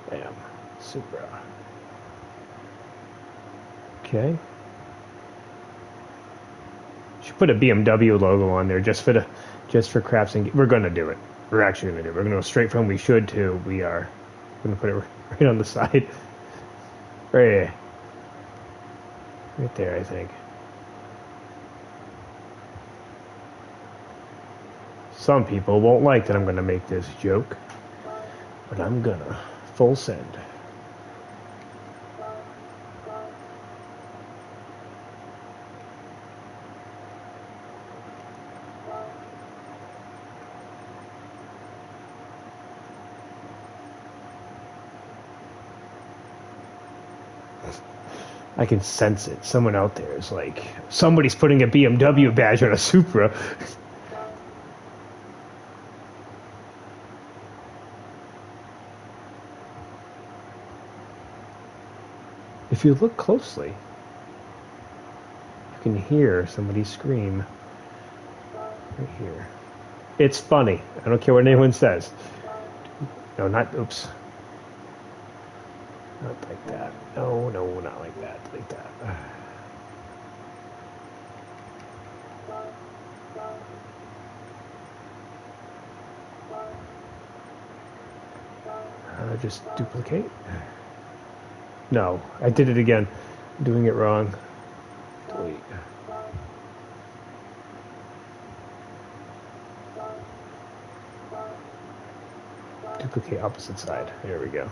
Bam. Supra. Okay. Should put a BMW logo on there just for craps, and we're gonna do it. We're actually gonna do it. We're gonna go straight from we should to we are. We're gonna put it right on the side. Right there, I think. Some people won't like that I'm gonna make this joke, but I'm gonna full send. I can sense it. Someone out there is like, somebody's putting a BMW badge on a Supra. If you look closely, you can hear somebody scream. Right here. It's funny. I don't care what anyone says. No, not, oops. Not like that. No, no, not like that. Like that. Just duplicate. No, I did it again. I'm doing it wrong. Delete. Duplicate opposite side. There we go.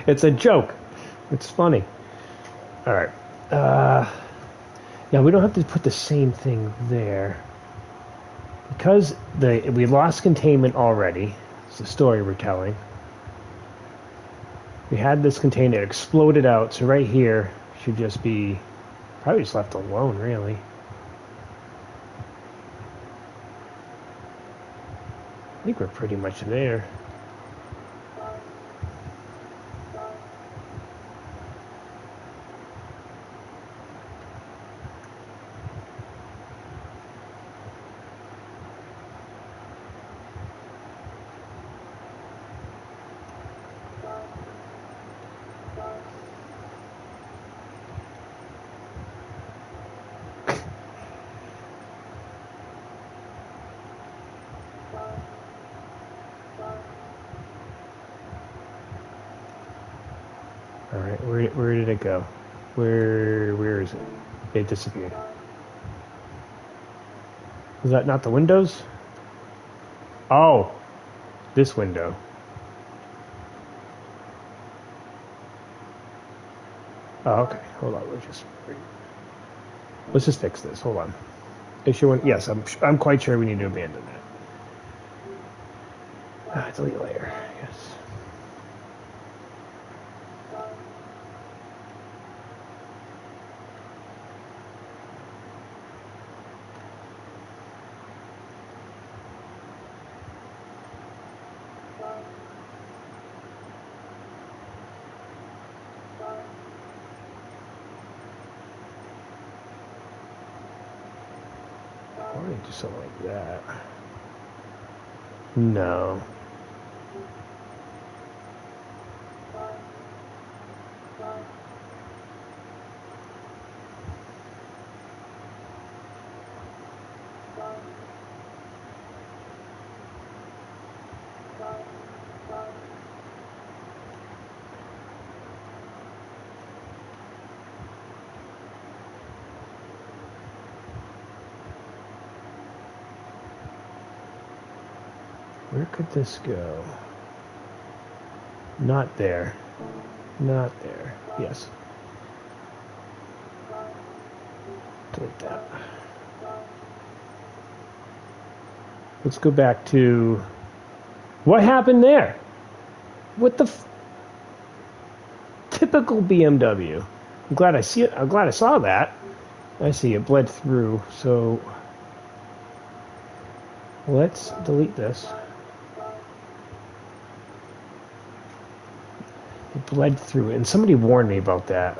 It's a joke. It's funny. All right. Yeah, we don't have to put the same thing there. Because we lost containment already. It's the story we're telling. We had this container, it exploded out, so right here should just be probably just left alone, really. I think we're pretty much there. All right, where did it go? Where is it? It disappeared. Is that not the windows? Oh, this window. Oh, okay. Hold on. Let's just fix this. Hold on. Issue one. Yes, I'm quite sure we need to abandon that. Delete layer. Yes. Why don't you do something like that? No. Where could this go? Not there. Not there. Yes. Delete that. Let's go back to... What happened there? What the... Typical BMW. I'm glad I see it. I'm glad I saw that. I see it bled through, so... Let's delete this. It bled through, and somebody warned me about that.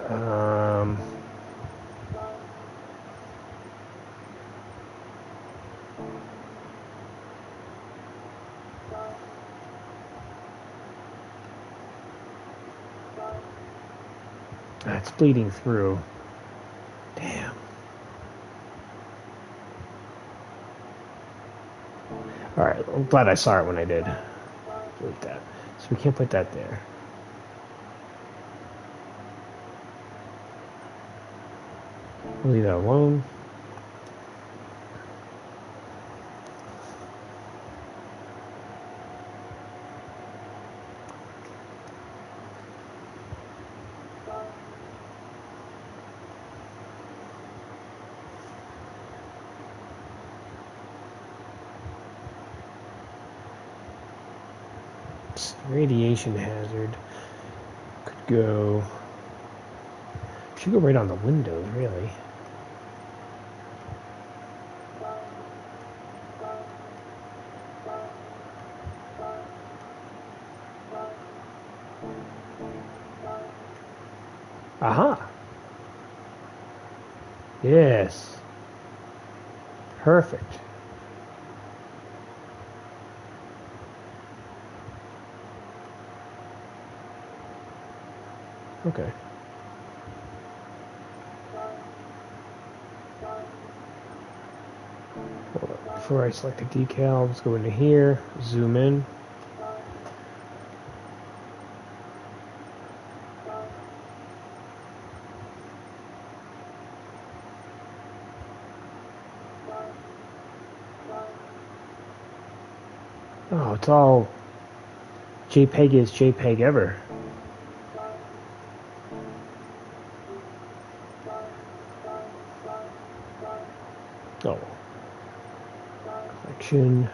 It's bleeding through. Damn. Alright, I'm glad I saw it when I did. Delete that. So we can't put that there. Leave that alone. Radiation hazard could go. Should go right on the windows, really. Yes. Perfect. Okay. Hold on. Before I select the decal, let's go into here, zoom in. Oh, it's all JPEG is JPEG ever. Oh. Collection.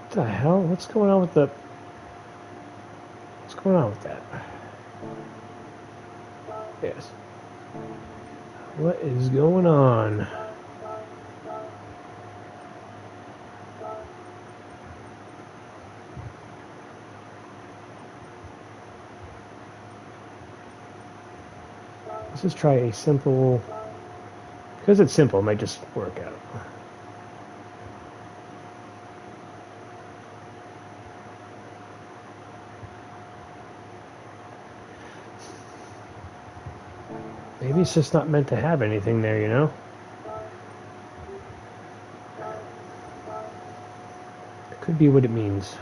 What the hell? What's going on with the... What's going on with that? Yes. What is going on? Let's just try a simple... Because it's simple, it might just work out. Maybe it's just not meant to have anything there, you know? It could be what it means.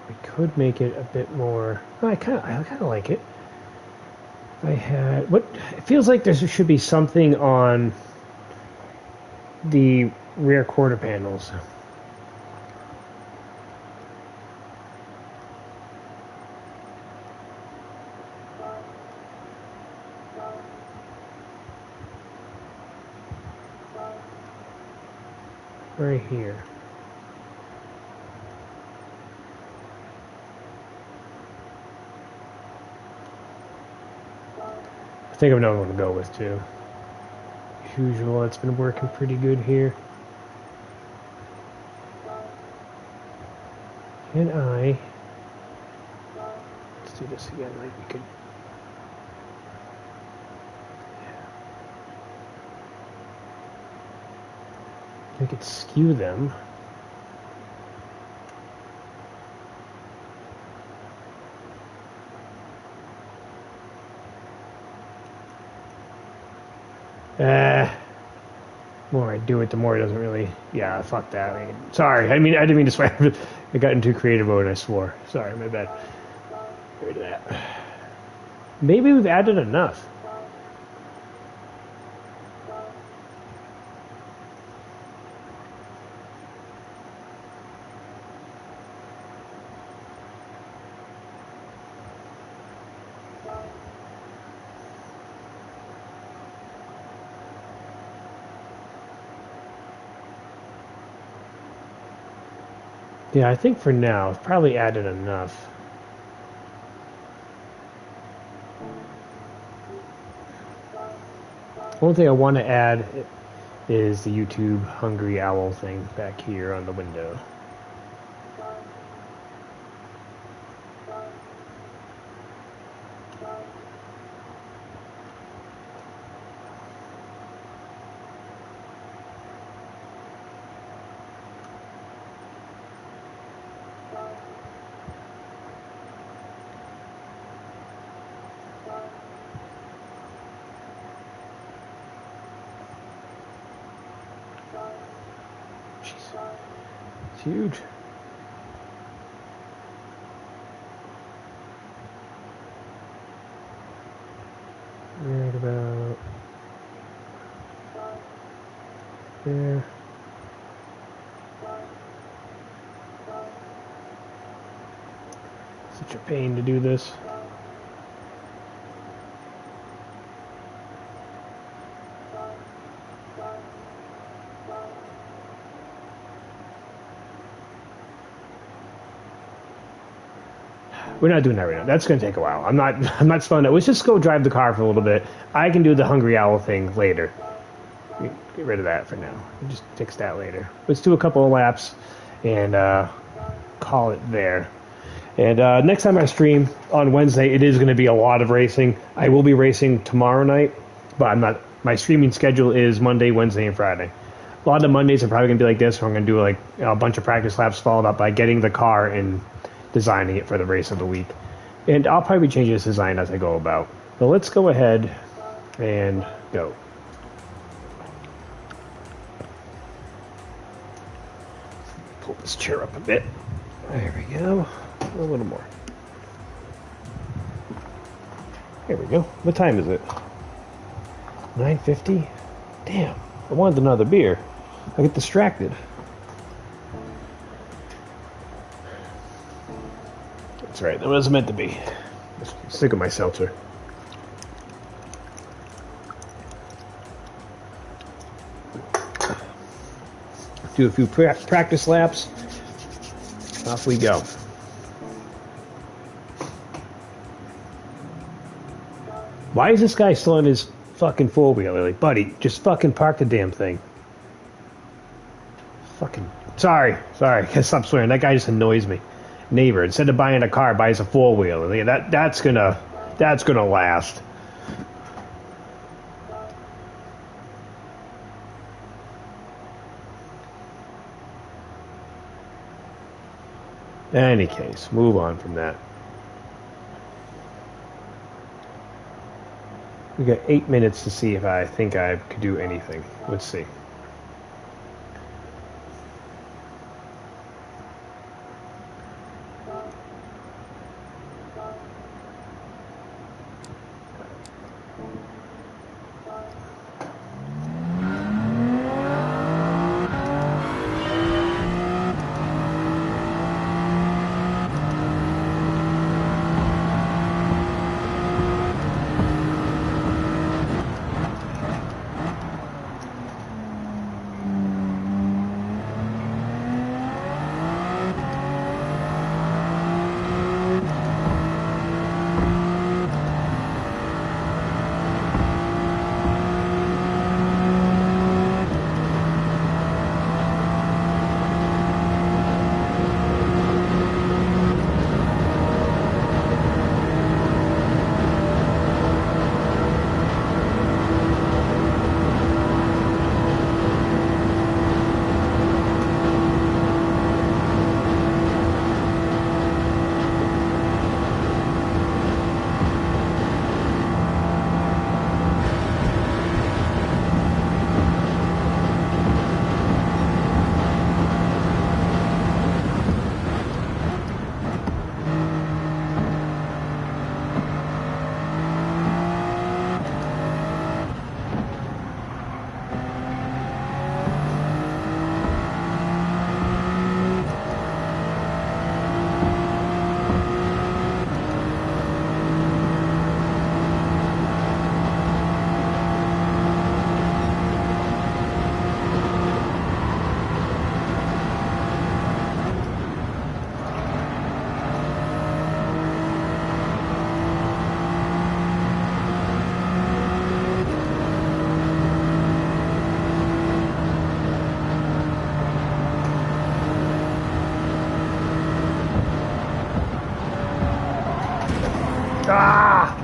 We could make it a bit more... Oh, I kind of like it. If I had... What? It feels like there should be something on the rear quarter panels. Right here. I think I know what I'm going to go with, too. As usual, it's been working pretty good here. Can I... Let's do this again, like we could... I could skew them. The more I do it, the more it doesn't really... Yeah, fuck that. I mean, sorry, I didn't mean to swear. I got into creative mode and I swore. Sorry, my bad. Get rid of that. Maybe we've added enough. Yeah, I think for now, I've probably added enough. One thing I want to add is the YouTube Hungry Owl thing back here on the window. Jeez. It's huge. Such a pain to do this. We're not doing that right now. That's going to take a while. I'm not slowing down. Let's just go drive the car for a little bit. I can do the Hungry Owl thing later. Get rid of that for now. We'll just fix that later. Let's do a couple of laps and call it there. And next time I stream on Wednesday, it is going to be a lot of racing. I will be racing tomorrow night, but I'm not. My streaming schedule is Monday, Wednesday, and Friday. A lot of Mondays are probably going to be like this, where I'm going to do like a bunch of practice laps followed up by getting the car and designing it for the race of the week. And I'll probably change this design as I go about. So let's go ahead and go. Pull this chair up a bit. There we go. A little more. There we go. What time is it? 9:50? Damn, I wanted another beer. I get distracted. That's right, that was meant to be. Sick of my seltzer. Do a few practice laps. Off we go. Why is this guy still on his fucking four-wheeler? Like, buddy, just fucking park the damn thing. Fucking... Sorry. I can't stop swearing. That guy just annoys me. Neighbor, instead of buying a car, buys a four-wheeler. That's gonna last. In any case, move on from that. We got 8 minutes to see if I think I could do anything. Let's see. Ah!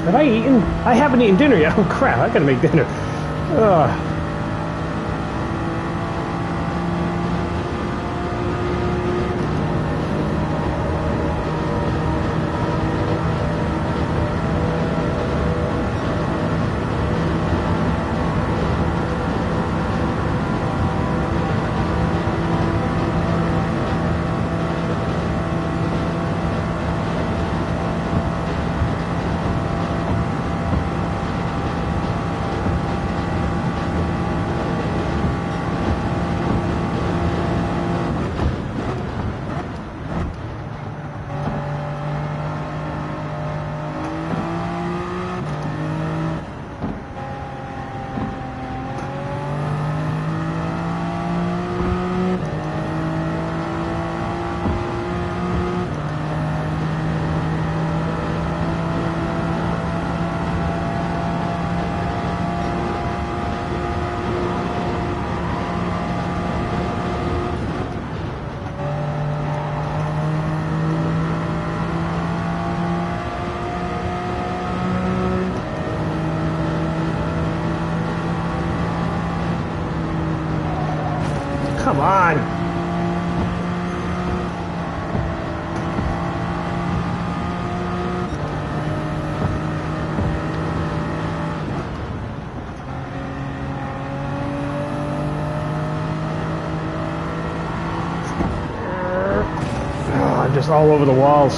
Have I eaten? I haven't eaten dinner yet. Oh crap, I gotta make dinner. Ugh. Come on. I'm just all over the walls.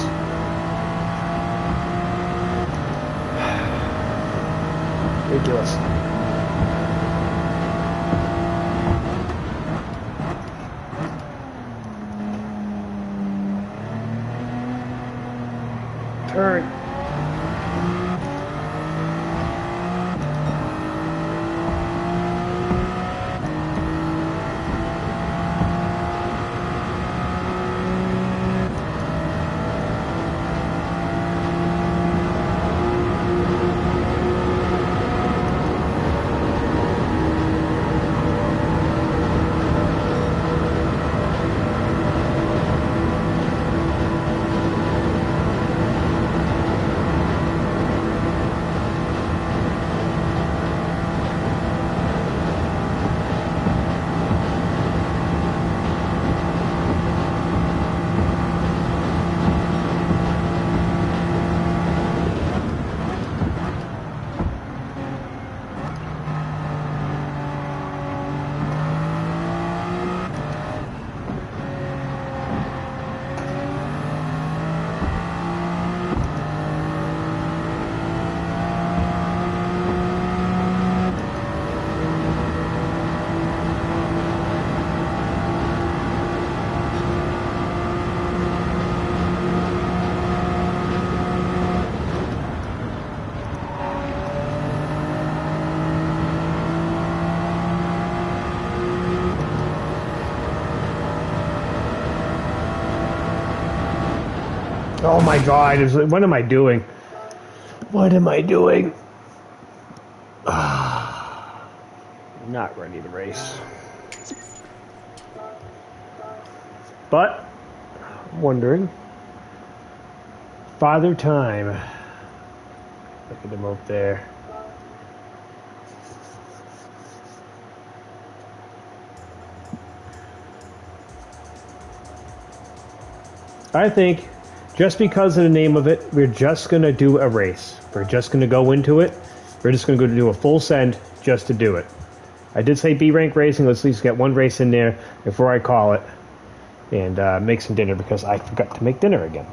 Ridiculous. Turn. Oh my god, what am I doing? What am I doing? Not ready to race. But, wondering. Father Time. Look at him up there. I think just because of the name of it, we're just going to do a race. We're just going to go into it. We're just going to go do a full send just to do it. I did say B Rank Racing. Let's at least get one race in there before I call it. And make some dinner because I forgot to make dinner again.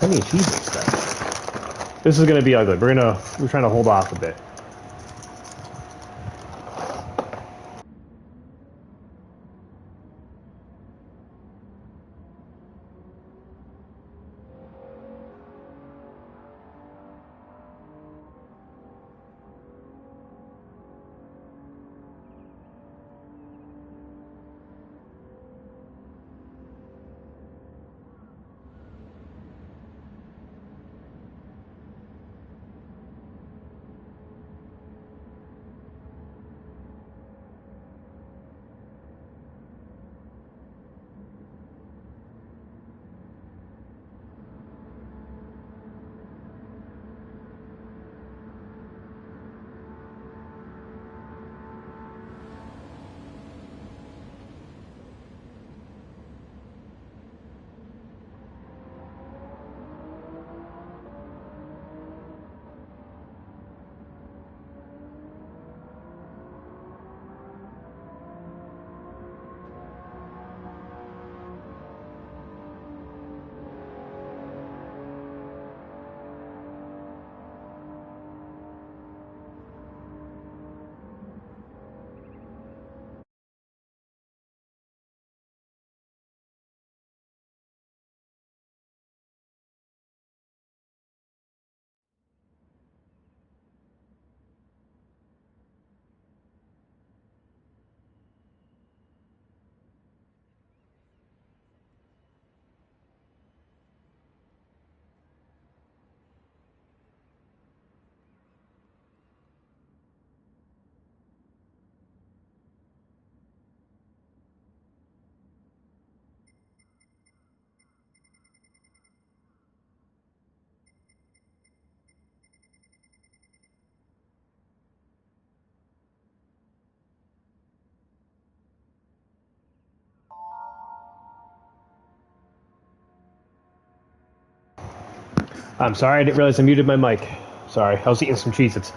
How many achievements that? This is going to be ugly. We're trying to hold off a bit. I'm sorry, I didn't realize I muted my mic. Sorry, I was eating some Cheez-Its.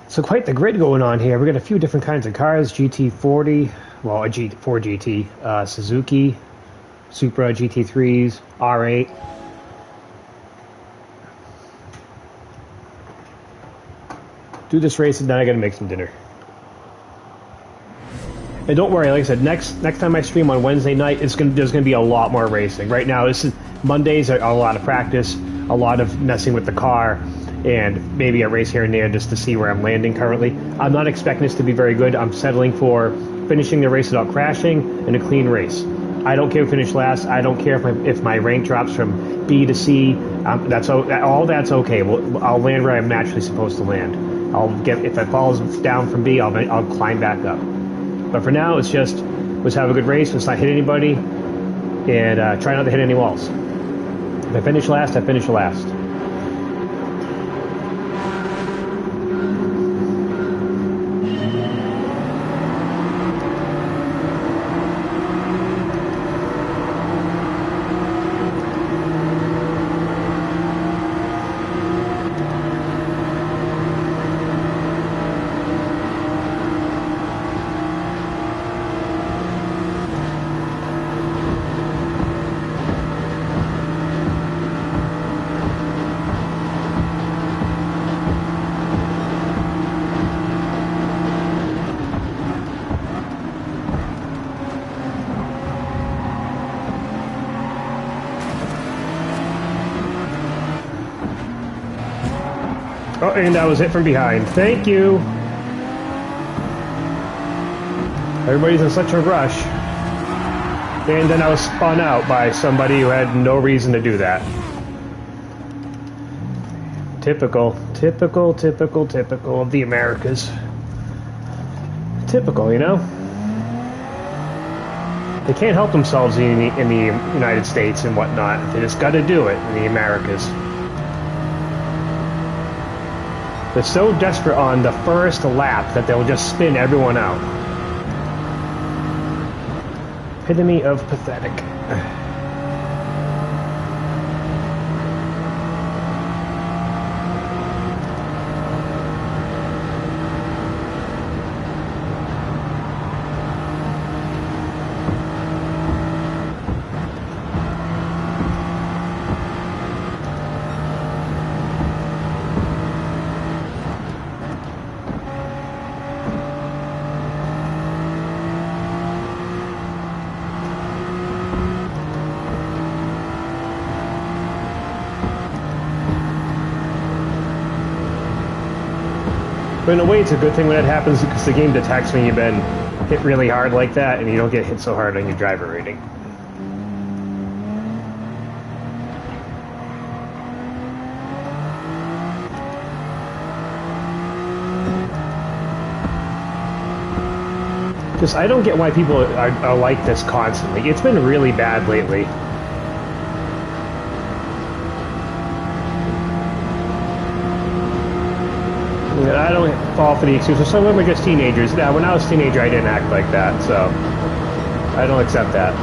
So quite the grid going on here. We got a few different kinds of cars. GT40, well, a G4 GT, Suzuki, Supra, GT3s, R8. Do this race and then I gotta make some dinner. And don't worry, like I said, next time I stream on Wednesday night, there's gonna be a lot more racing. Right now, Mondays are a lot of practice, a lot of messing with the car, and maybe a race here and there just to see where I'm landing currently. I'm not expecting this to be very good. I'm settling for finishing the race without crashing and a clean race. I don't care if I finish last. I don't care if my rank drops from B to C. That's okay. I'll land where I'm naturally supposed to land. If it falls down from B, I'll climb back up. But for now, let's have a good race. Let's not hit anybody, and try not to hit any walls. If I finish last, I finish last. Oh, and I was hit from behind. Thank you. Everybody's in such a rush. And then I was spun out by somebody who had no reason to do that. Typical of the Americas. Typical, you know? They can't help themselves in the United States and whatnot. They just gotta do it in the Americas. They're so desperate on the first lap that they'll just spin everyone out. Epitome of pathetic. But in a way, it's a good thing when that happens because the game detects when you've been hit really hard like that and you don't get hit so hard on your driver rating. Just, I don't get why people are like this constantly. It's been really bad lately. I don't fall for the excuses. Some of them are just teenagers. Now, when I was a teenager, I didn't act like that, so I don't accept that.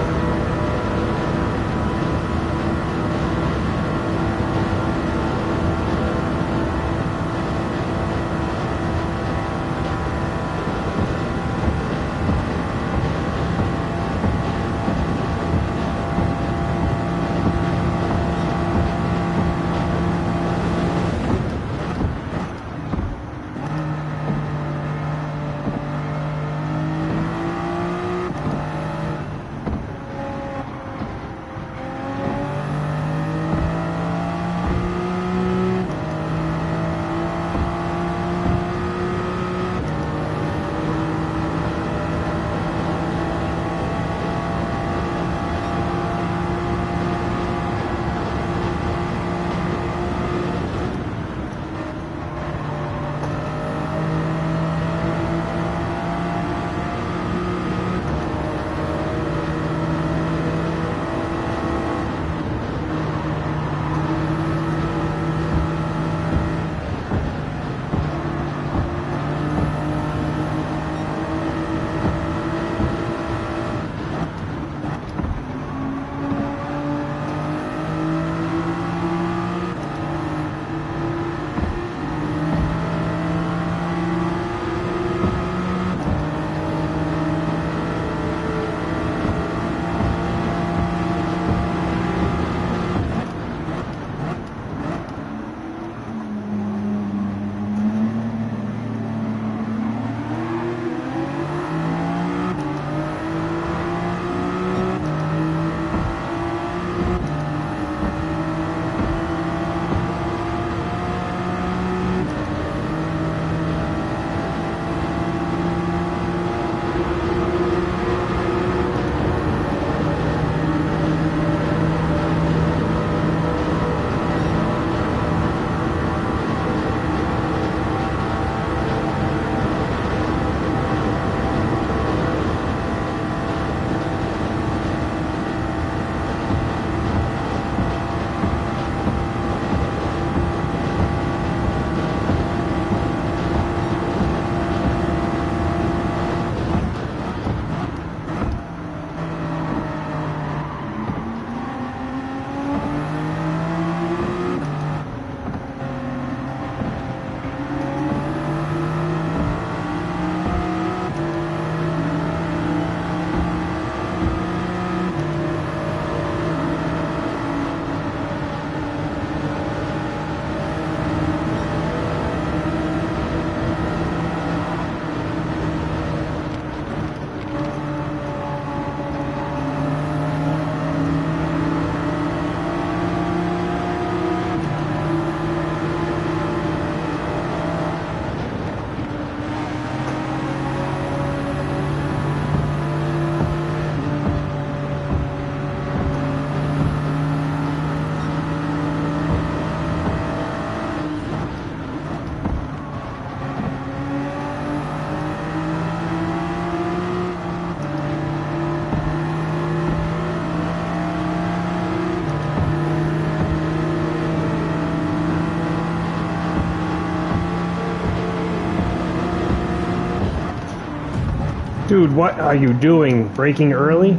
Dude, what are you doing? Braking early?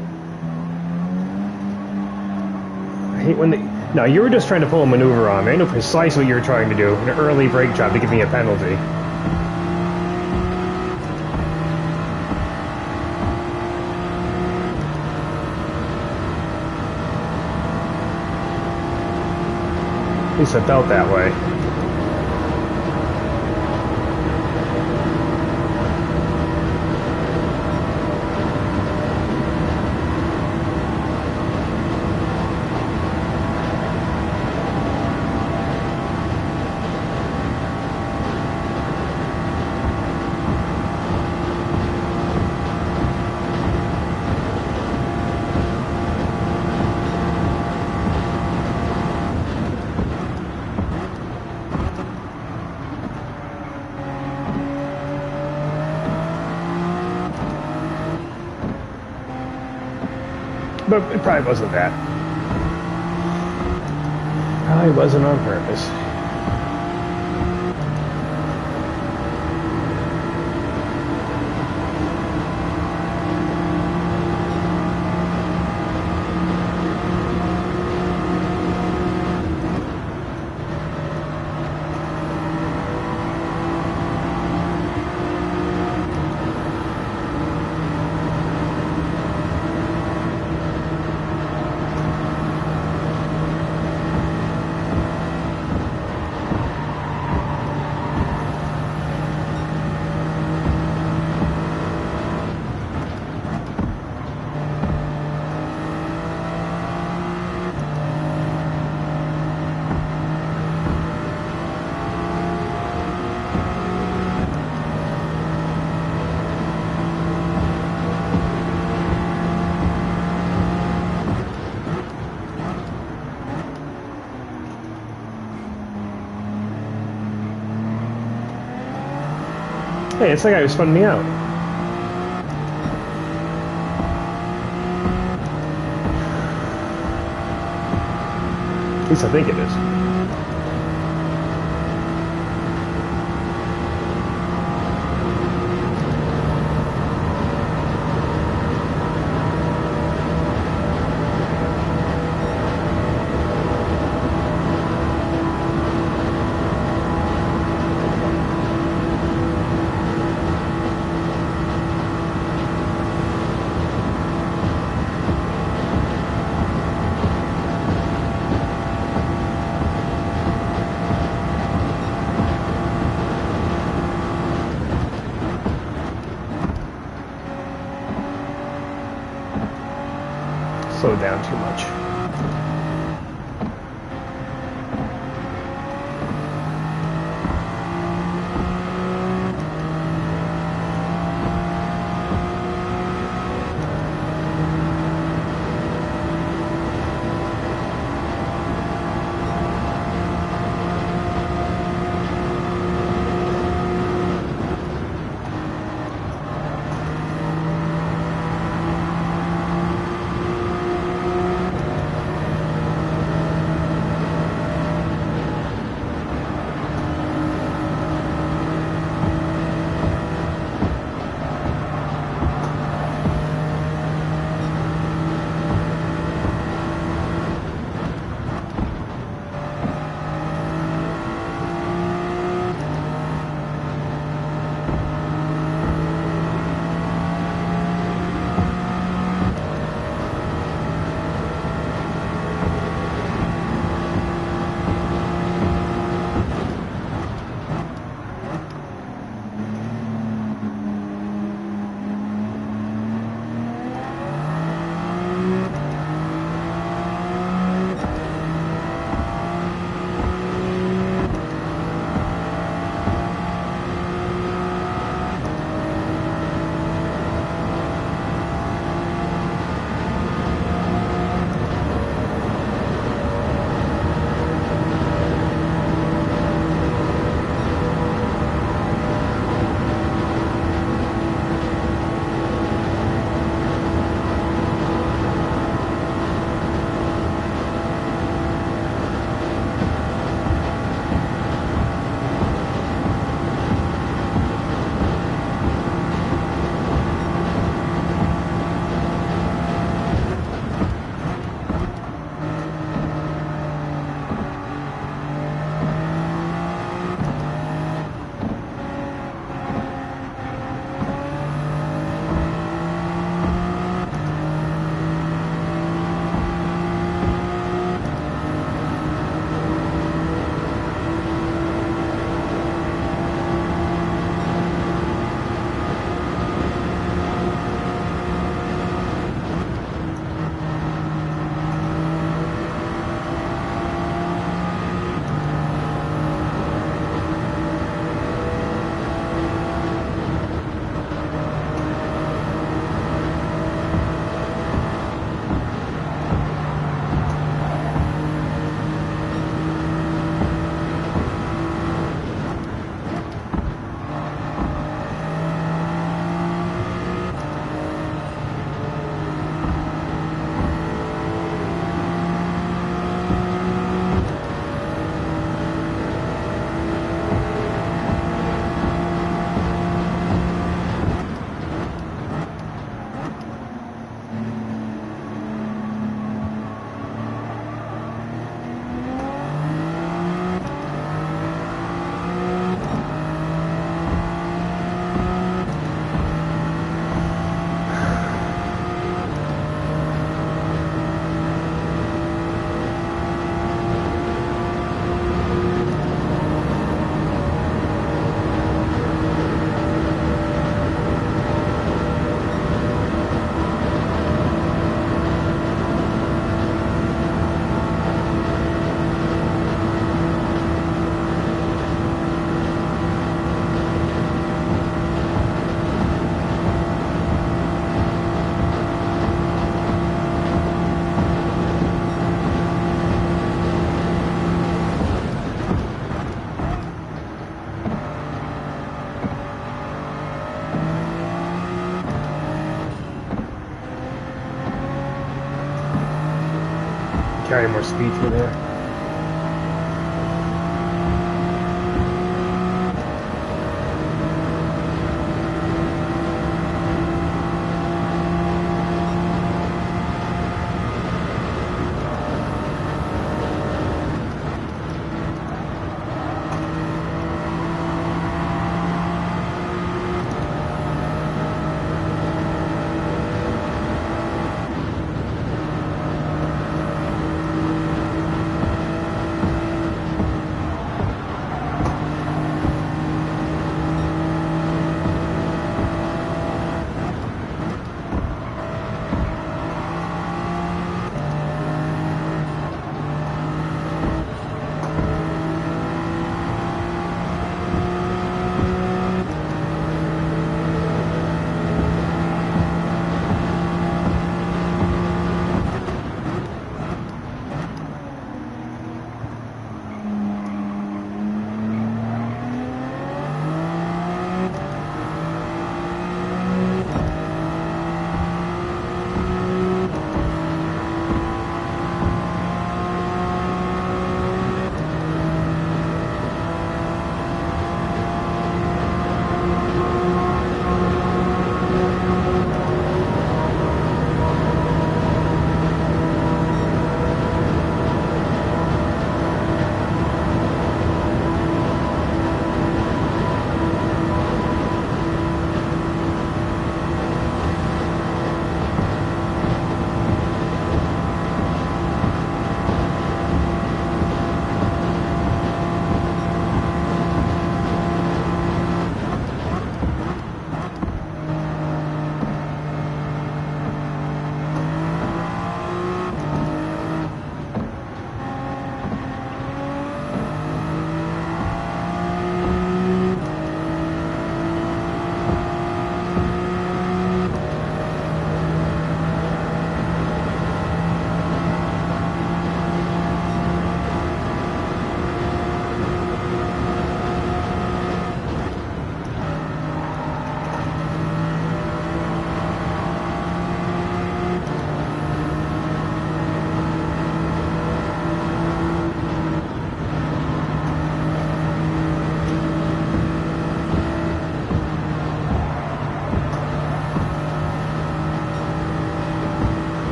I hate when they... No, you were just trying to pull a maneuver on me. I know precisely what you were trying to do. An early brake job to give me a penalty. At least it felt that way. But it probably wasn't that. Probably wasn't on purpose. Hey, it's the guy who spun me out. At least I think it is. Slowed down too much. carry more speed through there.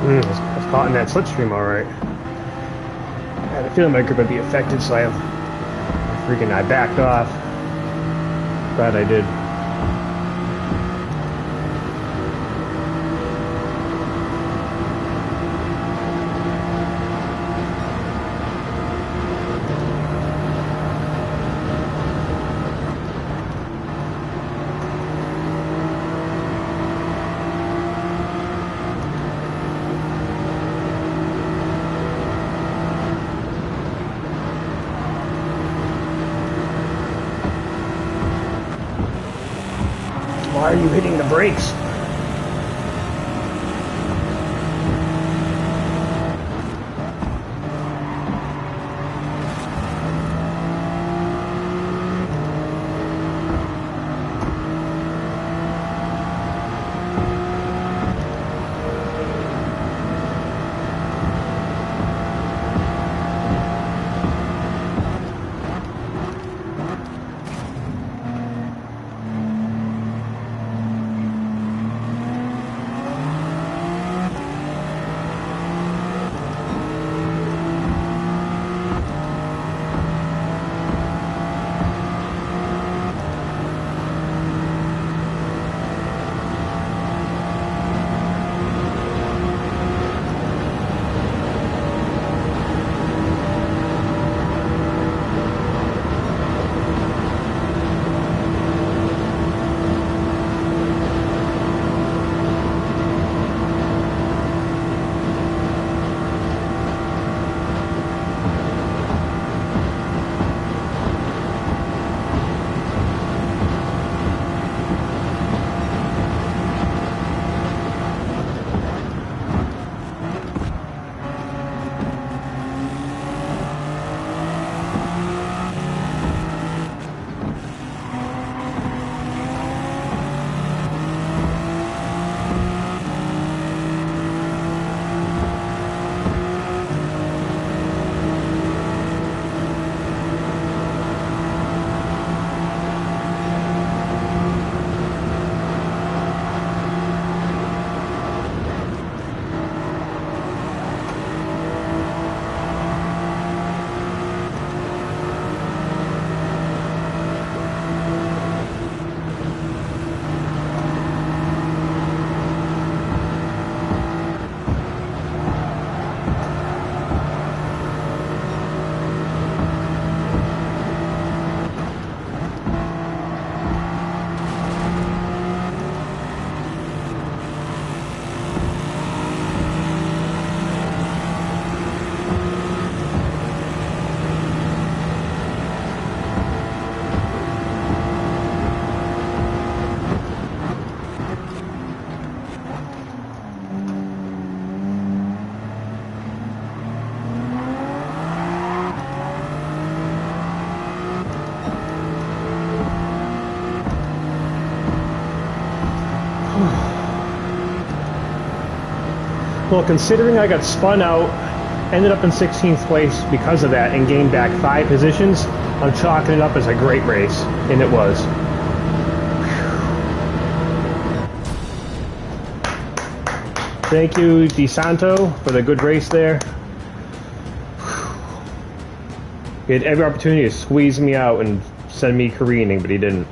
I was caught in that slipstream all right. I had a feeling my grip would be affected, so I backed off. Glad I did. Why are you hitting the brakes? Well, considering I got spun out, ended up in 16th place because of that, and gained back 5 positions, I'm chalking it up as a great race, and it was. Thank you, DeSanto, for the good race there. He had every opportunity to squeeze me out and send me careening, but he didn't.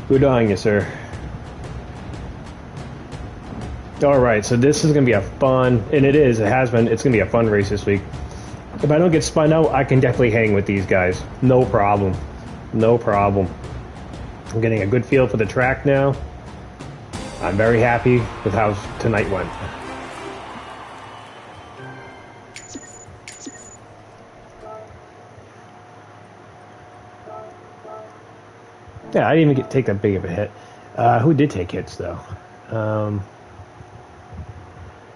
Good on you, sir. Alright, so this is going to be a fun, and it has been, it's going to be a fun race this week. If I don't get spun out, I can definitely hang with these guys. No problem. No problem. I'm getting a good feel for the track now. I'm very happy with how tonight went. Yeah, I didn't even take that big of a hit. Who did take hits, though?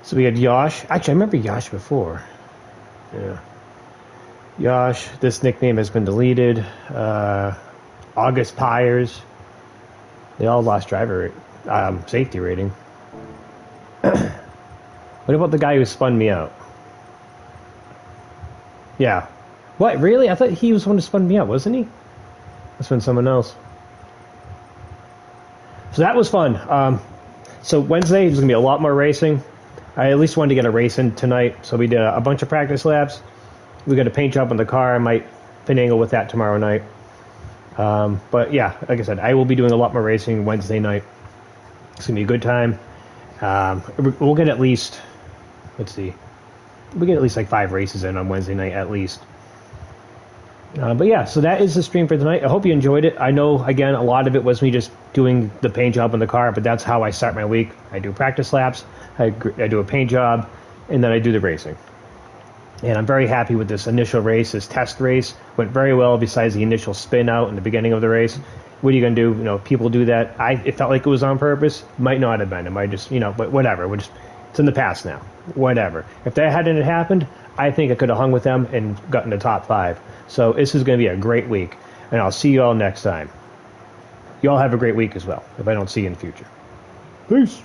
So we had Yosh. Actually, I remember Yosh before. Yeah. Yosh, this nickname has been deleted. August Pyers. They all lost driver safety rating. What about the guy who spun me out? Yeah. What, really? I thought he was the one who spun me out, wasn't he? That's been someone else. So that was fun. So Wednesday, there's going to be a lot more racing. I at least wanted to get a race in tonight, so we did a bunch of practice laps. We got a paint job on the car. I might finagle with that tomorrow night. But yeah, like I said, I will be doing a lot more racing Wednesday night. It's going to be a good time. We'll get at least, let's see, we'll get at least like 5 races in on Wednesday night at least. But yeah, so that is the stream for tonight. I hope you enjoyed it. I know, again, a lot of it was me just doing the paint job on the car, but that's how I start my week. I do practice laps, I do a paint job, and then I do the racing. And I'm very happy with this initial race. This test race went very well besides the initial spin out in the beginning of the race. What are you going to do? You know, people do that. It felt like it was on purpose. Might not have been. It might just, but whatever. It's in the past now. Whatever. If that hadn't happened, I think I could have hung with them and gotten the top 5. So this is going to be a great week. And I'll see you all next time. You all have a great week as well, if I don't see you in the future. Peace.